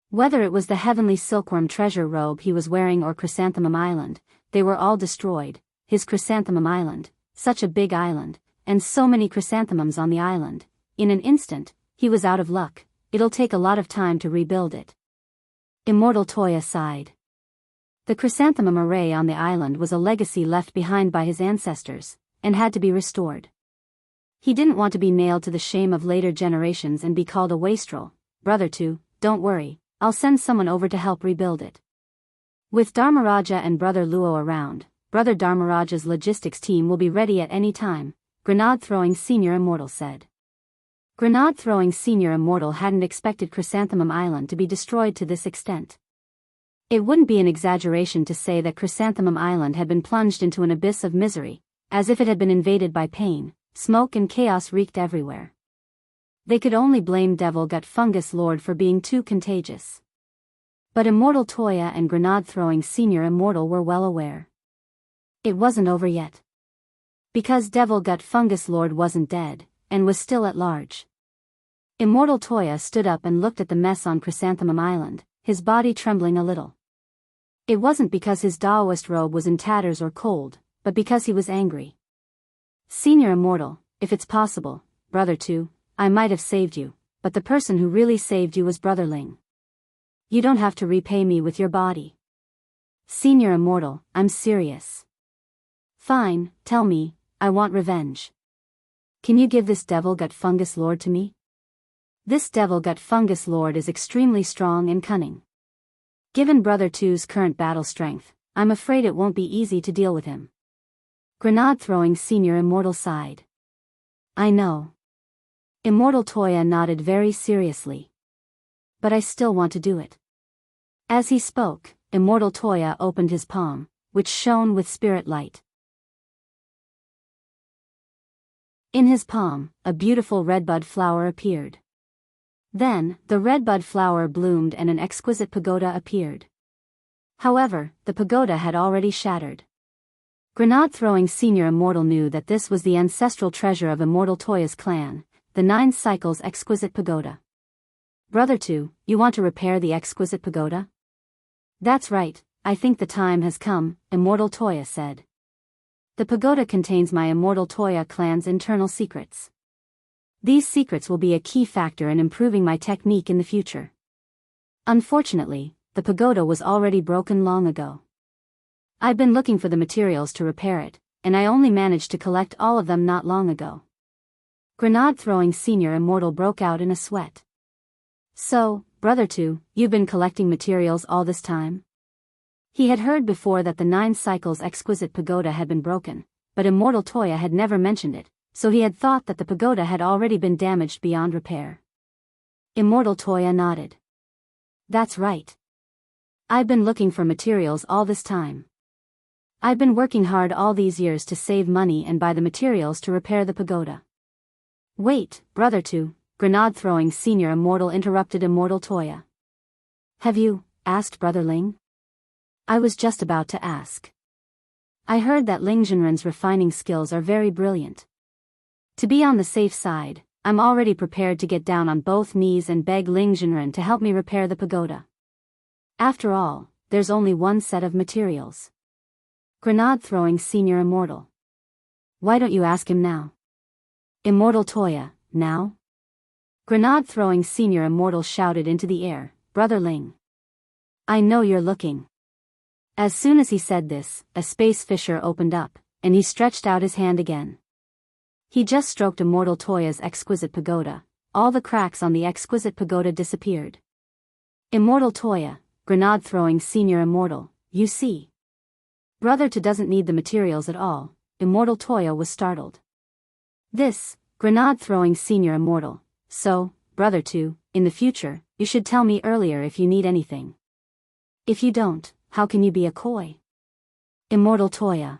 Whether it was the heavenly silkworm treasure robe he was wearing or Chrysanthemum Island, they were all destroyed. His Chrysanthemum Island, such a big island, and so many chrysanthemums on the island. In an instant, he was out of luck. It'll take a lot of time to rebuild it. Immortal Toya sighed. The chrysanthemum array on the island was a legacy left behind by his ancestors, and had to be restored. He didn't want to be nailed to the shame of later generations and be called a wastrel. Brother Two, don't worry, I'll send someone over to help rebuild it. With Dharmaraja and Brother Luo around, Brother Dharmaraja's logistics team will be ready at any time, Grenade-throwing senior immortal said. Grenade-throwing senior immortal hadn't expected Chrysanthemum Island to be destroyed to this extent. It wouldn't be an exaggeration to say that Chrysanthemum Island had been plunged into an abyss of misery, as if it had been invaded by pain. Smoke and chaos reeked everywhere. They could only blame Devil Gut Fungus Lord for being too contagious. But Immortal Toya and Grenade-throwing senior immortal were well aware. It wasn't over yet. Because Devil Gut Fungus Lord wasn't dead, and was still at large. Immortal Toya stood up and looked at the mess on Chrysanthemum Island, his body trembling a little. It wasn't because his Taoist robe was in tatters or cold, but because he was angry. Senior immortal, if it's possible, Brother Two, I might have saved you, but the person who really saved you was Brother Ling. You don't have to repay me with your body. Senior immortal, I'm serious. Fine, tell me, I want revenge. Can you give this Devil Gut Fungus Lord to me? This Devil Gut Fungus Lord is extremely strong and cunning. Given Brother Two's current battle strength, I'm afraid it won't be easy to deal with him. Grenade-throwing senior immortal sighed. I know. Immortal Toya nodded very seriously. But I still want to do it. As he spoke, Immortal Toya opened his palm, which shone with spirit light. In his palm, a beautiful redbud flower appeared. Then, the redbud flower bloomed and an exquisite pagoda appeared. However, the pagoda had already shattered. Grenade-throwing Senior Immortal knew that this was the ancestral treasure of Immortal Toya's clan, the 9 Cycles Exquisite Pagoda. Brother 2, you want to repair the exquisite pagoda? That's right, I think the time has come, Immortal Toya said. The pagoda contains my Immortal Toya clan's internal secrets. These secrets will be a key factor in improving my technique in the future. Unfortunately, the pagoda was already broken long ago. I've been looking for the materials to repair it, and I only managed to collect all of them not long ago. Grenade-throwing Senior Immortal broke out in a sweat. So, Brother 2, you've been collecting materials all this time? He had heard before that the 9 Cycles Exquisite Pagoda had been broken, but Immortal Toya had never mentioned it, so he had thought that the pagoda had already been damaged beyond repair. Immortal Toya nodded. That's right. I've been looking for materials all this time. I've been working hard all these years to save money and buy the materials to repair the pagoda. Wait, Brother 2, Grenade-throwing Senior Immortal interrupted Immortal Toya. Have you asked Brother Ling? I was just about to ask. I heard that Ling Jinren's refining skills are very brilliant. To be on the safe side, I'm already prepared to get down on both knees and beg Ling Jinren to help me repair the pagoda. After all, there's only one set of materials. Grenade-throwing Senior Immortal. Why don't you ask him now? Immortal Toya, now? Grenade-throwing Senior Immortal shouted into the air, Brother Ling. I know you're looking. As soon as he said this, a space fissure opened up, and he stretched out his hand again. He just stroked Immortal Toya's exquisite pagoda. All the cracks on the exquisite pagoda disappeared. Immortal Toya, Grenade-throwing Senior Immortal, you see. Brother 2 doesn't need the materials at all. Immortal Toya was startled. This, Grenade-throwing Senior Immortal, so, Brother 2, in the future, you should tell me earlier if you need anything. If you don't, how can you be a koi? Immortal Toya.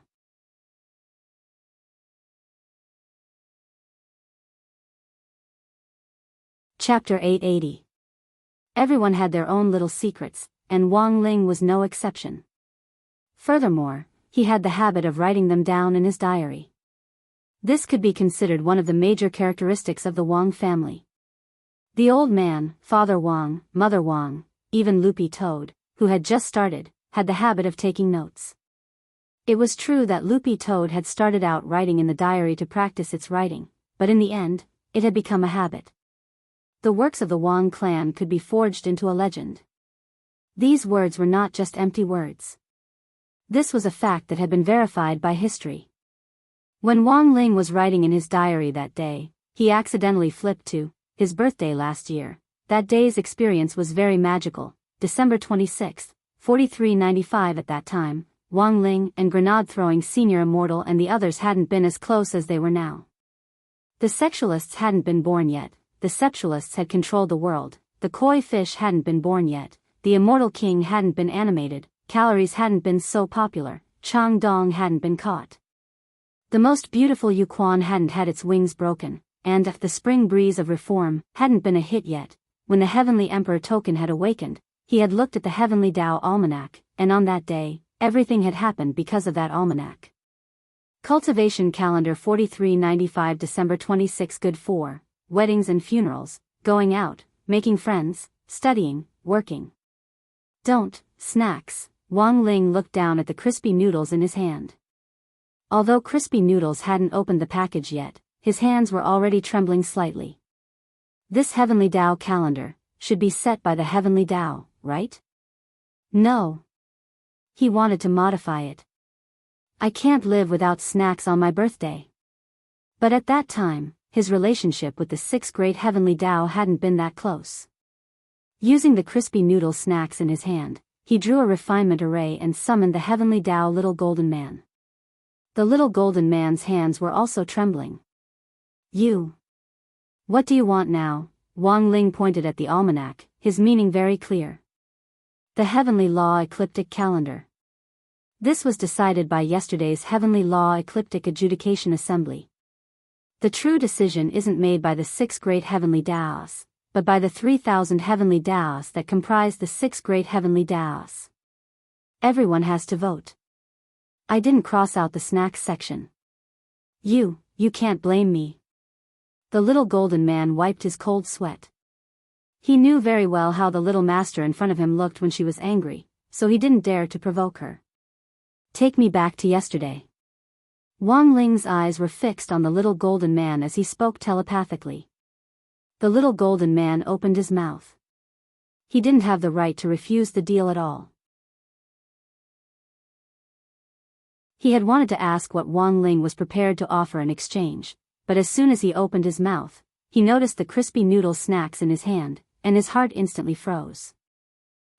Chapter 880. Everyone had their own little secrets, and Wang Ling was no exception. Furthermore, he had the habit of writing them down in his diary. This could be considered one of the major characteristics of the Wang family. The old man, Father Wang, Mother Wang, even Loopy Toad, who had just started, had the habit of taking notes. It was true that Loopy Toad had started out writing in the diary to practice its writing, but in the end, it had become a habit. The works of the Wang clan could be forged into a legend. These words were not just empty words. This was a fact that had been verified by history. When Wang Ling was writing in his diary that day, he accidentally flipped to his birthday last year. That day's experience was very magical. December 26, 4395. At that time, Wang Ling and Grenade-throwing Senior Immortal and the others hadn't been as close as they were now. The sexualists hadn't been born yet. The sexualists had controlled the world. The koi fish hadn't been born yet. The Immortal King hadn't been animated. Calories hadn't been so popular. Chang Dong hadn't been caught. The most beautiful Yuquan hadn't had its wings broken, and the spring breeze of reform hadn't been a hit yet. When the Heavenly Emperor token had awakened, he had looked at the Heavenly Tao Almanac, and on that day, everything had happened because of that almanac. Cultivation calendar 4395 December 26 good for weddings and funerals, going out, making friends, studying, working. Don't, snacks. Wang Ling looked down at the crispy noodles in his hand. Although Crispy Noodles hadn't opened the package yet, his hands were already trembling slightly. This Heavenly Tao calendar should be set by the Heavenly Tao, right? No. He wanted to modify it. I can't live without snacks on my birthday. But at that time, his relationship with the 6 great Heavenly Tao hadn't been that close. Using the Crispy Noodle snacks in his hand, he drew a refinement array and summoned the Heavenly Tao Little Golden Man. The little golden man's hands were also trembling. You. What do you want now? Wang Ling pointed at the almanac, his meaning very clear. The Heavenly Law Ecliptic Calendar. This was decided by yesterday's Heavenly Law Ecliptic Adjudication Assembly. The true decision isn't made by the 6 great heavenly Taos, but by the 3,000 heavenly Taos that comprise the 6 great heavenly Taos. Everyone has to vote. I didn't cross out the snacks section. You can't blame me. The little golden man wiped his cold sweat. He knew very well how the little master in front of him looked when she was angry, so he didn't dare to provoke her. Take me back to yesterday. Wang Ling's eyes were fixed on the little golden man as he spoke telepathically. The little golden man opened his mouth. He didn't have the right to refuse the deal at all. He had wanted to ask what Wang Ling was prepared to offer in exchange, but as soon as he opened his mouth, he noticed the crispy noodle snacks in his hand, and his heart instantly froze.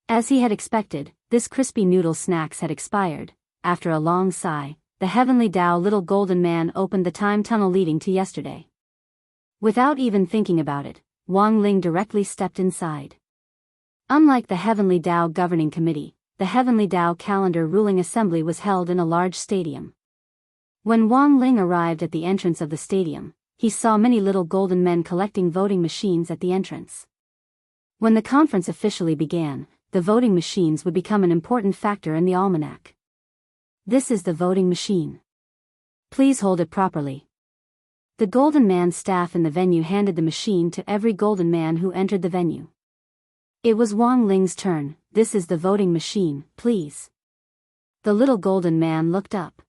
As he had expected, this crispy noodle snacks had expired. After a long sigh, the Heavenly Tao little golden man opened the time tunnel leading to yesterday. Without even thinking about it, Wang Ling directly stepped inside. Unlike the Heavenly Tao Governing Committee, the Heavenly Tao Calendar Ruling Assembly was held in a large stadium. When Wang Ling arrived at the entrance of the stadium, he saw many little golden men collecting voting machines at the entrance. When the conference officially began, the voting machines would become an important factor in the almanac. This is the voting machine. Please hold it properly. The golden man's staff in the venue handed the machine to every golden man who entered the venue. It was Wang Ling's turn. This is the voting machine, please. The little golden man looked up.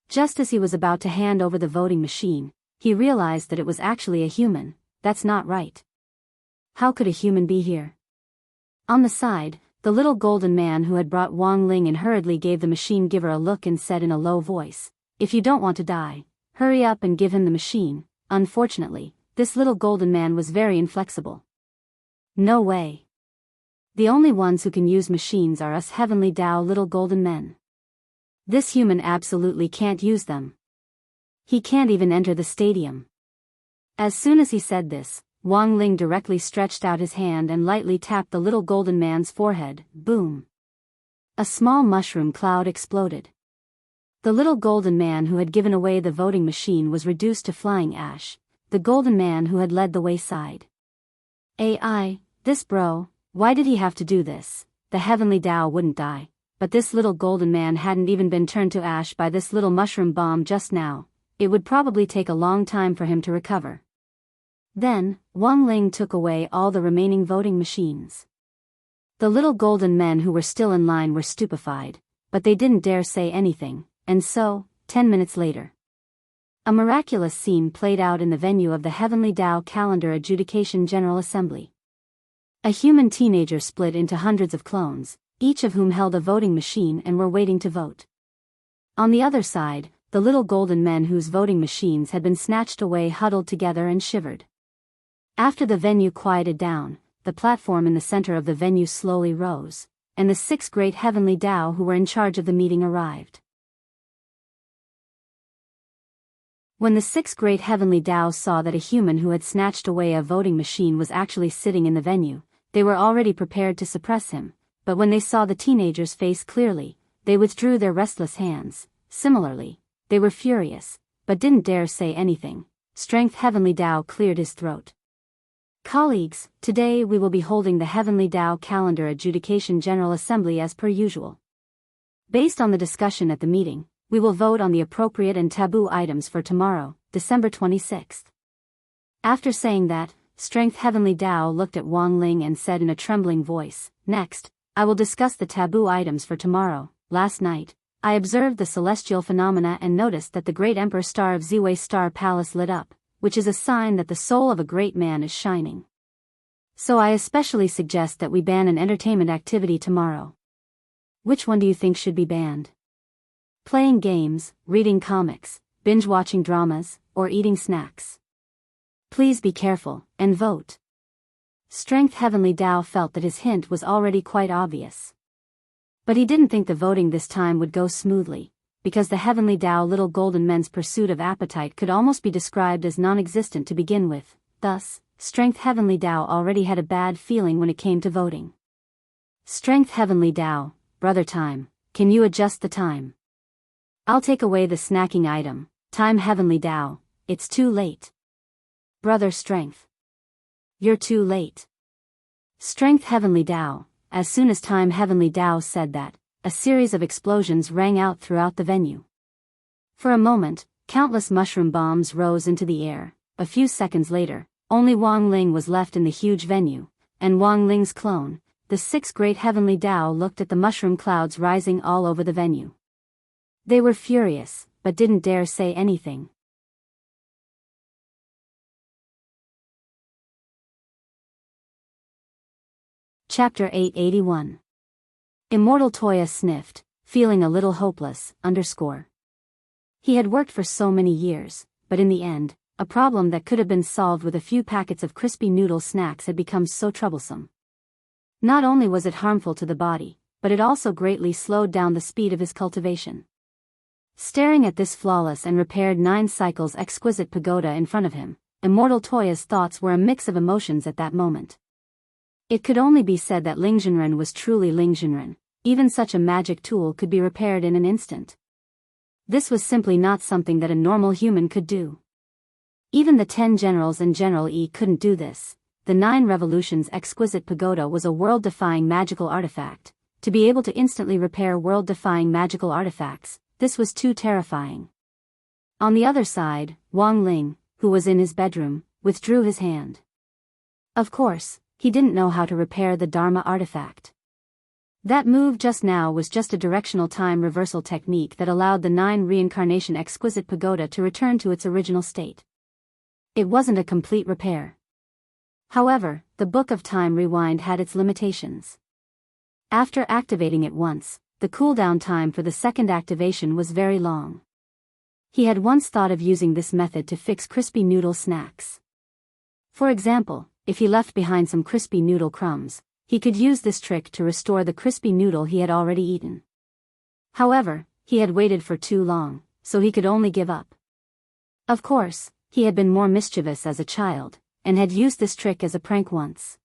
Just as he was about to hand over the voting machine, he realized that it was actually a human. That's not right. How could a human be here? On the side, the little golden man who had brought Wang Ling in hurriedly gave the machine giver a look and said in a low voice, "If you don't want to die, hurry up and give him the machine." Unfortunately, this little golden man was very inflexible. No way. The only ones who can use machines are us Heavenly Tao little golden men. This human absolutely can't use them. He can't even enter the stadium. As soon as he said this, Wang Ling directly stretched out his hand and lightly tapped the little golden man's forehead. Boom! A small mushroom cloud exploded. The little golden man who had given away the voting machine was reduced to flying ash. The golden man who had led the way sighed. This bro, why did he have to do this? The Heavenly Tao wouldn't die, but this little golden man hadn't even been turned to ash by this little mushroom bomb just now. It would probably take a long time for him to recover. Then, Wang Ling took away all the remaining voting machines. The little golden men who were still in line were stupefied, but they didn't dare say anything, and so, 10 minutes later, a miraculous scene played out in the venue of the Heavenly Tao Calendar Adjudication General Assembly. A human teenager split into hundreds of clones, each of whom held a voting machine and were waiting to vote. On the other side, the little golden men whose voting machines had been snatched away huddled together and shivered. After the venue quieted down, the platform in the center of the venue slowly rose, and the 6 great heavenly Tao who were in charge of the meeting arrived. When the 6 great heavenly Tao saw that a human who had snatched away a voting machine was actually sitting in the venue, they were already prepared to suppress him, but when they saw the teenager's face clearly, they withdrew their restless hands. Similarly, they were furious, but didn't dare say anything. Strength Heavenly Tao cleared his throat. Colleagues, today we will be holding the Heavenly Tao Calendar Adjudication General Assembly as per usual. Based on the discussion at the meeting, we will vote on the appropriate and taboo items for tomorrow, December 26th. After saying that, Strength Heavenly Tao looked at Wang Ling and said in a trembling voice, "Next, I will discuss the taboo items for tomorrow. Last night, I observed the celestial phenomena and noticed that the great Emperor Star of Ziwei Star Palace lit up, which is a sign that the soul of a great man is shining. So I especially suggest that we ban an entertainment activity tomorrow. Which one do you think should be banned? Playing games, reading comics, binge-watching dramas, or eating snacks? Please be careful, and vote." Strength Heavenly Tao felt that his hint was already quite obvious. But he didn't think the voting this time would go smoothly, because the Heavenly Tao little golden men's pursuit of appetite could almost be described as non-existent to begin with. Thus, Strength Heavenly Tao already had a bad feeling when it came to voting. Strength Heavenly Tao, brother Time, can you adjust the time? I'll take away the snacking item. Time Heavenly Tao, it's too late. Brother Strength. You're too late. Strength Heavenly Tao. As soon as Time Heavenly Tao said that, a series of explosions rang out throughout the venue. For a moment, countless mushroom bombs rose into the air. A few seconds later, only Wang Ling was left in the huge venue, and Wang Ling's clone, the sixth great Heavenly Tao, looked at the mushroom clouds rising all over the venue. They were furious, but didn't dare say anything. Chapter 881. Immortal Toya sniffed, feeling a little hopeless, He had worked for so many years, but in the end, a problem that could have been solved with a few packets of crispy noodle snacks had become so troublesome. Not only was it harmful to the body, but it also greatly slowed down the speed of his cultivation. Staring at this flawless and repaired 9 cycles exquisite pagoda in front of him, Immortal Toya's thoughts were a mix of emotions at that moment. It could only be said that Lingzhenren was truly Lingzhenren. Even such a magic tool could be repaired in an instant. This was simply not something that a normal human could do. Even the 10 generals and General Yi couldn't do this. The 9 revolutions exquisite pagoda was a world-defying magical artifact. To be able to instantly repair world-defying magical artifacts, this was too terrifying. On the other side, Wang Ling, who was in his bedroom, withdrew his hand. Of course, he didn't know how to repair the Dharma artifact. That move just now was just a directional time reversal technique that allowed the 9 reincarnation exquisite pagoda to return to its original state. It wasn't a complete repair. However, the Book of Time Rewind had its limitations. After activating it once, the cooldown time for the second activation was very long. He had once thought of using this method to fix crispy noodle snacks. For example, if he left behind some crispy noodle crumbs, he could use this trick to restore the crispy noodle he had already eaten. However, he had waited for too long, so he could only give up. Of course, he had been more mischievous as a child, and had used this trick as a prank once.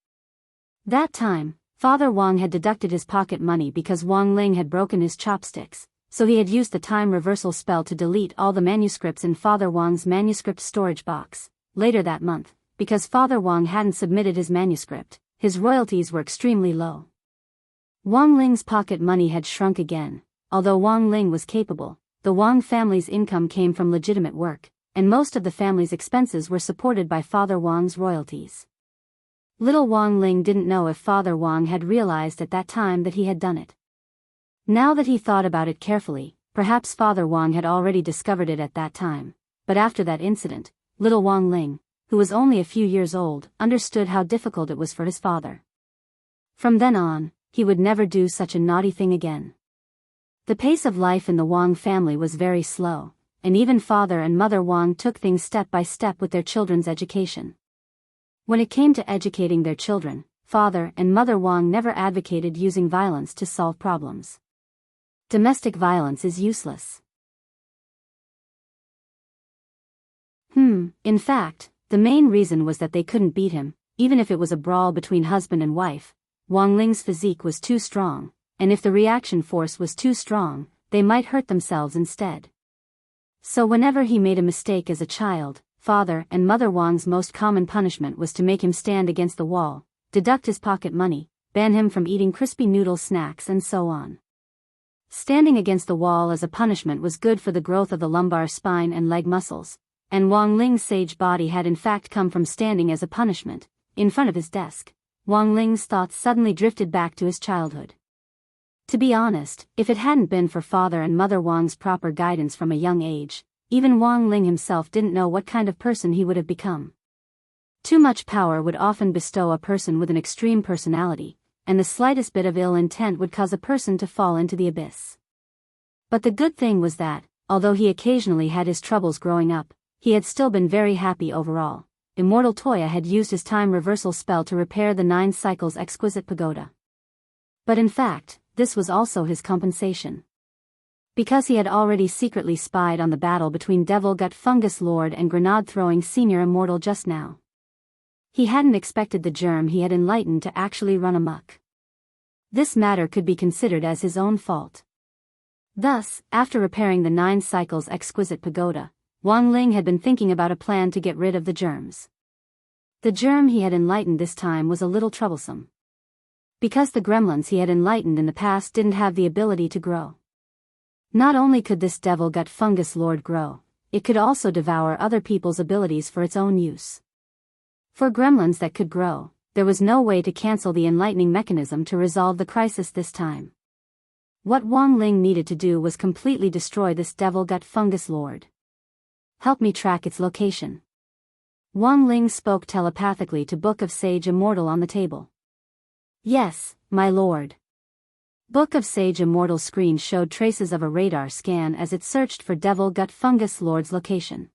That time, Father Wang had deducted his pocket money because Wang Ling had broken his chopsticks, so he had used the time reversal spell to delete all the manuscripts in Father Wang's manuscript storage box. Later that month, because Father Wang hadn't submitted his manuscript, his royalties were extremely low. Wang Ling's pocket money had shrunk again. Although Wang Ling was capable, the Wang family's income came from legitimate work, and most of the family's expenses were supported by Father Wang's royalties. Little Wang Ling didn't know if Father Wang had realized at that time that he had done it. Now that he thought about it carefully, perhaps Father Wang had already discovered it at that time, but after that incident, little Wang Ling, who was only a few years old, understood how difficult it was for his father. From then on, he would never do such a naughty thing again. The pace of life in the Wang family was very slow, and even Father and Mother Wang took things step by step with their children's education. When it came to educating their children, Father and Mother Wang never advocated using violence to solve problems. Domestic violence is useless. In fact, the main reason was that they couldn't beat him, even if it was a brawl between husband and wife. Wang Ling's physique was too strong, and if the reaction force was too strong, they might hurt themselves instead. So whenever he made a mistake as a child, Father and Mother Wang's most common punishment was to make him stand against the wall, deduct his pocket money, ban him from eating crispy noodle snacks, and so on. Standing against the wall as a punishment was good for the growth of the lumbar spine and leg muscles, and Wang Ling's sage body had in fact come from standing as a punishment, in front of his desk. Wang Ling's thoughts suddenly drifted back to his childhood. To be honest, if it hadn't been for Father and Mother Wang's proper guidance from a young age, even Wang Ling himself didn't know what kind of person he would have become. Too much power would often bestow a person with an extreme personality, and the slightest bit of ill intent would cause a person to fall into the abyss. But the good thing was that, although he occasionally had his troubles growing up, he had still been very happy overall. Immortal Toya had used his time reversal spell to repair the 9 cycles exquisite pagoda. But in fact, this was also his compensation. Because he had already secretly spied on the battle between Devil Gut Fungus Lord and Grenade Throwing Senior Immortal just now. He hadn't expected the germ he had enlightened to actually run amok. This matter could be considered as his own fault. Thus, after repairing the 9 cycles exquisite pagoda, Wang Ling had been thinking about a plan to get rid of the germs. The germ he had enlightened this time was a little troublesome. Because the gremlins he had enlightened in the past didn't have the ability to grow. Not only could this devil gut fungus lord grow, it could also devour other people's abilities for its own use. For gremlins that could grow, there was no way to cancel the enlightening mechanism to resolve the crisis this time. What Wang Ling needed to do was completely destroy this devil gut fungus lord. Help me track its location. Wang Ling spoke telepathically to Book of Sage Immortal on the table. Yes, my lord. Book of Sage Immortal's screen showed traces of a radar scan as it searched for Devil Gut Fungus Lord's location.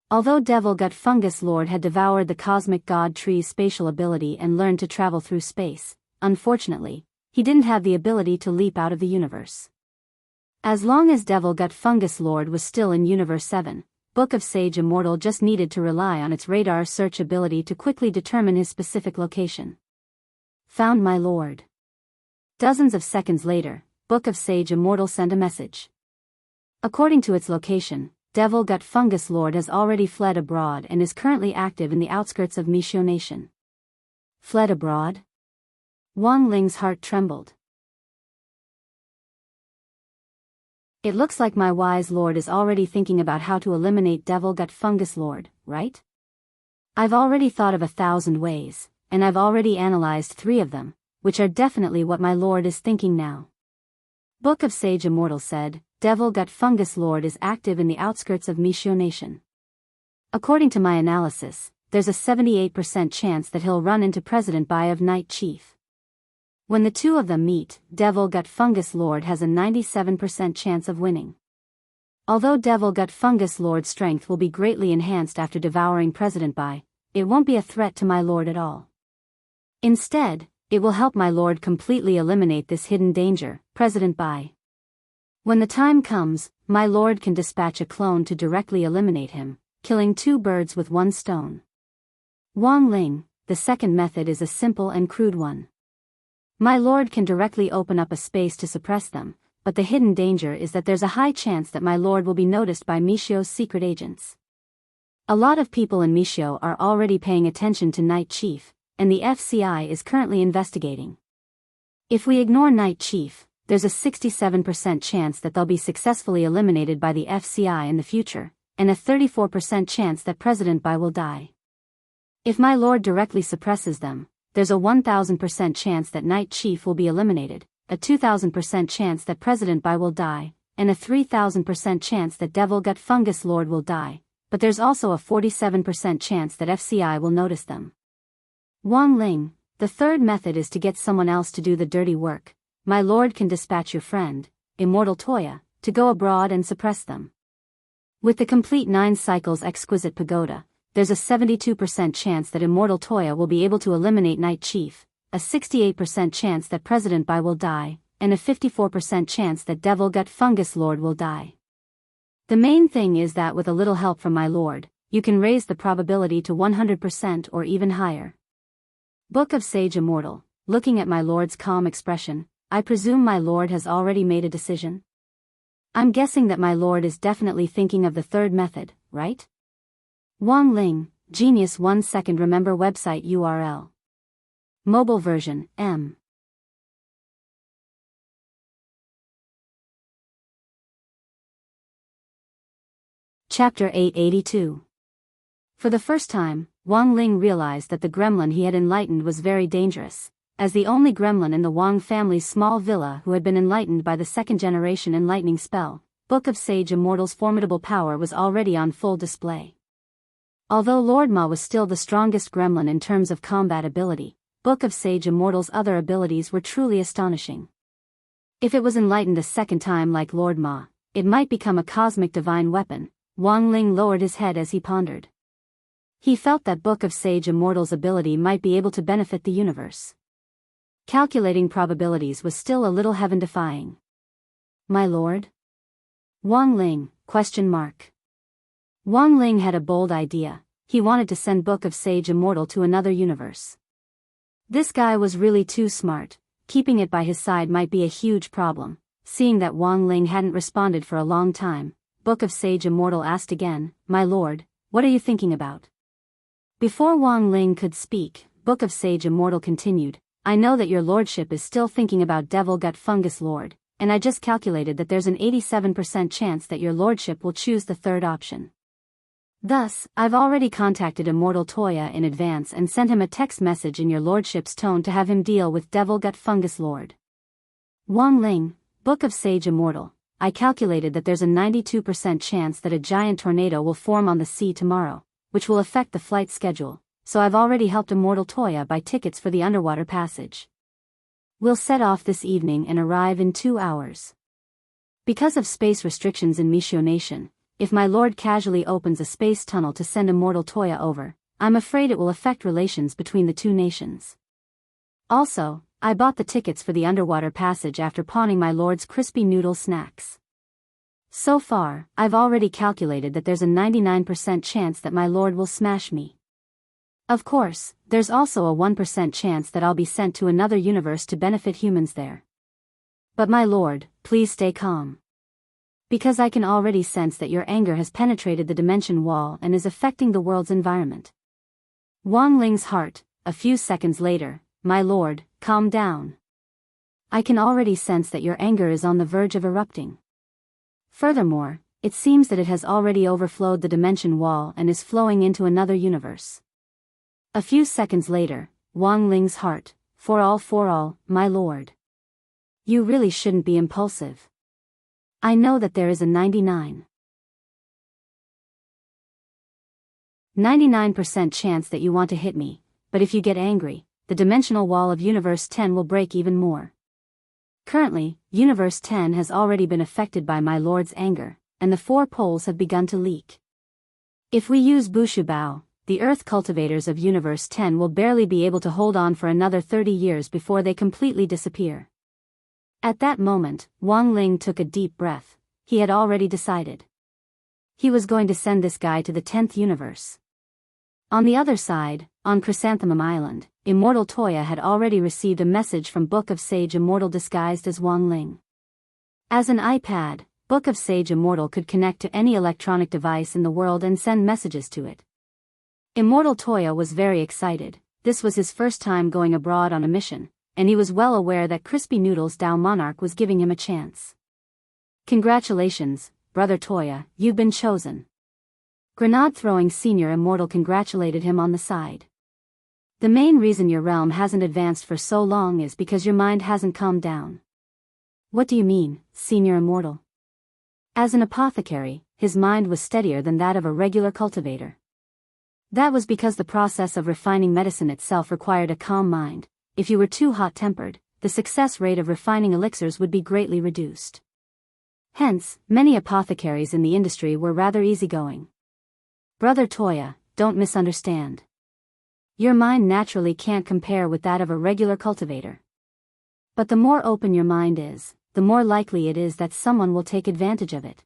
Although Devil Gut Fungus Lord had devoured the Cosmic God Tree's spatial ability and learned to travel through space, unfortunately, he didn't have the ability to leap out of the universe. As long as Devil Gut Fungus Lord was still in Universe 7, Book of Sage Immortal just needed to rely on its radar search ability to quickly determine his specific location. Found my lord. Dozens of seconds later, Book of Sage Immortal sent a message. According to its location, Devil Gut Fungus Lord has already fled abroad and is currently active in the outskirts of Mishio Nation. Fled abroad? Wang Ling's heart trembled. It looks like my wise lord is already thinking about how to eliminate Devil Gut Fungus Lord, right? I've already thought of 1,000 ways, and I've already analyzed 3 of them, which are definitely what my lord is thinking now. Book of Sage Immortal said, Devil Gut Fungus Lord is active in the outskirts of Mishio Nation. According to my analysis, there's a 78% chance that he'll run into President Bai of Night Chief. When the 2 of them meet, Devil Gut Fungus Lord has a 97% chance of winning. Although Devil Gut Fungus Lord's strength will be greatly enhanced after devouring President Bai, it won't be a threat to my lord at all. Instead, it will help my lord completely eliminate this hidden danger, President Bai. When the time comes, my lord can dispatch a clone to directly eliminate him, killing 2 birds with 1 stone. Wang Ling, the second method is a simple and crude one. My lord can directly open up a space to suppress them, but the hidden danger is that there's a high chance that my lord will be noticed by Mishio's secret agents. A lot of people in Mishio are already paying attention to Night Chief, and the FCI is currently investigating. If we ignore Night Chief, there's a 67% chance that they'll be successfully eliminated by the FCI in the future, and a 34% chance that President Bai will die. If my lord directly suppresses them, there's a 1,000% chance that Night Chief will be eliminated, a 2,000% chance that President Bai will die, and a 3,000% chance that Devil Gut Fungus Lord will die, but there's also a 47% chance that FCI will notice them. Wang Ling, the third method is to get someone else to do the dirty work. My lord can dispatch your friend, Immortal Toya, to go abroad and suppress them. With the complete 9 cycles exquisite pagoda, there's a 72% chance that Immortal Toya will be able to eliminate Night Chief, a 68% chance that President Bai will die, and a 54% chance that Devil Gut Fungus Lord will die. The main thing is that with a little help from my lord, you can raise the probability to 100% or even higher. Book of Sage Immortal, looking at my lord's calm expression, I presume my lord has already made a decision? I'm guessing that my lord is definitely thinking of the third method, right? Wang Ling, Genius 1 second remember website URL. Mobile version, M. Chapter 882. For the first time, Wang Ling realized that the gremlin he had enlightened was very dangerous. As the only gremlin in the Wang family's small villa who had been enlightened by the 2nd generation enlightening spell, Book of Sage Immortal's formidable power was already on full display. Although Lord Ma was still the strongest gremlin in terms of combat ability, Book of Sage Immortal's other abilities were truly astonishing. If it was enlightened a second time like Lord Ma, it might become a cosmic divine weapon. Wang Ling lowered his head as he pondered. He felt that Book of Sage Immortal's ability might be able to benefit the universe. Calculating probabilities was still a little heaven-defying. My lord? Wang Ling, ? Wang Ling had a bold idea. he wanted to send Book of Sage Immortal to another universe. This guy was really too smart. Keeping it by his side might be a huge problem. Seeing that Wang Ling hadn't responded for a long time, Book of Sage Immortal asked again, "My lord, what are you thinking about?" Before Wang Ling could speak, Book of Sage Immortal continued, "I know that your lordship is still thinking about Devil Gut Fungus Lord, and I just calculated that there's an 87% chance that your lordship will choose the third option. Thus, I've already contacted Immortal Toya in advance and sent him a text message in your lordship's tone to have him deal with Devil Gut Fungus Lord." Wang Ling, Book of Sage Immortal, I calculated that there's a 92% chance that a giant tornado will form on the sea tomorrow, which will affect the flight schedule, so I've already helped Immortal Toya buy tickets for the underwater passage. We'll set off this evening and arrive in 2 hours. Because of space restrictions in Mishio Nation, if my lord casually opens a space tunnel to send Immortal Toya over, I'm afraid it will affect relations between the two nations. Also, I bought the tickets for the underwater passage after pawning my lord's crispy noodle snacks. So far, I've already calculated that there's a 99% chance that my lord will smash me. Of course, there's also a 1% chance that I'll be sent to another universe to benefit humans there. But my lord, please stay calm. Because I can already sense that your anger has penetrated the dimension wall and is affecting the world's environment. Wang Ling's heart, a few seconds later, "My lord, calm down. I can already sense that your anger is on the verge of erupting. Furthermore, it seems that it has already overflowed the dimension wall and is flowing into another universe." A few seconds later, Wang Ling's heart, for all, my lord. You really shouldn't be impulsive. I know that there is a 99% chance that you want to hit me, but if you get angry, the dimensional wall of Universe 10 will break even more. Currently, Universe 10 has already been affected by my lord's anger, and the 4 poles have begun to leak. If we use Bushu Bao, the Earth cultivators of Universe 10 will barely be able to hold on for another 30 years before they completely disappear. At that moment, Wang Ling took a deep breath. He had already decided. He was going to send this guy to the 10th universe. On the other side, on Chrysanthemum Island, Immortal Toya had already received a message from Book of Sage Immortal disguised as Wang Ling. As an iPad, Book of Sage Immortal could connect to any electronic device in the world and send messages to it. Immortal Toya was very excited. This was his first time going abroad on a mission, and he was well aware that Crispy Noodles Dao Monarch was giving him a chance. "Congratulations, Brother Toya, you've been chosen." Grenade-throwing Senior Immortal congratulated him on the side. "The main reason your realm hasn't advanced for so long is because your mind hasn't calmed down." "What do you mean, Senior Immortal?" As an apothecary, his mind was steadier than that of a regular cultivator. That was because the process of refining medicine itself required a calm mind. If you were too hot-tempered, the success rate of refining elixirs would be greatly reduced. Hence, many apothecaries in the industry were rather easygoing. "Brother Toya, don't misunderstand. Your mind naturally can't compare with that of a regular cultivator. But the more open your mind is, the more likely it is that someone will take advantage of it.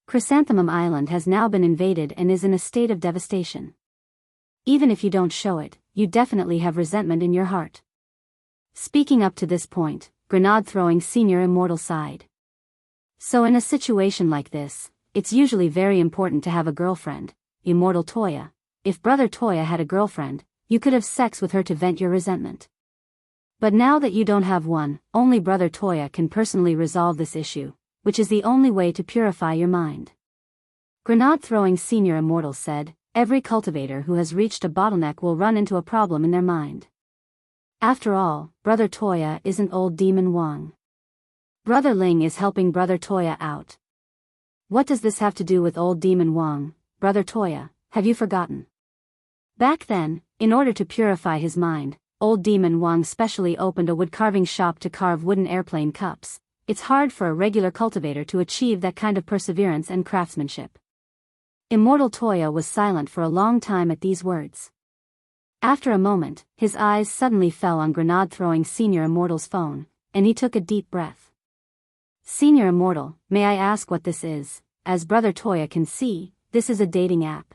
Chrysanthemum Island has now been invaded and is in a state of devastation. Even if you don't show it, you definitely have resentment in your heart." Speaking up to this point, Grenade-throwing Senior Immortal sighed. "So in a situation like this, it's usually very important to have a girlfriend, Immortal Toya. If Brother Toya had a girlfriend, you could have sex with her to vent your resentment. But now that you don't have one, only Brother Toya can personally resolve this issue, which is the only way to purify your mind." Grenade-throwing Senior Immortal said, "Every cultivator who has reached a bottleneck will run into a problem in their mind. After all, Brother Toya isn't old Demon Wang. Brother Ling is helping Brother Toya out. What does this have to do with old Demon Wang, Brother Toya, have you forgotten?" Back then, in order to purify his mind, old Demon Wang specially opened a wood-carving shop to carve wooden airplane cups. It's hard for a regular cultivator to achieve that kind of perseverance and craftsmanship. Immortal Toya was silent for a long time at these words. After a moment, his eyes suddenly fell on Grenade-throwing Senior Immortal's phone, and he took a deep breath. "Senior Immortal, may I ask what this is?" As Brother Toya can see, this is a dating app.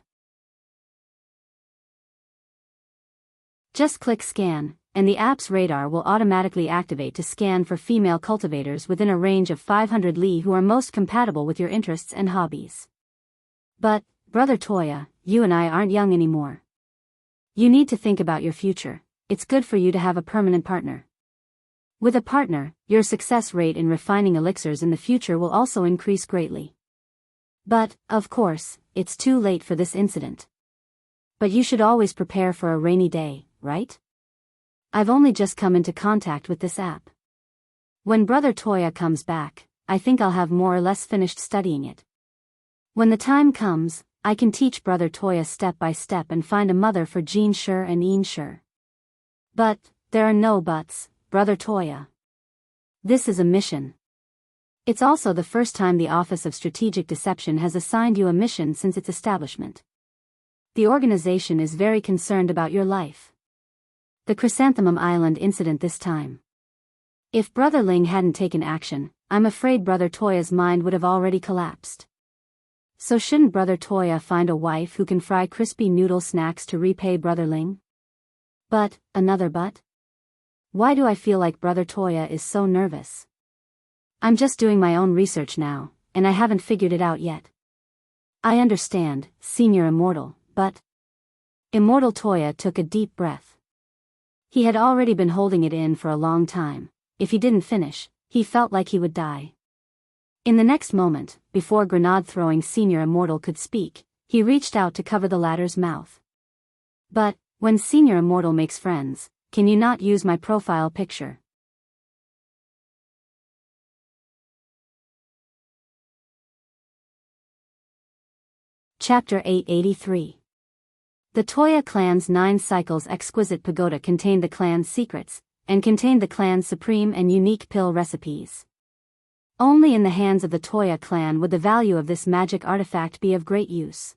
Just click scan, and the app's radar will automatically activate to scan for female cultivators within a range of 500 li who are most compatible with your interests and hobbies. But, Brother Toya, you and I aren't young anymore. You need to think about your future. It's good for you to have a permanent partner. With a partner, your success rate in refining elixirs in the future will also increase greatly. But, of course, it's too late for this incident. But you should always prepare for a rainy day, right? I've only just come into contact with this app. When Brother Toya comes back, I think I'll have more or less finished studying it. When the time comes, I can teach Brother Toya step by step and find a mother for Jean Sure and Ian Sure. But, there are no buts, Brother Toya. This is a mission. It's also the first time the Office of Strategic Deception has assigned you a mission since its establishment. The organization is very concerned about your life. The Chrysanthemum Island incident this time. If Brother Ling hadn't taken action, I'm afraid Brother Toya's mind would have already collapsed. So shouldn't Brother Toya find a wife who can fry crispy noodle snacks to repay Brother Ling? But, another but? Why do I feel like Brother Toya is so nervous? I'm just doing my own research now, and I haven't figured it out yet. I understand, Senior Immortal, but... Immortal Toya took a deep breath. He had already been holding it in for a long time. If he didn't finish, he felt like he would die. In the next moment, before grenade-throwing Senior Immortal could speak, he reached out to cover the latter's mouth. But, when Senior Immortal makes friends, can you not use my profile picture? Chapter 883. The Toya clan's 9 cycles exquisite pagoda contained the clan's secrets, and contained the clan's supreme and unique pill recipes. Only in the hands of the Toya clan would the value of this magic artifact be of great use.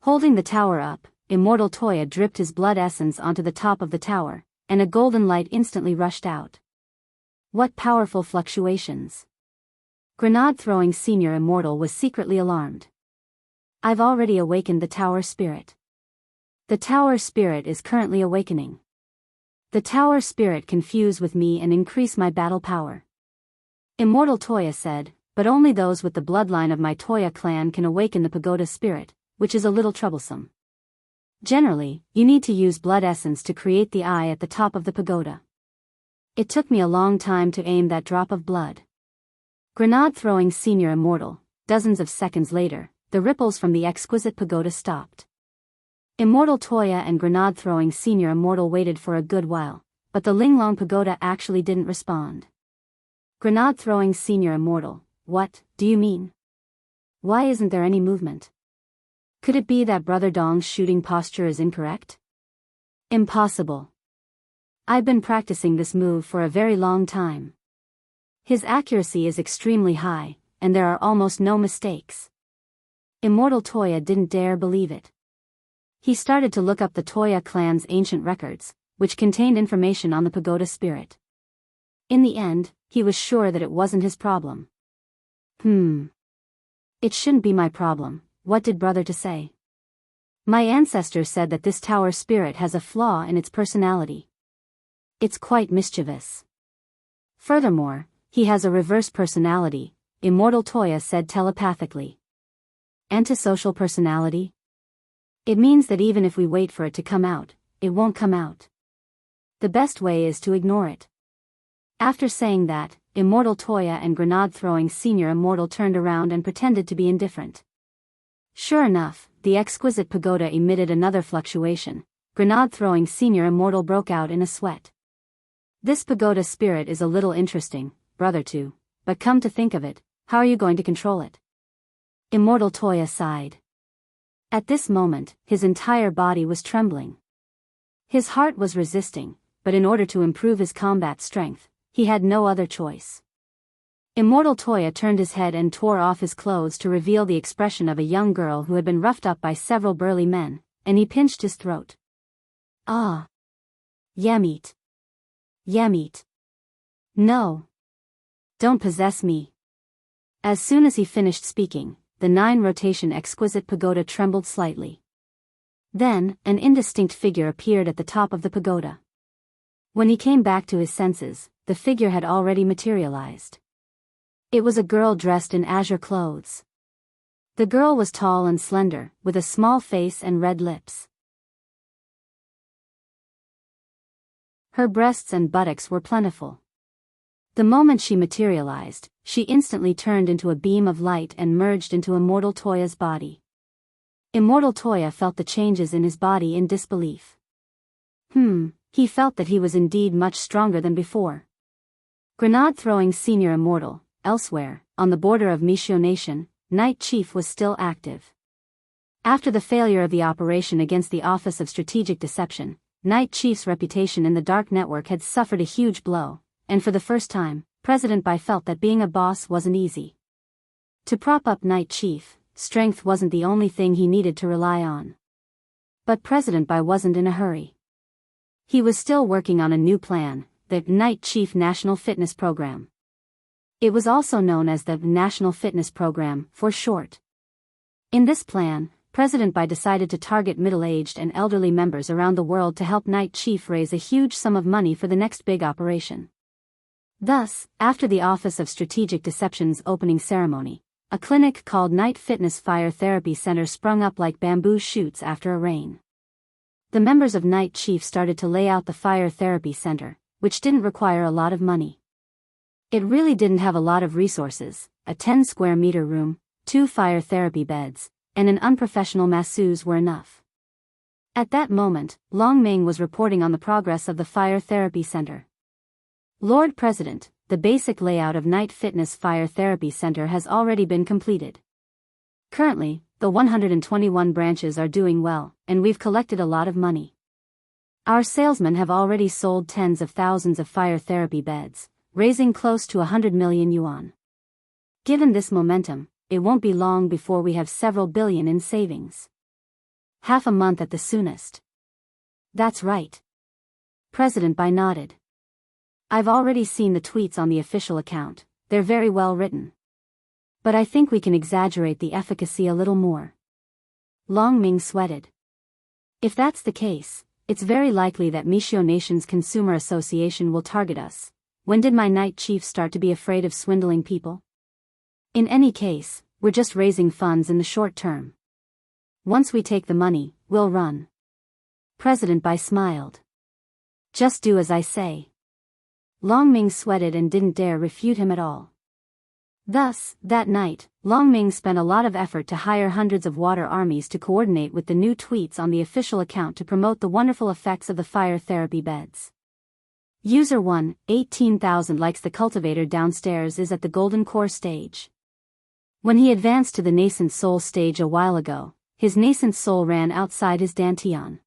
Holding the tower up, Immortal Toya dripped his blood essence onto the top of the tower, and a golden light instantly rushed out. What powerful fluctuations! Grenade-throwing Senior Immortal was secretly alarmed. I've already awakened the tower spirit. The tower spirit is currently awakening. The tower spirit can fuse with me and increase my battle power. Immortal Toya said, but only those with the bloodline of my Toya clan can awaken the pagoda spirit, which is a little troublesome. Generally, you need to use blood essence to create the eye at the top of the pagoda. It took me a long time to aim that drop of blood. Grenade-throwing Senior Immortal, dozens of seconds later, the ripples from the exquisite pagoda stopped. Immortal Toya and grenade-throwing Senior Immortal waited for a good while, but the Linglong pagoda actually didn't respond. Grenade-throwing Senior Immortal, what do you mean? Why isn't there any movement? Could it be that Brother Dong's shooting posture is incorrect? Impossible. I've been practicing this move for a very long time. His accuracy is extremely high, and there are almost no mistakes. Immortal Toya didn't dare believe it. He started to look up the Toya clan's ancient records, which contained information on the pagoda spirit. In the end, he was sure that it wasn't his problem. It shouldn't be my problem. What did Brother to say? My ancestor said that this tower spirit has a flaw in its personality. It's quite mischievous. Furthermore, he has a reverse personality, Immortal Toya said telepathically. Antisocial personality? It means that even if we wait for it to come out, it won't come out. The best way is to ignore it. After saying that, Immortal Toya and grenade-throwing Senior Immortal turned around and pretended to be indifferent. Sure enough, the exquisite pagoda emitted another fluctuation. Grenade-throwing Senior Immortal broke out in a sweat. This pagoda spirit is a little interesting, Brother too, but come to think of it, how are you going to control it? Immortal Toya sighed. At this moment, his entire body was trembling. His heart was resisting, but in order to improve his combat strength, he had no other choice. Immortal Toya turned his head and tore off his clothes to reveal the expression of a young girl who had been roughed up by several burly men, and he pinched his throat. Ah! Yamit. Yamit. No. Don't possess me. As soon as he finished speaking, the 9-rotation exquisite pagoda trembled slightly. Then, an indistinct figure appeared at the top of the pagoda. When he came back to his senses, the figure had already materialized. It was a girl dressed in azure clothes. The girl was tall and slender, with a small face and red lips. Her breasts and buttocks were plentiful. The moment she materialized, she instantly turned into a beam of light and merged into Immortal Toya's body. Immortal Toya felt the changes in his body in disbelief. He felt that he was indeed much stronger than before. Grenade-throwing Senior Immortal, elsewhere, on the border of Mishio Nation, Night Chief was still active. After the failure of the operation against the Office of Strategic Deception, Night Chief's reputation in the Dark Network had suffered a huge blow, and for the first time, President Bai felt that being a boss wasn't easy. To prop up Night Chief, strength wasn't the only thing he needed to rely on. But President Bai wasn't in a hurry. He was still working on a new plan, the Night Chief National Fitness Program. It was also known as the National Fitness Program, for short. In this plan, President Bai decided to target middle-aged and elderly members around the world to help Night Chief raise a huge sum of money for the next big operation. Thus, after the Office of Strategic Deception's opening ceremony, a clinic called Night Fitness Fire Therapy Center sprung up like bamboo shoots after a rain. The members of Night Chief started to lay out the fire therapy center, which didn't require a lot of money. It really didn't have a lot of resources: a 10 square meter room, 2 fire therapy beds, and an unprofessional masseuse were enough. At that moment, Long Ming was reporting on the progress of the fire therapy center. Lord President, the basic layout of Night Fitness Fire Therapy Center has already been completed. Currently, the 121 branches are doing well, and we've collected a lot of money. Our salesmen have already sold tens of thousands of fire therapy beds, raising close to 100 million yuan. Given this momentum, it won't be long before we have several billion in savings. Half a month at the soonest. That's right. President Bai nodded. I've already seen the tweets on the official account, they're very well written. But I think we can exaggerate the efficacy a little more. Long Ming sweated. If that's the case, it's very likely that Mishio Nation's Consumer Association will target us. When did my Night Chief start to be afraid of swindling people? In any case, we're just raising funds in the short term. Once we take the money, we'll run. President Bai smiled. Just do as I say. Long Ming sweated and didn't dare refute him at all. Thus, that night, Long Ming spent a lot of effort to hire hundreds of water armies to coordinate with the new tweets on the official account to promote the wonderful effects of the fire therapy beds. User 1, 18,000 likes. The cultivator downstairs is at the Golden Core stage. When he advanced to the Nascent Soul stage a while ago, his nascent soul ran outside his dantian.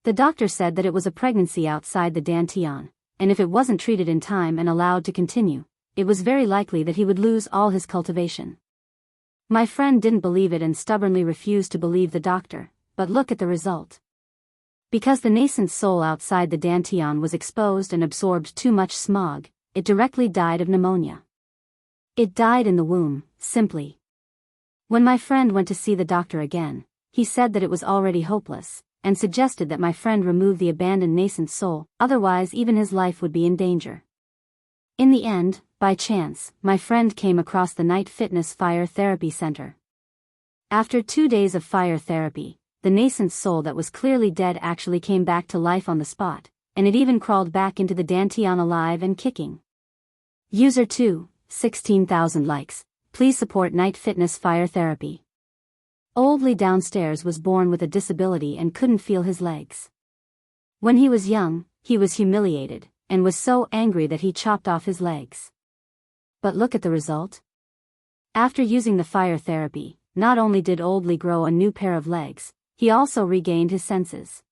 The doctor said that it was a pregnancy outside the dantian, and if it wasn't treated in time and allowed to continue, it was very likely that he would lose all his cultivation. My friend didn't believe it and stubbornly refused to believe the doctor, but look at the result. Because the nascent soul outside the dantian was exposed and absorbed too much smog, it directly died of pneumonia. It died in the womb, simply. When my friend went to see the doctor again, he said that it was already hopeless, and suggested that my friend remove the abandoned nascent soul, otherwise even his life would be in danger. In the end, by chance, my friend came across the Night Fitness Fire Therapy Center. After 2 days of fire therapy, the nascent soul that was clearly dead actually came back to life on the spot, and it even crawled back into the dantian alive and kicking. User 2, 16,000 likes. Please support Night Fitness Fire Therapy. Old Lee downstairs was born with a disability and couldn't feel his legs. When he was young, he was humiliated, and was so angry that he chopped off his legs. But look at the result. After using the fire therapy, not only did Old Lee grow a new pair of legs, he also regained his senses.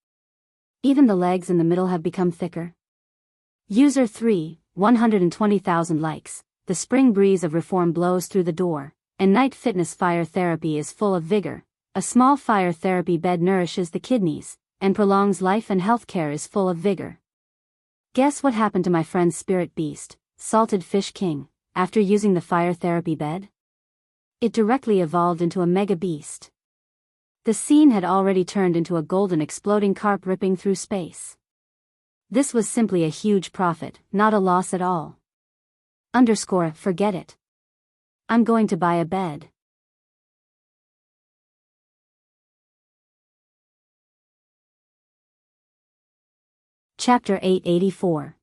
Even the legs in the middle have become thicker. User 3, 120,000 likes. The spring breeze of reform blows through the door, and Night Fitness Fire Therapy is full of vigor. A small fire therapy bed nourishes the kidneys, and prolongs life, and healthcare is full of vigor. Guess what happened to my friend's spirit beast, Salted Fish King, after using the fire therapy bed? It directly evolved into a mega beast. The scene had already turned into a golden exploding carp ripping through space. This was simply a huge profit, not a loss at all. Forget it. I'm going to buy a bed. Chapter 884.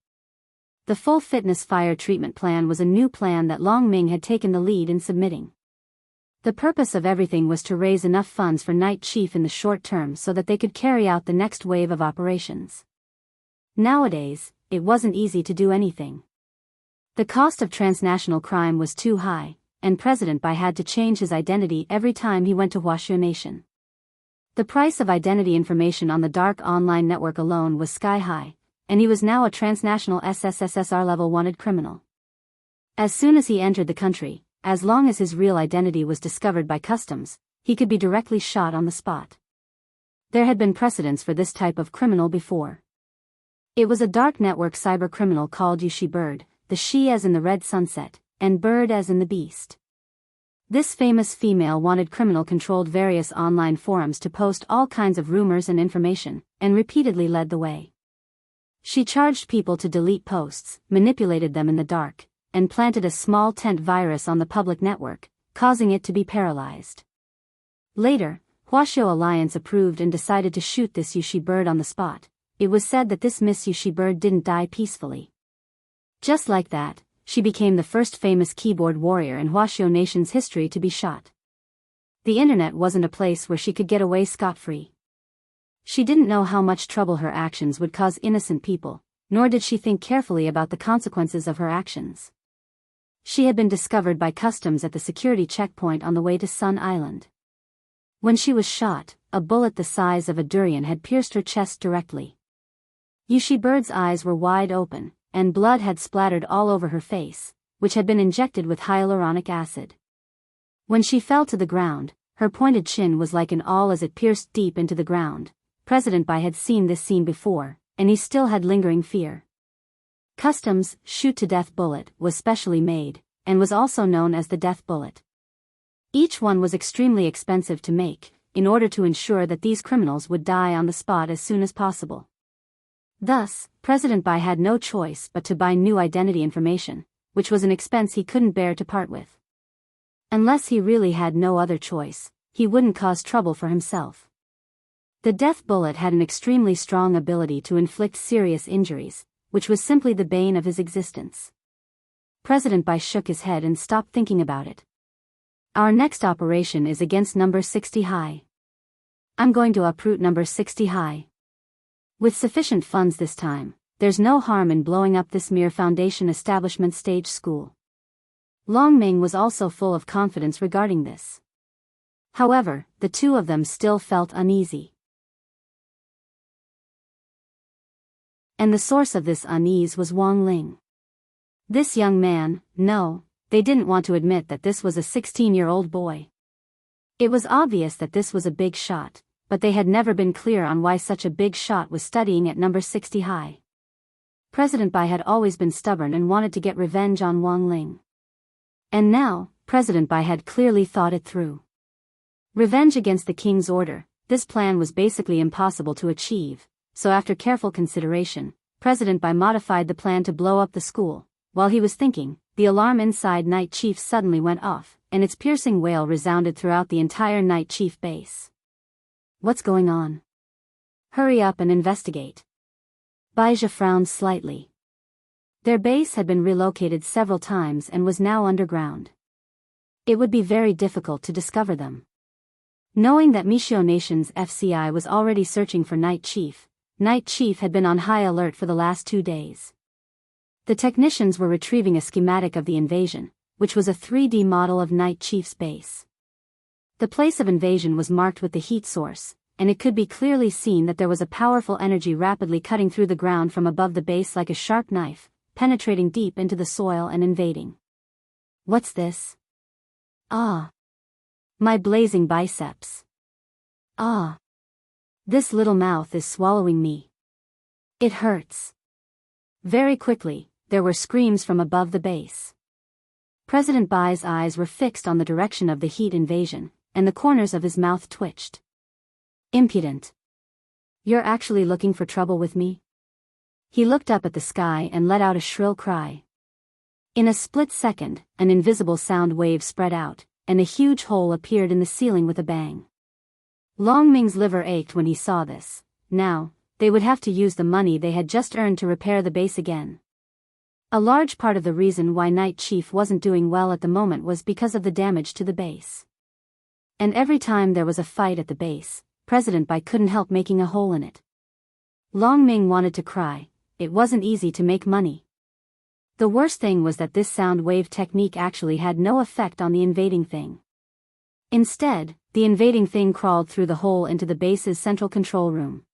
The full fitness fire treatment plan was a new plan that Long Ming had taken the lead in submitting. The purpose of everything was to raise enough funds for Night Chief in the short term so that they could carry out the next wave of operations. Nowadays, it wasn't easy to do anything. The cost of transnational crime was too high, and President Bai had to change his identity every time he went to Huaxiu Nation. The price of identity information on the dark online network alone was sky high, and he was now a transnational SSSR level wanted criminal. As soon as he entered the country, as long as his real identity was discovered by customs, he could be directly shot on the spot. There had been precedents for this type of criminal before. It was a dark network cyber criminal called Yushi Bird, the she as in the red sunset, and bird as in the beast. This famous female wanted criminal controlled various online forums to post all kinds of rumors and information, and repeatedly led the way. She charged people to delete posts, manipulated them in the dark, and planted a small tent virus on the public network, causing it to be paralyzed. Later, Huaxiu Alliance approved and decided to shoot this Yushi Bird on the spot. It was said that this Miss Yushi Bird didn't die peacefully. Just like that, she became the first famous keyboard warrior in Huaxiu Nation's history to be shot. The internet wasn't a place where she could get away scot-free. She didn't know how much trouble her actions would cause innocent people, nor did she think carefully about the consequences of her actions. She had been discovered by customs at the security checkpoint on the way to Sun Island. When she was shot, a bullet the size of a durian had pierced her chest directly. Yushi Bird's eyes were wide open, and blood had splattered all over her face, which had been injected with hyaluronic acid. When she fell to the ground, her pointed chin was like an awl as it pierced deep into the ground. President Bai had seen this scene before, and he still had lingering fear. Customs' shoot-to-death bullet was specially made, and was also known as the death bullet. Each one was extremely expensive to make, in order to ensure that these criminals would die on the spot as soon as possible. Thus, President Bai had no choice but to buy new identity information, which was an expense he couldn't bear to part with. Unless he really had no other choice, he wouldn't cause trouble for himself. The death bullet had an extremely strong ability to inflict serious injuries, which was simply the bane of his existence. President Bai shook his head and stopped thinking about it. Our next operation is against number 60 high. I'm going to uproot number 60 high. With sufficient funds this time, there's no harm in blowing up this mere foundation establishment stage school. Long Ming was also full of confidence regarding this. However, the two of them still felt uneasy. And the source of this unease was Wang Ling. This young man, no, they didn't want to admit that this was a 16-year-old boy. It was obvious that this was a big shot, but they had never been clear on why such a big shot was studying at number 60 high. President Bai had always been stubborn and wanted to get revenge on Wang Ling. And now, President Bai had clearly thought it through. Revenge against the king's order, this plan was basically impossible to achieve, so after careful consideration, President Bai modified the plan to blow up the school. While he was thinking, the alarm inside Night Chief suddenly went off, and its piercing wail resounded throughout the entire Night Chief base. What's going on? Hurry up and investigate. Baizha frowned slightly. Their base had been relocated several times and was now underground. It would be very difficult to discover them. Knowing that Mixiu Nation's FCI was already searching for Night Chief had been on high alert for the last 2 days. The technicians were retrieving a schematic of the invasion, which was a 3D model of Night Chief's base. The place of invasion was marked with the heat source, and it could be clearly seen that there was a powerful energy rapidly cutting through the ground from above the base like a sharp knife, penetrating deep into the soil and invading. What's this? Ah! My blazing biceps. Ah! This little mouth is swallowing me. It hurts. Very quickly, there were screams from above the base. President Bai's eyes were fixed on the direction of the heat invasion, and the corners of his mouth twitched. Impudent. You're actually looking for trouble with me? He looked up at the sky and let out a shrill cry. In a split second, an invisible sound wave spread out, and a huge hole appeared in the ceiling with a bang. Long Ming's liver ached when he saw this. Now, they would have to use the money they had just earned to repair the base again. A large part of the reason why Night Chief wasn't doing well at the moment was because of the damage to the base. And every time there was a fight at the base, President Bai couldn't help making a hole in it. Long Ming wanted to cry. It wasn't easy to make money. The worst thing was that this sound wave technique actually had no effect on the invading thing. Instead, the invading thing crawled through the hole into the base's central control room.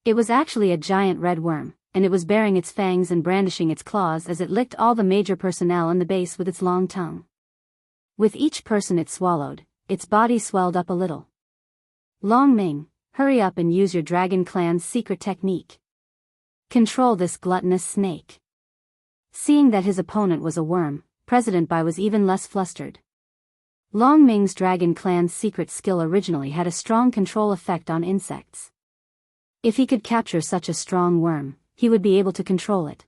It was actually a giant red worm, and it was baring its fangs and brandishing its claws as it licked all the major personnel in the base with its long tongue. With each person it swallowed, its body swelled up a little. Long Ming, hurry up and use your Dragon Clan's secret technique. Control this gluttonous snake. Seeing that his opponent was a worm, President Bai was even less flustered. Long Ming's Dragon Clan's secret skill originally had a strong control effect on insects. If he could capture such a strong worm, he would be able to control it.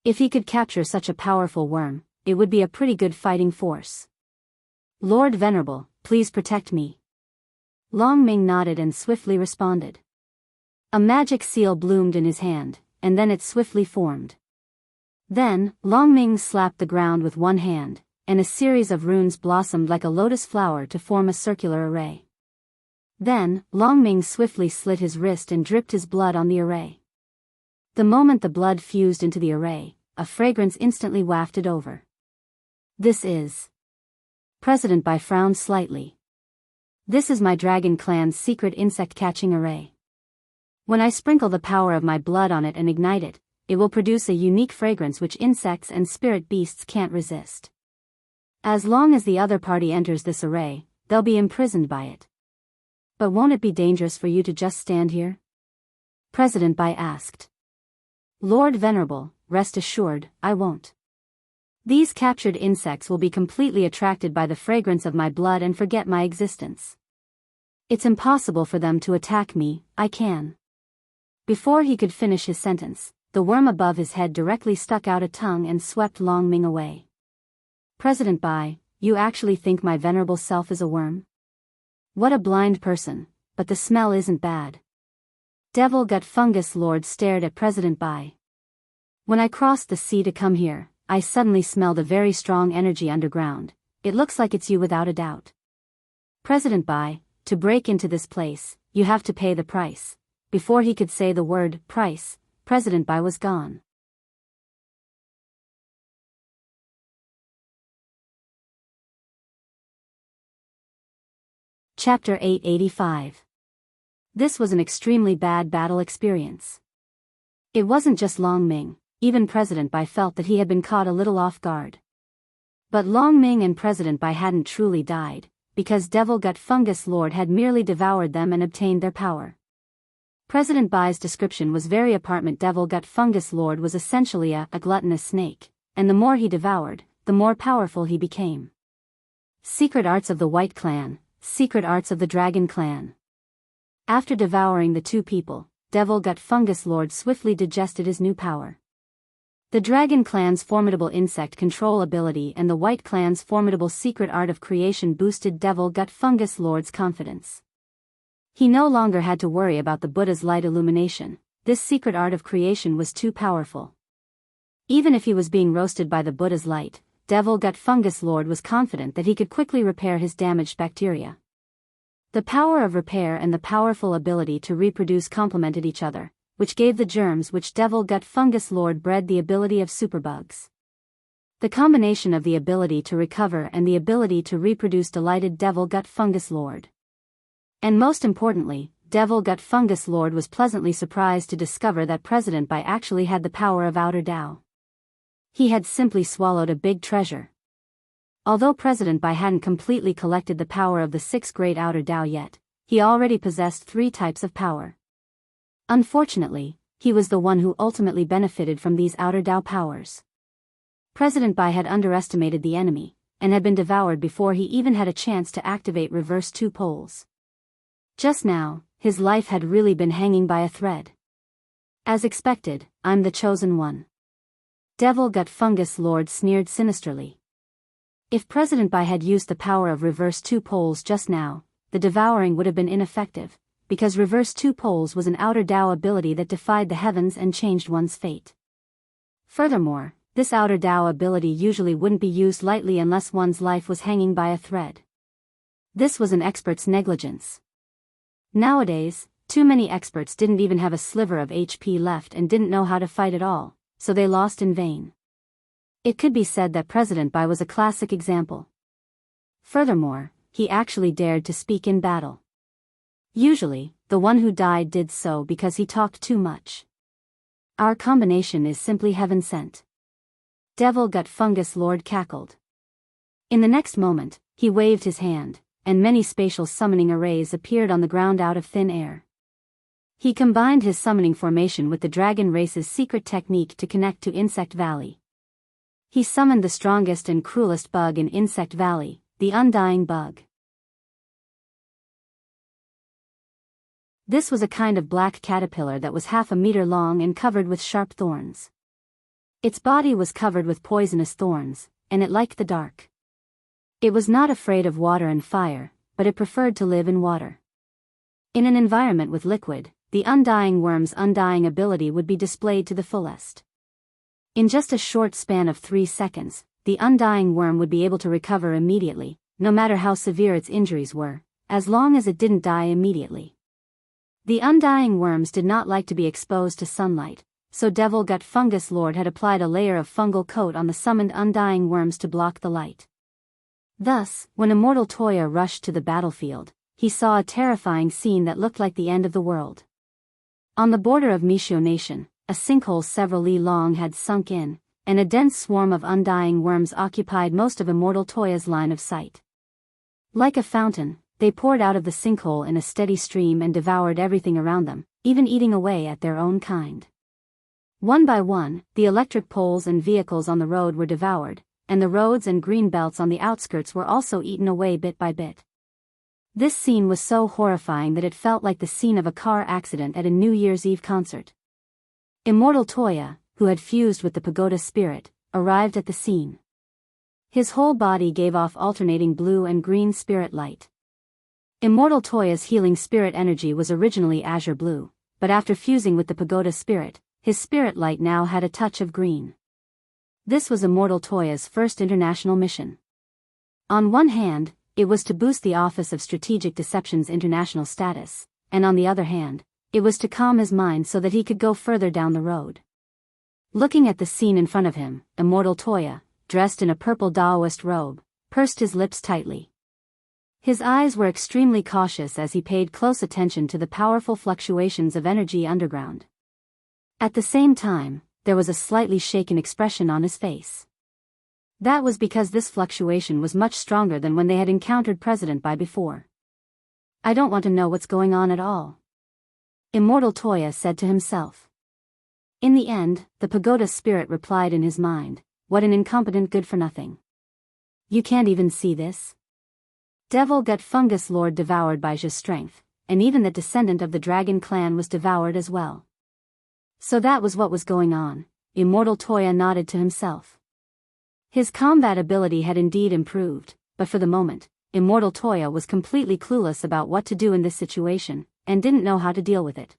If he could capture such a powerful worm, it would be a pretty good fighting force. Lord Venerable, please protect me. Long Ming nodded and swiftly responded. A magic seal bloomed in his hand, and then it swiftly formed. Then, Long Ming slapped the ground with one hand, and a series of runes blossomed like a lotus flower to form a circular array. Then, Long Ming swiftly slit his wrist and dripped his blood on the array. The moment the blood fused into the array, a fragrance instantly wafted over. This is... President Bai frowned slightly. This is my Dragon Clan's secret insect-catching array. When I sprinkle the power of my blood on it and ignite it, it will produce a unique fragrance which insects and spirit beasts can't resist. As long as the other party enters this array, they'll be imprisoned by it. But won't it be dangerous for you to just stand here? President Bai asked. Lord Venerable, rest assured, I won't. These captured insects will be completely attracted by the fragrance of my blood and forget my existence. It's impossible for them to attack me, I can. Before he could finish his sentence, the worm above his head directly stuck out a tongue and swept Long Ming away. President Bai, you actually think my venerable self is a worm? What a blind person, but the smell isn't bad. Devil Gut Fungus Lord stared at President Bai. When I crossed the sea to come here, I suddenly smelled a very strong energy underground. It looks like it's you without a doubt. President Bai, to break into this place, you have to pay the price. Before he could say the word price, President Bai was gone. Chapter 885. This was an extremely bad battle experience. It wasn't just Long Ming. Even President Bai felt that he had been caught a little off guard. But Long Ming and President Bai hadn't truly died, because Devil Gut Fungus Lord had merely devoured them and obtained their power. President Bai's description was very apartment. Devil Gut Fungus Lord was essentially a gluttonous snake, and the more he devoured, the more powerful he became. Secret arts of the White Clan, secret arts of the Dragon Clan. After devouring the two people, Devil Gut Fungus Lord swiftly digested his new power. The Dragon Clan's formidable insect control ability and the White Clan's formidable secret art of creation boosted Devil Gut Fungus Lord's confidence. He no longer had to worry about the Buddha's light illumination. This secret art of creation was too powerful. Even if he was being roasted by the Buddha's light, Devil Gut Fungus Lord was confident that he could quickly repair his damaged bacteria. The power of repair and the powerful ability to reproduce complemented each other, which gave the germs which Devil Gut Fungus Lord bred the ability of superbugs. The combination of the ability to recover and the ability to reproduce delighted Devil Gut Fungus Lord. And most importantly, Devil Gut Fungus Lord was pleasantly surprised to discover that President Bai actually had the power of Outer Dao. He had simply swallowed a big treasure. Although President Bai hadn't completely collected the power of the 6 great Outer Dao yet, he already possessed 3 types of power. Unfortunately, he was the one who ultimately benefited from these outer Dao powers. President Bai had underestimated the enemy, and had been devoured before he even had a chance to activate reverse two poles. Just now, his life had really been hanging by a thread. As expected, I'm the chosen one. Devil Gut Fungus Lord sneered sinisterly. If President Bai had used the power of reverse two poles just now, the devouring would have been ineffective, because reverse two poles was an outer Dao ability that defied the heavens and changed one's fate. Furthermore, this outer Dao ability usually wouldn't be used lightly unless one's life was hanging by a thread. This was an expert's negligence. Nowadays, too many experts didn't even have a sliver of HP left and didn't know how to fight at all, so they lost in vain. It could be said that President Bai was a classic example. Furthermore, he actually dared to speak in battle. Usually, the one who died did so because he talked too much. Our combination is simply heaven sent. Devil Gut Fungus Lord cackled. In the next moment, he waved his hand, and many spatial summoning arrays appeared on the ground out of thin air. He combined his summoning formation with the dragon race's secret technique to connect to Insect Valley. He summoned the strongest and cruelest bug in Insect Valley, the Undying Bug. This was a kind of black caterpillar that was half a meter long and covered with sharp thorns. Its body was covered with poisonous thorns, and it liked the dark. It was not afraid of water and fire, but it preferred to live in water. In an environment with liquid, the undying worm's undying ability would be displayed to the fullest. In just a short span of 3 seconds, the undying worm would be able to recover immediately, no matter how severe its injuries were, as long as it didn't die immediately. The undying worms did not like to be exposed to sunlight, so Devil Gut Fungus Lord had applied a layer of fungal coat on the summoned undying worms to block the light. Thus, when Immortal Toya rushed to the battlefield, he saw a terrifying scene that looked like the end of the world. On the border of Mishio Nation, a sinkhole several li long had sunk in, and a dense swarm of undying worms occupied most of Immortal Toya's line of sight. Like a fountain, they poured out of the sinkhole in a steady stream and devoured everything around them, even eating away at their own kind. One by one, the electric poles and vehicles on the road were devoured, and the roads and green belts on the outskirts were also eaten away bit by bit. This scene was so horrifying that it felt like the scene of a car accident at a New Year's Eve concert. Immortal Toya, who had fused with the pagoda spirit, arrived at the scene. His whole body gave off alternating blue and green spirit light. Immortal Toya's healing spirit energy was originally azure blue, but after fusing with the pagoda spirit, his spirit light now had a touch of green. This was Immortal Toya's first international mission. On one hand, it was to boost the Office of Strategic Deception's international status, and on the other hand, it was to calm his mind so that he could go further down the road. Looking at the scene in front of him, Immortal Toya, dressed in a purple Daoist robe, pursed his lips tightly. His eyes were extremely cautious as he paid close attention to the powerful fluctuations of energy underground. At the same time, there was a slightly shaken expression on his face. That was because this fluctuation was much stronger than when they had encountered President Bai before. I don't want to know what's going on at all, Immortal Toya said to himself. In the end, the pagoda spirit replied in his mind, what an incompetent good-for-nothing. You can't even see this? Devil Gut Fungus Lord devoured Baijia's strength, and even the descendant of the dragon clan was devoured as well. So that was what was going on, Immortal Toya nodded to himself. His combat ability had indeed improved, but for the moment, Immortal Toya was completely clueless about what to do in this situation, and didn't know how to deal with it.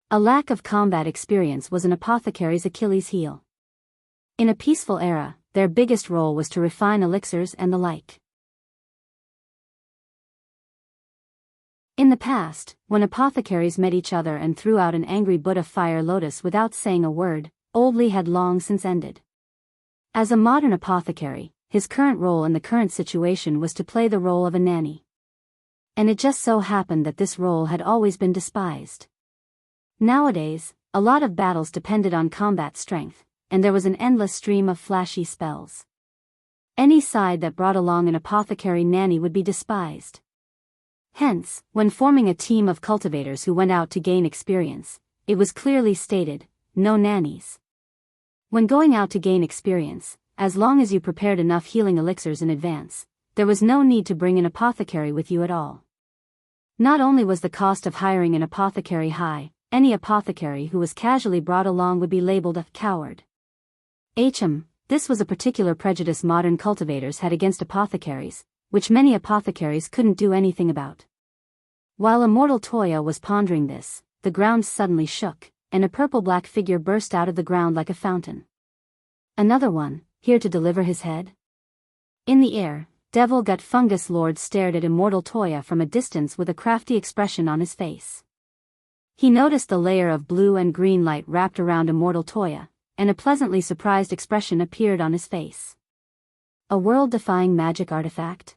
A lack of combat experience was an apothecary's Achilles heel. In a peaceful era, their biggest role was to refine elixirs and the like. In the past, when apothecaries met each other and threw out an angry Buddha fire lotus without saying a word, Old Li had long since ended. As a modern apothecary, his current role in the current situation was to play the role of a nanny. And it just so happened that this role had always been despised. Nowadays, a lot of battles depended on combat strength, and there was an endless stream of flashy spells. Any side that brought along an apothecary nanny would be despised. Hence, when forming a team of cultivators who went out to gain experience, it was clearly stated, no nannies. When going out to gain experience, as long as you prepared enough healing elixirs in advance, there was no need to bring an apothecary with you at all. Not only was the cost of hiring an apothecary high, any apothecary who was casually brought along would be labeled a coward. This was a particular prejudice modern cultivators had against apothecaries, which many apothecaries couldn't do anything about. While immortal Toya was pondering this, the ground suddenly shook, and a purple-black figure burst out of the ground like a fountain. Another one, here to deliver his head? In the air, Devil Gut Fungus Lord stared at immortal Toya from a distance with a crafty expression on his face. He noticed the layer of blue and green light wrapped around immortal Toya, and a pleasantly surprised expression appeared on his face. A world-defying magic artifact?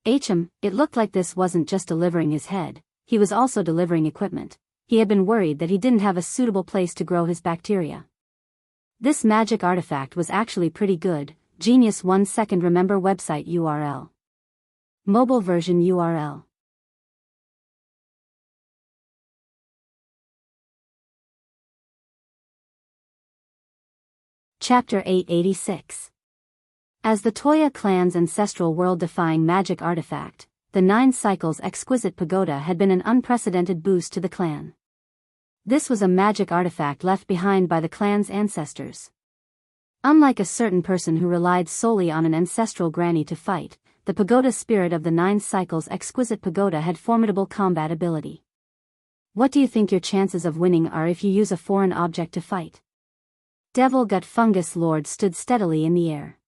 It looked like this wasn't just delivering his head, he was also delivering equipment. He had been worried that he didn't have a suitable place to grow his bacteria. This magic artifact was actually pretty good. Genius 1 second. Remember website URL. Mobile version URL. Chapter 886. As the Toya clan's ancestral world-defying magic artifact, the 9 Cycles Exquisite Pagoda had been an unprecedented boost to the clan. This was a magic artifact left behind by the clan's ancestors. Unlike a certain person who relied solely on an ancestral granny to fight, the pagoda spirit of the 9 Cycles Exquisite Pagoda had formidable combat ability. What do you think your chances of winning are if you use a foreign object to fight? Devil Gut Fungus Lord stood steadily in the air.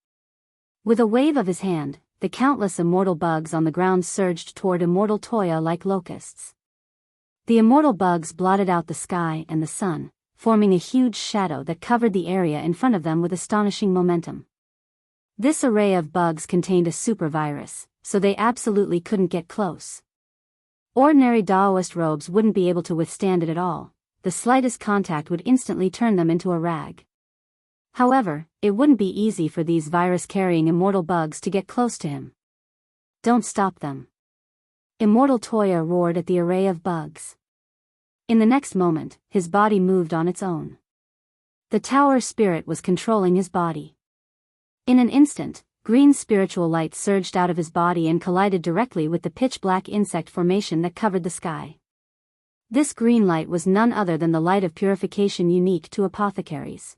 With a wave of his hand, the countless immortal bugs on the ground surged toward immortal Toya like locusts. The immortal bugs blotted out the sky and the sun, forming a huge shadow that covered the area in front of them with astonishing momentum. This array of bugs contained a super virus, so they absolutely couldn't get close. Ordinary Daoist robes wouldn't be able to withstand it at all. The slightest contact would instantly turn them into a rag. However, it wouldn't be easy for these virus-carrying immortal bugs to get close to him. Don't stop them. Immortal Toya roared at the array of bugs. In the next moment, his body moved on its own. The tower spirit was controlling his body. In an instant, green spiritual light surged out of his body and collided directly with the pitch-black insect formation that covered the sky. This green light was none other than the light of purification unique to apothecaries.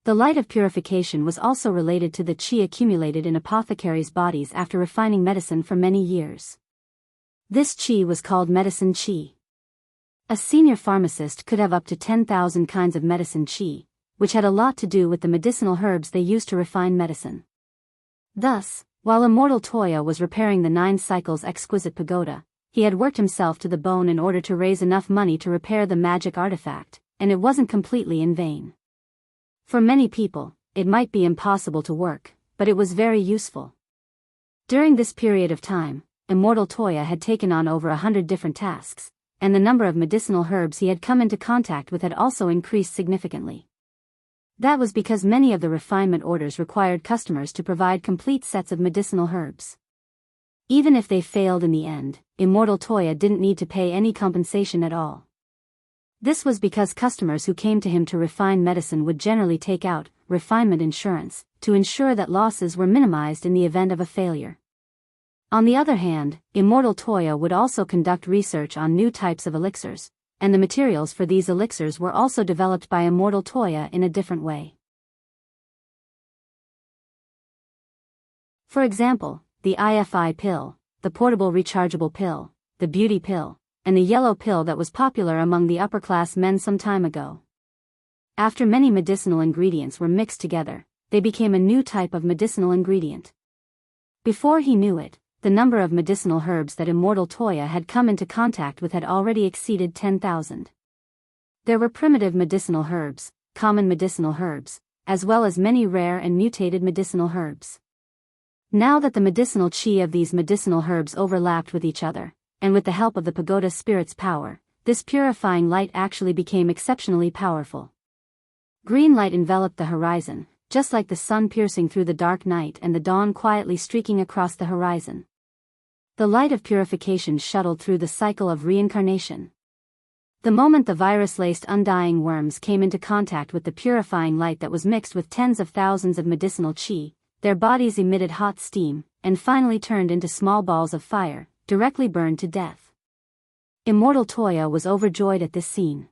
The light of purification was also related to the chi accumulated in apothecaries' bodies after refining medicine for many years. This chi was called medicine chi. A senior pharmacist could have up to 10,000 kinds of medicine chi, which had a lot to do with the medicinal herbs they used to refine medicine. Thus, while immortal Toya was repairing the 9 Cycles Exquisite Pagoda, he had worked himself to the bone in order to raise enough money to repair the magic artifact, and it wasn't completely in vain. For many people, it might be impossible to work, but it was very useful. During this period of time, immortal Toya had taken on over 100 different tasks, and the number of medicinal herbs he had come into contact with had also increased significantly. That was because many of the refinement orders required customers to provide complete sets of medicinal herbs. Even if they failed in the end, immortal Toya didn't need to pay any compensation at all. This was because customers who came to him to refine medicine would generally take out refinement insurance to ensure that losses were minimized in the event of a failure. On the other hand, immortal Toya would also conduct research on new types of elixirs, and the materials for these elixirs were also developed by immortal Toya in a different way. For example, the IFI pill, the portable rechargeable pill, the beauty pill, and the yellow pill that was popular among the upper-class men some time ago. After many medicinal ingredients were mixed together, they became a new type of medicinal ingredient. Before he knew it, the number of medicinal herbs that immortal Toya had come into contact with had already exceeded 10,000. There were primitive medicinal herbs, common medicinal herbs, as well as many rare and mutated medicinal herbs. Now that the medicinal chi of these medicinal herbs overlapped with each other, and with the help of the pagoda spirit's power, this purifying light actually became exceptionally powerful. Green light enveloped the horizon, just like the sun piercing through the dark night and the dawn quietly streaking across the horizon. The light of purification shuttled through the cycle of reincarnation. The moment the virus-laced undying worms came into contact with the purifying light that was mixed with tens of thousands of medicinal qi, their bodies emitted hot steam, and finally turned into small balls of fire, directly burned to death. Immortal Toya was overjoyed at this scene.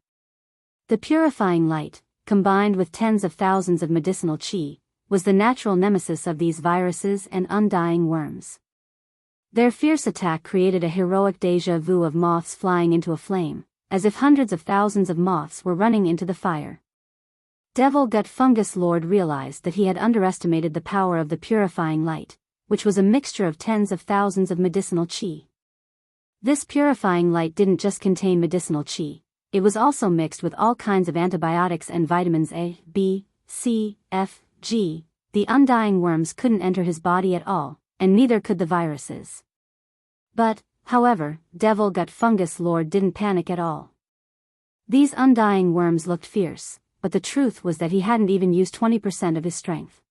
The purifying light, combined with tens of thousands of medicinal qi, was the natural nemesis of these viruses and undying worms. Their fierce attack created a heroic déjà vu of moths flying into a flame, as if hundreds of thousands of moths were running into the fire. Devil Gut Fungus Lord realized that he had underestimated the power of the purifying light, which was a mixture of tens of thousands of medicinal qi. This purifying light didn't just contain medicinal qi, it was also mixed with all kinds of antibiotics and vitamins A, B, C, F, G. The undying worms couldn't enter his body at all, and neither could the viruses. But, however, Devil Gut Fungus Lord didn't panic at all. These undying worms looked fierce, but the truth was that he hadn't even used 20% of his strength.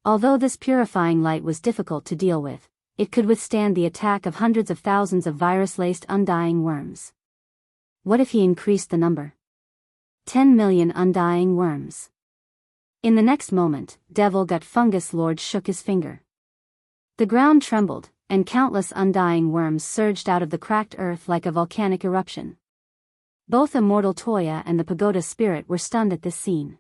Although this purifying light was difficult to deal with, it could withstand the attack of hundreds of thousands of virus-laced undying worms. What if he increased the number? 10 million undying worms. In the next moment, Devil Gut Fungus Lord shook his finger. The ground trembled, and countless undying worms surged out of the cracked earth like a volcanic eruption. Both Immortal Toya and the pagoda spirit were stunned at this scene.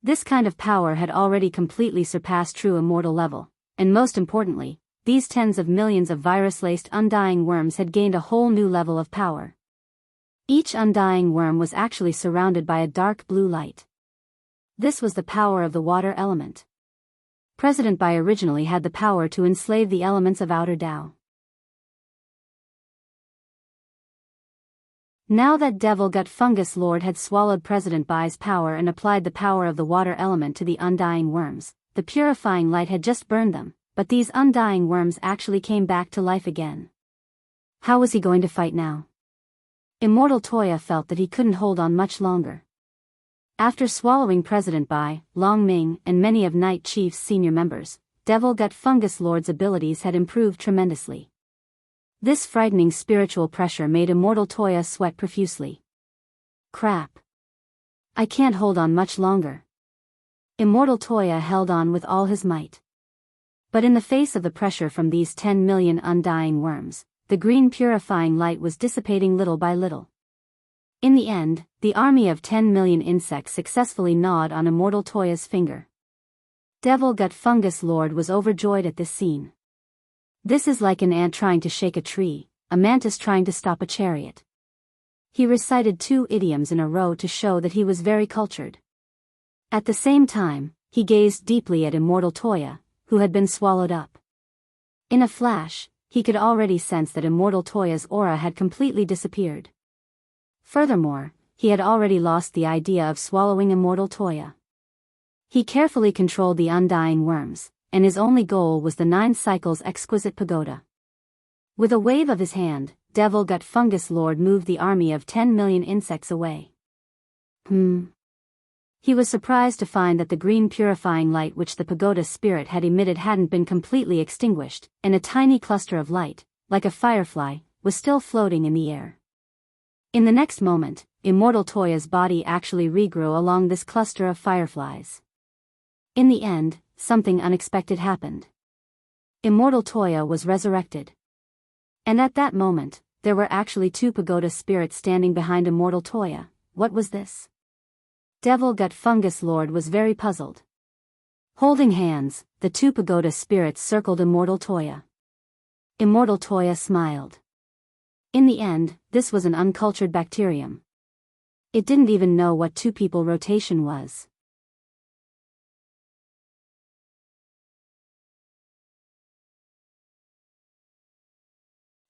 This kind of power had already completely surpassed true immortal level, and most importantly, these tens of millions of virus-laced undying worms had gained a whole new level of power. Each undying worm was actually surrounded by a dark blue light. This was the power of the water element. President Bai originally had the power to enslave the elements of outer Tao. Now that Devil Gut Fungus Lord had swallowed President Bai's power and applied the power of the water element to the undying worms, the purifying light had just burned them, but these undying worms actually came back to life again. How was he going to fight now? Immortal Toya felt that he couldn't hold on much longer. After swallowing President Bai, Long Ming, and many of Night Chief's senior members, Devil Gut Fungus Lord's abilities had improved tremendously. This frightening spiritual pressure made Immortal Toya sweat profusely. Crap. I can't hold on much longer. Immortal Toya held on with all his might. But in the face of the pressure from these 10 million undying worms, the green purifying light was dissipating little by little. In the end, the army of 10 million insects successfully gnawed on Immortal Toya's finger. Devil Gut Fungus Lord was overjoyed at this scene. This is like an ant trying to shake a tree, a mantis trying to stop a chariot. He recited 2 idioms in a row to show that he was very cultured. At the same time, he gazed deeply at Immortal Toya, who had been swallowed up. In a flash, he could already sense that Immortal Toya's aura had completely disappeared. Furthermore, he had already lost the idea of swallowing Immortal Toya. He carefully controlled the undying worms, and his only goal was the 9 cycles exquisite pagoda. With a wave of his hand, Devil Gut Fungus Lord moved the army of 10 million insects away. He was surprised to find that the green purifying light which the pagoda spirit had emitted hadn't been completely extinguished, and a tiny cluster of light, like a firefly, was still floating in the air. In the next moment, Immortal Toya's body actually regrew along this cluster of fireflies. In the end, something unexpected happened. Immortal Toya was resurrected. And at that moment, there were actually 2 pagoda spirits standing behind Immortal Toya. What was this? Devil Gut Fungus Lord was very puzzled. Holding hands, the 2 pagoda spirits circled Immortal Toya. Immortal Toya smiled. In the end, this was an uncultured bacterium. It didn't even know what 2 people rotation was.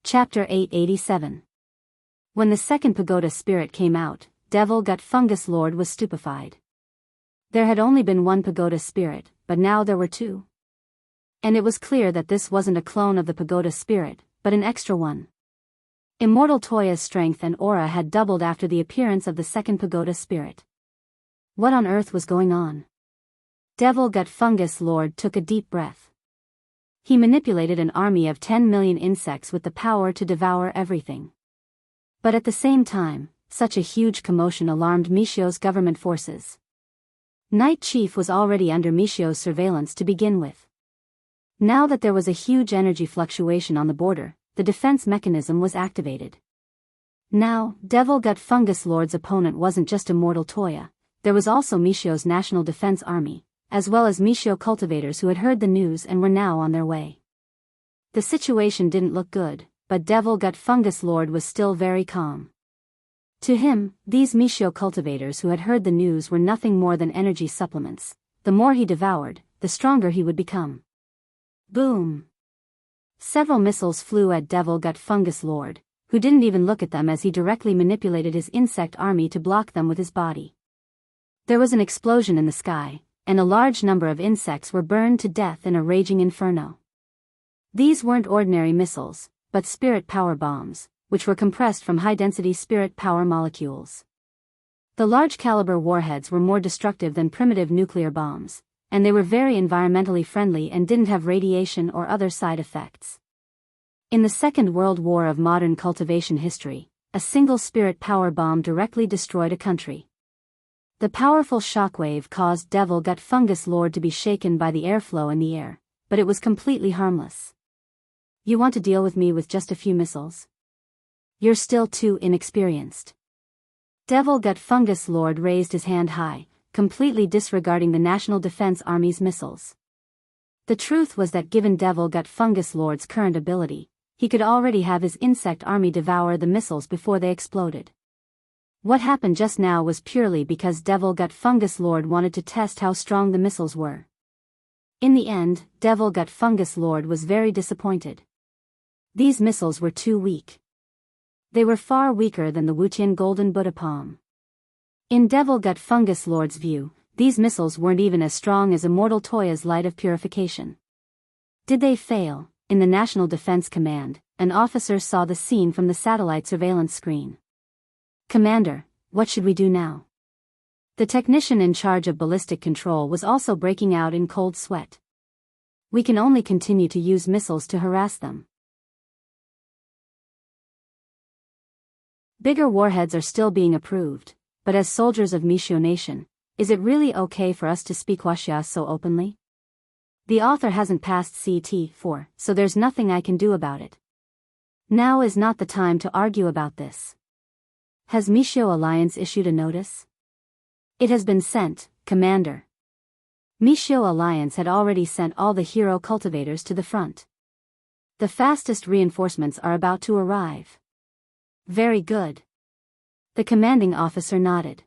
Chapter 887. When the second pagoda spirit came out, Devil Gut Fungus Lord was stupefied. There had only been 1 pagoda spirit, but now there were 2. And it was clear that this wasn't a clone of the pagoda spirit, but an extra one. Immortal Toya's strength and aura had doubled after the appearance of the second pagoda spirit. What on earth was going on? Devil Gut Fungus Lord took a deep breath. He manipulated an army of 10 million insects with the power to devour everything. But at the same time, such a huge commotion alarmed Mishio's government forces. Night Chief was already under Mishio's surveillance to begin with. Now that there was a huge energy fluctuation on the border, the defense mechanism was activated. Now, Devil Gut Fungus Lord's opponent wasn't just Immortal Toya, there was also Mishio's National Defense Army, as well as Mishio cultivators who had heard the news and were now on their way. The situation didn't look good, but Devil Gut Fungus Lord was still very calm. To him, these Mishio cultivators who had heard the news were nothing more than energy supplements. The more he devoured, the stronger he would become. Boom! Several missiles flew at Devil Gut Fungus Lord, who didn't even look at them as he directly manipulated his insect army to block them with his body. There was an explosion in the sky, and a large number of insects were burned to death in a raging inferno. These weren't ordinary missiles, but spirit power bombs, which were compressed from high-density spirit power molecules. The large-caliber warheads were more destructive than primitive nuclear bombs, and they were very environmentally friendly and didn't have radiation or other side effects. In the Second World War of modern cultivation history, a single spirit power bomb directly destroyed a country. The powerful shockwave caused Devil Gut Fungus Lord to be shaken by the airflow in the air, but it was completely harmless. You want to deal with me with just a few missiles? You're still too inexperienced. Devil Gut Fungus Lord raised his hand high, completely disregarding the National Defense Army's missiles. The truth was that given Devil Gut Fungus Lord's current ability, he could already have his insect army devour the missiles before they exploded. What happened just now was purely because Devil Gut Fungus Lord wanted to test how strong the missiles were. In the end, Devil Gut Fungus Lord was very disappointed. These missiles were too weak. They were far weaker than the Wutian Golden Buddha Palm. In Devil Gut Fungus Lord's view, these missiles weren't even as strong as Immortal Toya's Light of Purification. Did they fail? In the National Defense Command, an officer saw the scene from the satellite surveillance screen. Commander, what should we do now? The technician in charge of ballistic control was also breaking out in cold sweat. We can only continue to use missiles to harass them. Bigger warheads are still being approved, but as soldiers of Mishio Nation, is it really okay for us to speak Huaxia so openly? The author hasn't passed CT4, so there's nothing I can do about it. Now is not the time to argue about this. Has Mishio Alliance issued a notice? It has been sent, Commander. Mishio Alliance had already sent all the hero cultivators to the front. The fastest reinforcements are about to arrive. Very good. The commanding officer nodded.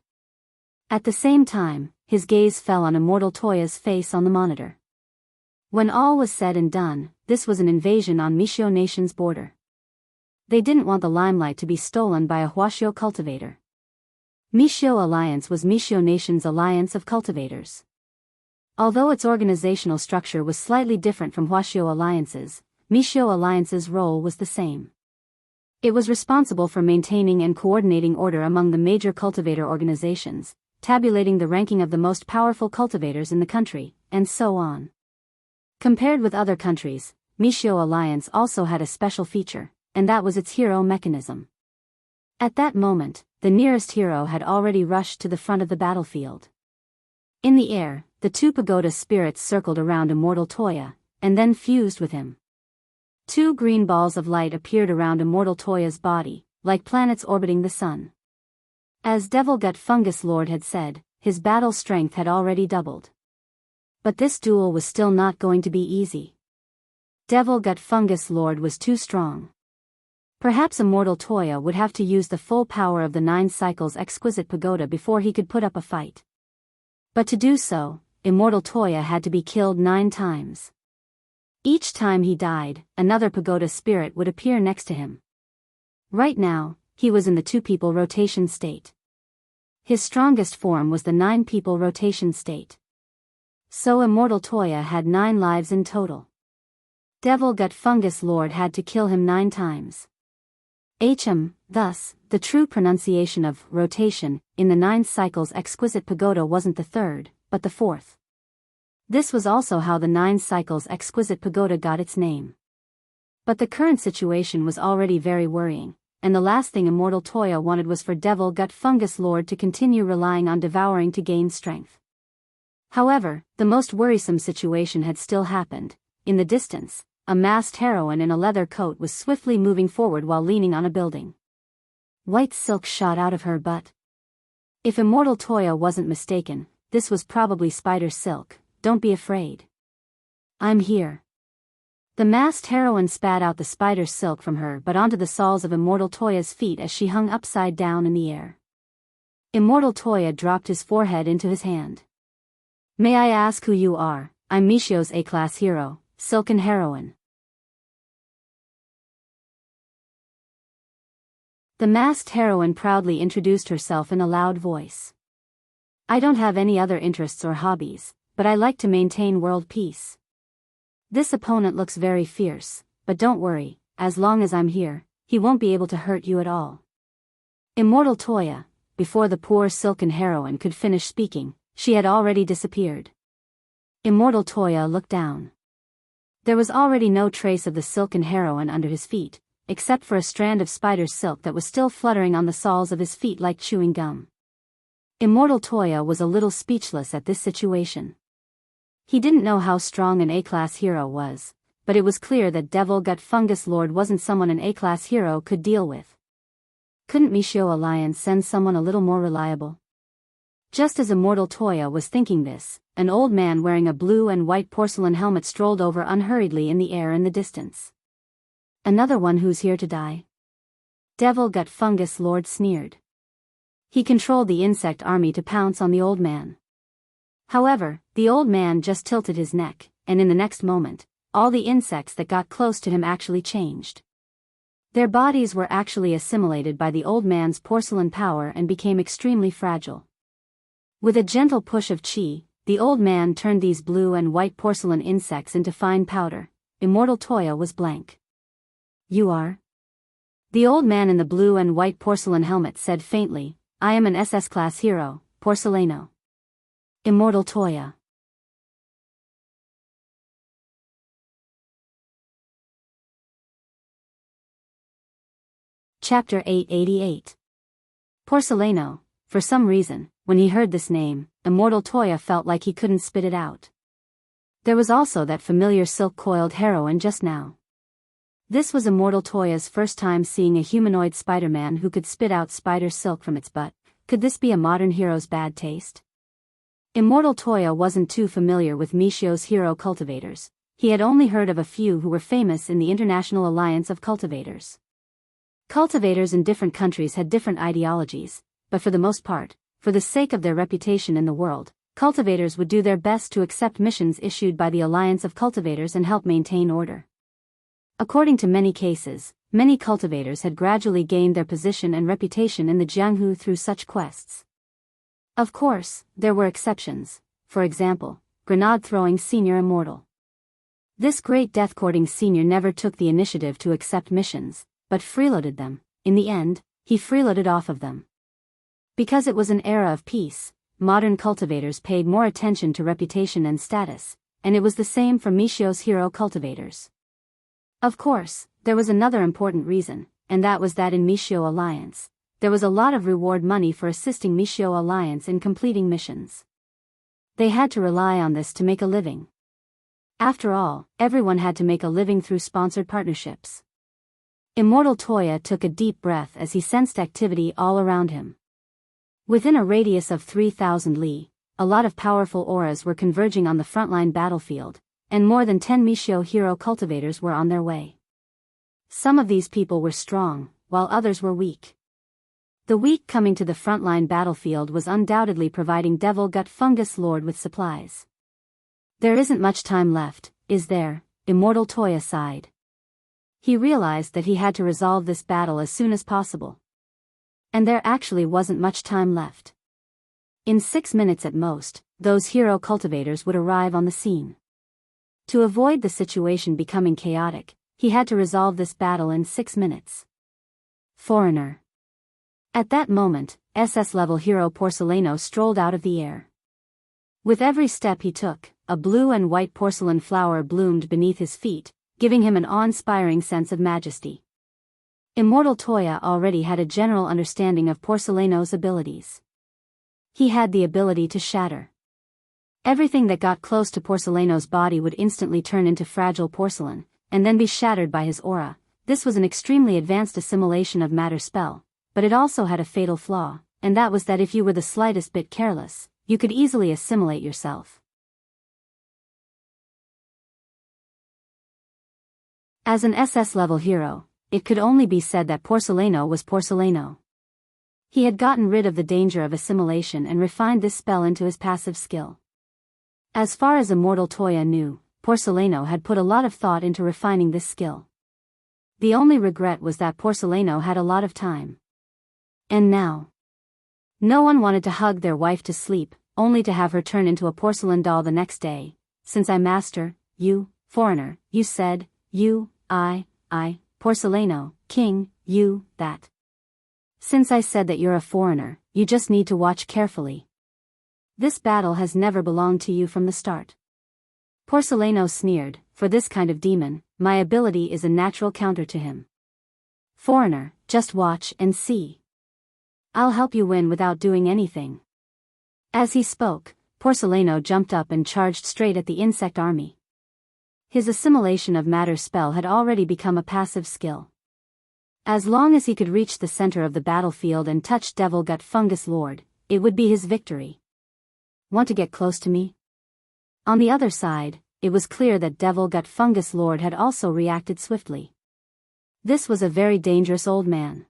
At the same time, his gaze fell on Immortal Toya's face on the monitor. When all was said and done, this was an invasion on Mishio Nation's border. They didn't want the limelight to be stolen by a Huaxio cultivator. Mishio Alliance was Mishio Nation's alliance of cultivators. Although its organizational structure was slightly different from Huaxio Alliance's, Mishio Alliance's role was the same. It was responsible for maintaining and coordinating order among the major cultivator organizations, tabulating the ranking of the most powerful cultivators in the country, and so on. Compared with other countries, Mishio Alliance also had a special feature, and that was its hero mechanism. At that moment, the nearest hero had already rushed to the front of the battlefield. In the air, the two pagoda spirits circled around Immortal Toya, and then fused with him. Two green balls of light appeared around Immortal Toya's body, like planets orbiting the sun. As Devil Gut Fungus Lord had said, his battle strength had already doubled. But this duel was still not going to be easy. Devil Gut Fungus Lord was too strong. Perhaps Immortal Toya would have to use the full power of the 9 cycles exquisite pagoda before he could put up a fight. But to do so, Immortal Toya had to be killed 9 times. Each time he died, another pagoda spirit would appear next to him. Right now, he was in the 2-people rotation state. His strongest form was the 9-people rotation state. So Immortal Toya had 9 lives in total. Devil Gut Fungus Lord had to kill him 9 times. Thus, the true pronunciation of rotation in the 9 cycles exquisite pagoda wasn't the 3rd, but the 4th. This was also how the 9 cycles exquisite pagoda got its name. But the current situation was already very worrying, and the last thing Immortal Toya wanted was for Devil Gut Fungus Lord to continue relying on devouring to gain strength. However, the most worrisome situation had still happened. In the distance, a masked heroine in a leather coat was swiftly moving forward while leaning on a building. White silk shot out of her butt. If Immortal Toya wasn't mistaken, this was probably spider silk. Don't be afraid. I'm here. The masked heroine spat out the spider silk from her but onto the soles of Immortal Toya's feet as she hung upside down in the air. Immortal Toya dropped his forehead into his hand. May I ask who you are? I'm Michio's A-class hero, Silken Heroine. The masked heroine proudly introduced herself in a loud voice. I don't have any other interests or hobbies, but I like to maintain world peace. This opponent looks very fierce, but don't worry, as long as I'm here, he won't be able to hurt you at all. Immortal Toya, before the poor Silken Heroine could finish speaking, she had already disappeared. Immortal Toya looked down. There was already no trace of the Silken Heroine under his feet, except for a strand of spider silk that was still fluttering on the soles of his feet like chewing gum. Immortal Toya was a little speechless at this situation. He didn't know how strong an A-class hero was, but it was clear that Devil Gut Fungus Lord wasn't someone an A-class hero could deal with. Couldn't Michio Alliance send someone a little more reliable? Just as Immortal Toya was thinking this, an old man wearing a blue and white porcelain helmet strolled over unhurriedly in the air in the distance. Another one who's here to die? Devil Gut Fungus Lord sneered. He controlled the insect army to pounce on the old man. However, the old man just tilted his neck, and in the next moment, all the insects that got close to him actually changed. Their bodies were actually assimilated by the old man's porcelain power and became extremely fragile. With a gentle push of chi, the old man turned these blue and white porcelain insects into fine powder. Immortal Toya was blank. You are? The old man in the blue and white porcelain helmet said faintly, I am an SS-class hero, Porcelano. Immortal Toya. Chapter 888. Porcelano. For some reason, when he heard this name, Immortal Toya felt like he couldn't spit it out. There was also that familiar silk-coiled heroine just now. This was Immortal Toya's first time seeing a humanoid Spider-Man who could spit out spider silk from its butt. Could this be a modern hero's bad taste? Immortal Toya wasn't too familiar with Michio's hero cultivators. He had only heard of a few who were famous in the International Alliance of Cultivators. Cultivators in different countries had different ideologies, but for the most part, for the sake of their reputation in the world, cultivators would do their best to accept missions issued by the Alliance of Cultivators and help maintain order. According to many cases, many cultivators had gradually gained their position and reputation in the Jianghu through such quests. Of course, there were exceptions. For example, grenade-throwing Senior Immortal. This great death-courting senior never took the initiative to accept missions, but freeloaded them. In the end, he freeloaded off of them. Because it was an era of peace, modern cultivators paid more attention to reputation and status, and it was the same for Michio's hero cultivators. Of course, there was another important reason, and that was that in Michio Alliance, there was a lot of reward money for assisting Michio Alliance in completing missions. They had to rely on this to make a living. After all, everyone had to make a living through sponsored partnerships. Immortal Toya took a deep breath as he sensed activity all around him. Within a radius of 3,000 li, a lot of powerful auras were converging on the frontline battlefield, and more than 10 Michio hero cultivators were on their way. Some of these people were strong, while others were weak. The weak coming to the frontline battlefield was undoubtedly providing Devil Gut Fungus Lord with supplies. There isn't much time left, is there? Immortal Toya sighed. He realized that he had to resolve this battle as soon as possible. And there actually wasn't much time left. In 6 minutes at most, those hero cultivators would arrive on the scene. To avoid the situation becoming chaotic, he had to resolve this battle in 6 minutes. Foreigner. At that moment, SS-level hero Porcelano strolled out of the air. With every step he took, a blue and white porcelain flower bloomed beneath his feet, giving him an awe-inspiring sense of majesty. Immortal Toya already had a general understanding of Porcelano's abilities. He had the ability to shatter. Everything that got close to Porcelano's body would instantly turn into fragile porcelain, and then be shattered by his aura. This was an extremely advanced assimilation of matter spell, but it also had a fatal flaw, and that was that if you were the slightest bit careless, you could easily assimilate yourself. As an SS-level hero, it could only be said that Porcelano was Porcelano. He had gotten rid of the danger of assimilation and refined this spell into his passive skill. As far as Immortal Toya knew, Porcelano had put a lot of thought into refining this skill. The only regret was that Porcelano had a lot of time. And now, no one wanted to hug their wife to sleep, only to have her turn into a porcelain doll the next day. Since I master, you, foreigner, you said, you, I, Porcelano, king, you, that. Since I said that you're a foreigner, you just need to watch carefully. This battle has never belonged to you from the start. Porcelano sneered, for this kind of demon, my ability is a natural counter to him. Foreigner, just watch and see. I'll help you win without doing anything. As he spoke, Porcelano jumped up and charged straight at the insect army. His assimilation of matter spell had already become a passive skill. As long as he could reach the center of the battlefield and touch Devil Gut Fungus Lord, it would be his victory. Want to get close to me? On the other side, it was clear that Devil Gut Fungus Lord had also reacted swiftly. This was a very dangerous old man.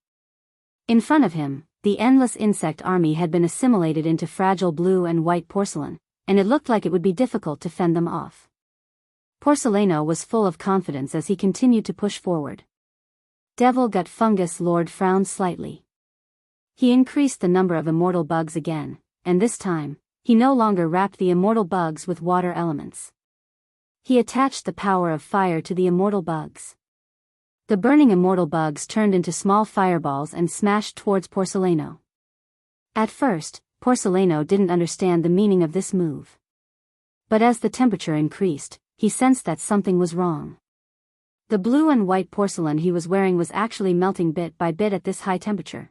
In front of him, the endless insect army had been assimilated into fragile blue and white porcelain, and it looked like it would be difficult to fend them off. Porcelano was full of confidence as he continued to push forward. Devil Gut Fungus Lord frowned slightly. He increased the number of immortal bugs again, and this time, he no longer wrapped the immortal bugs with water elements. He attached the power of fire to the immortal bugs. The burning immortal bugs turned into small fireballs and smashed towards Porcelano. At first, Porcelano didn't understand the meaning of this move. But as the temperature increased, he sensed that something was wrong. The blue and white porcelain he was wearing was actually melting bit by bit at this high temperature.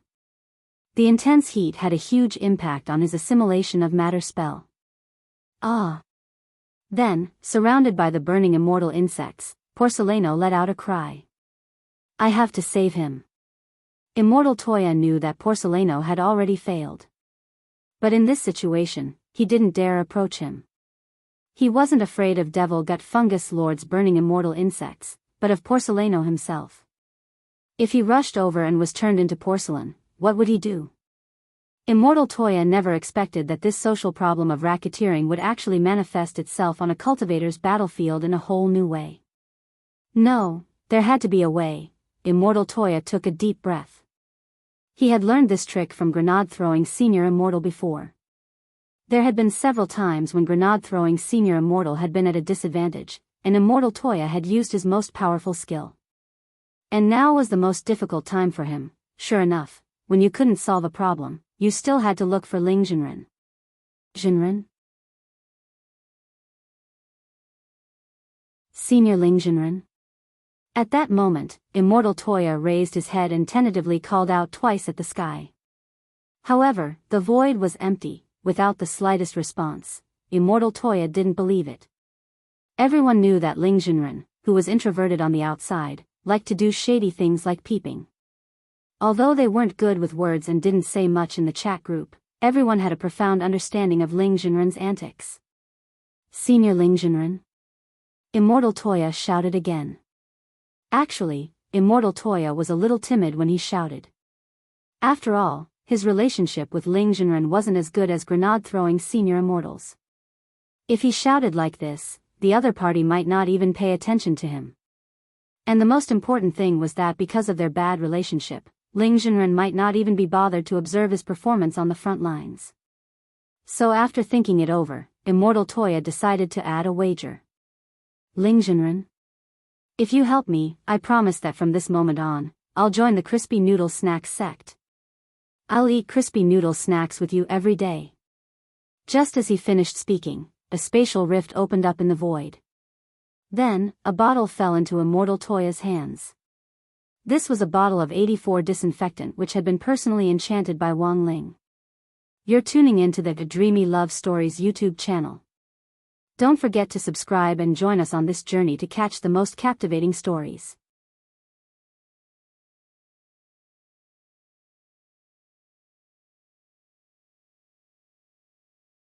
The intense heat had a huge impact on his assimilation of matter spell. Ah! Then, surrounded by the burning immortal insects, Porcelano let out a cry. I have to save him. Immortal Toya knew that Porcelano had already failed. But in this situation, he didn't dare approach him. He wasn't afraid of Devil Gut Fungus Lord's burning immortal insects, but of Porcelano himself. If he rushed over and was turned into porcelain, what would he do? Immortal Toya never expected that this social problem of racketeering would actually manifest itself on a cultivator's battlefield in a whole new way. No, there had to be a way. Immortal Toya took a deep breath. He had learned this trick from grenade-throwing Senior Immortal before. There had been several times when grenade-throwing Senior Immortal had been at a disadvantage, and Immortal Toya had used his most powerful skill. And now was the most difficult time for him. Sure enough, when you couldn't solve a problem, you still had to look for Ling Jinren. Jinren? Senior Ling Jinren? At that moment, Immortal Toya raised his head and tentatively called out twice at the sky. However, the void was empty. Without the slightest response. Immortal Toya didn't believe it. Everyone knew that Ling Jinren, who was introverted on the outside, liked to do shady things like peeping. Although they weren't good with words and didn't say much in the chat group, everyone had a profound understanding of Ling Jinren's antics. Senior Ling Jinren? Immortal Toya shouted again. Actually, Immortal Toya was a little timid when he shouted. After all, his relationship with Ling Jinren wasn't as good as grenade-throwing Senior Immortals. If he shouted like this, the other party might not even pay attention to him. And the most important thing was that because of their bad relationship, Ling Jinren might not even be bothered to observe his performance on the front lines. So after thinking it over, Immortal Toya decided to add a wager. Ling Jinren? If you help me, I promise that from this moment on, I'll join the Crispy Noodle Snacks sect. I'll eat crispy noodle snacks with you every day. Just as he finished speaking, a spatial rift opened up in the void. Then, a bottle fell into Immortal Toya's hands. This was a bottle of 84 disinfectant which had been personally enchanted by Wang Ling. You're tuning into the Dreamy Love Stories YouTube channel. Don't forget to subscribe and join us on this journey to catch the most captivating stories.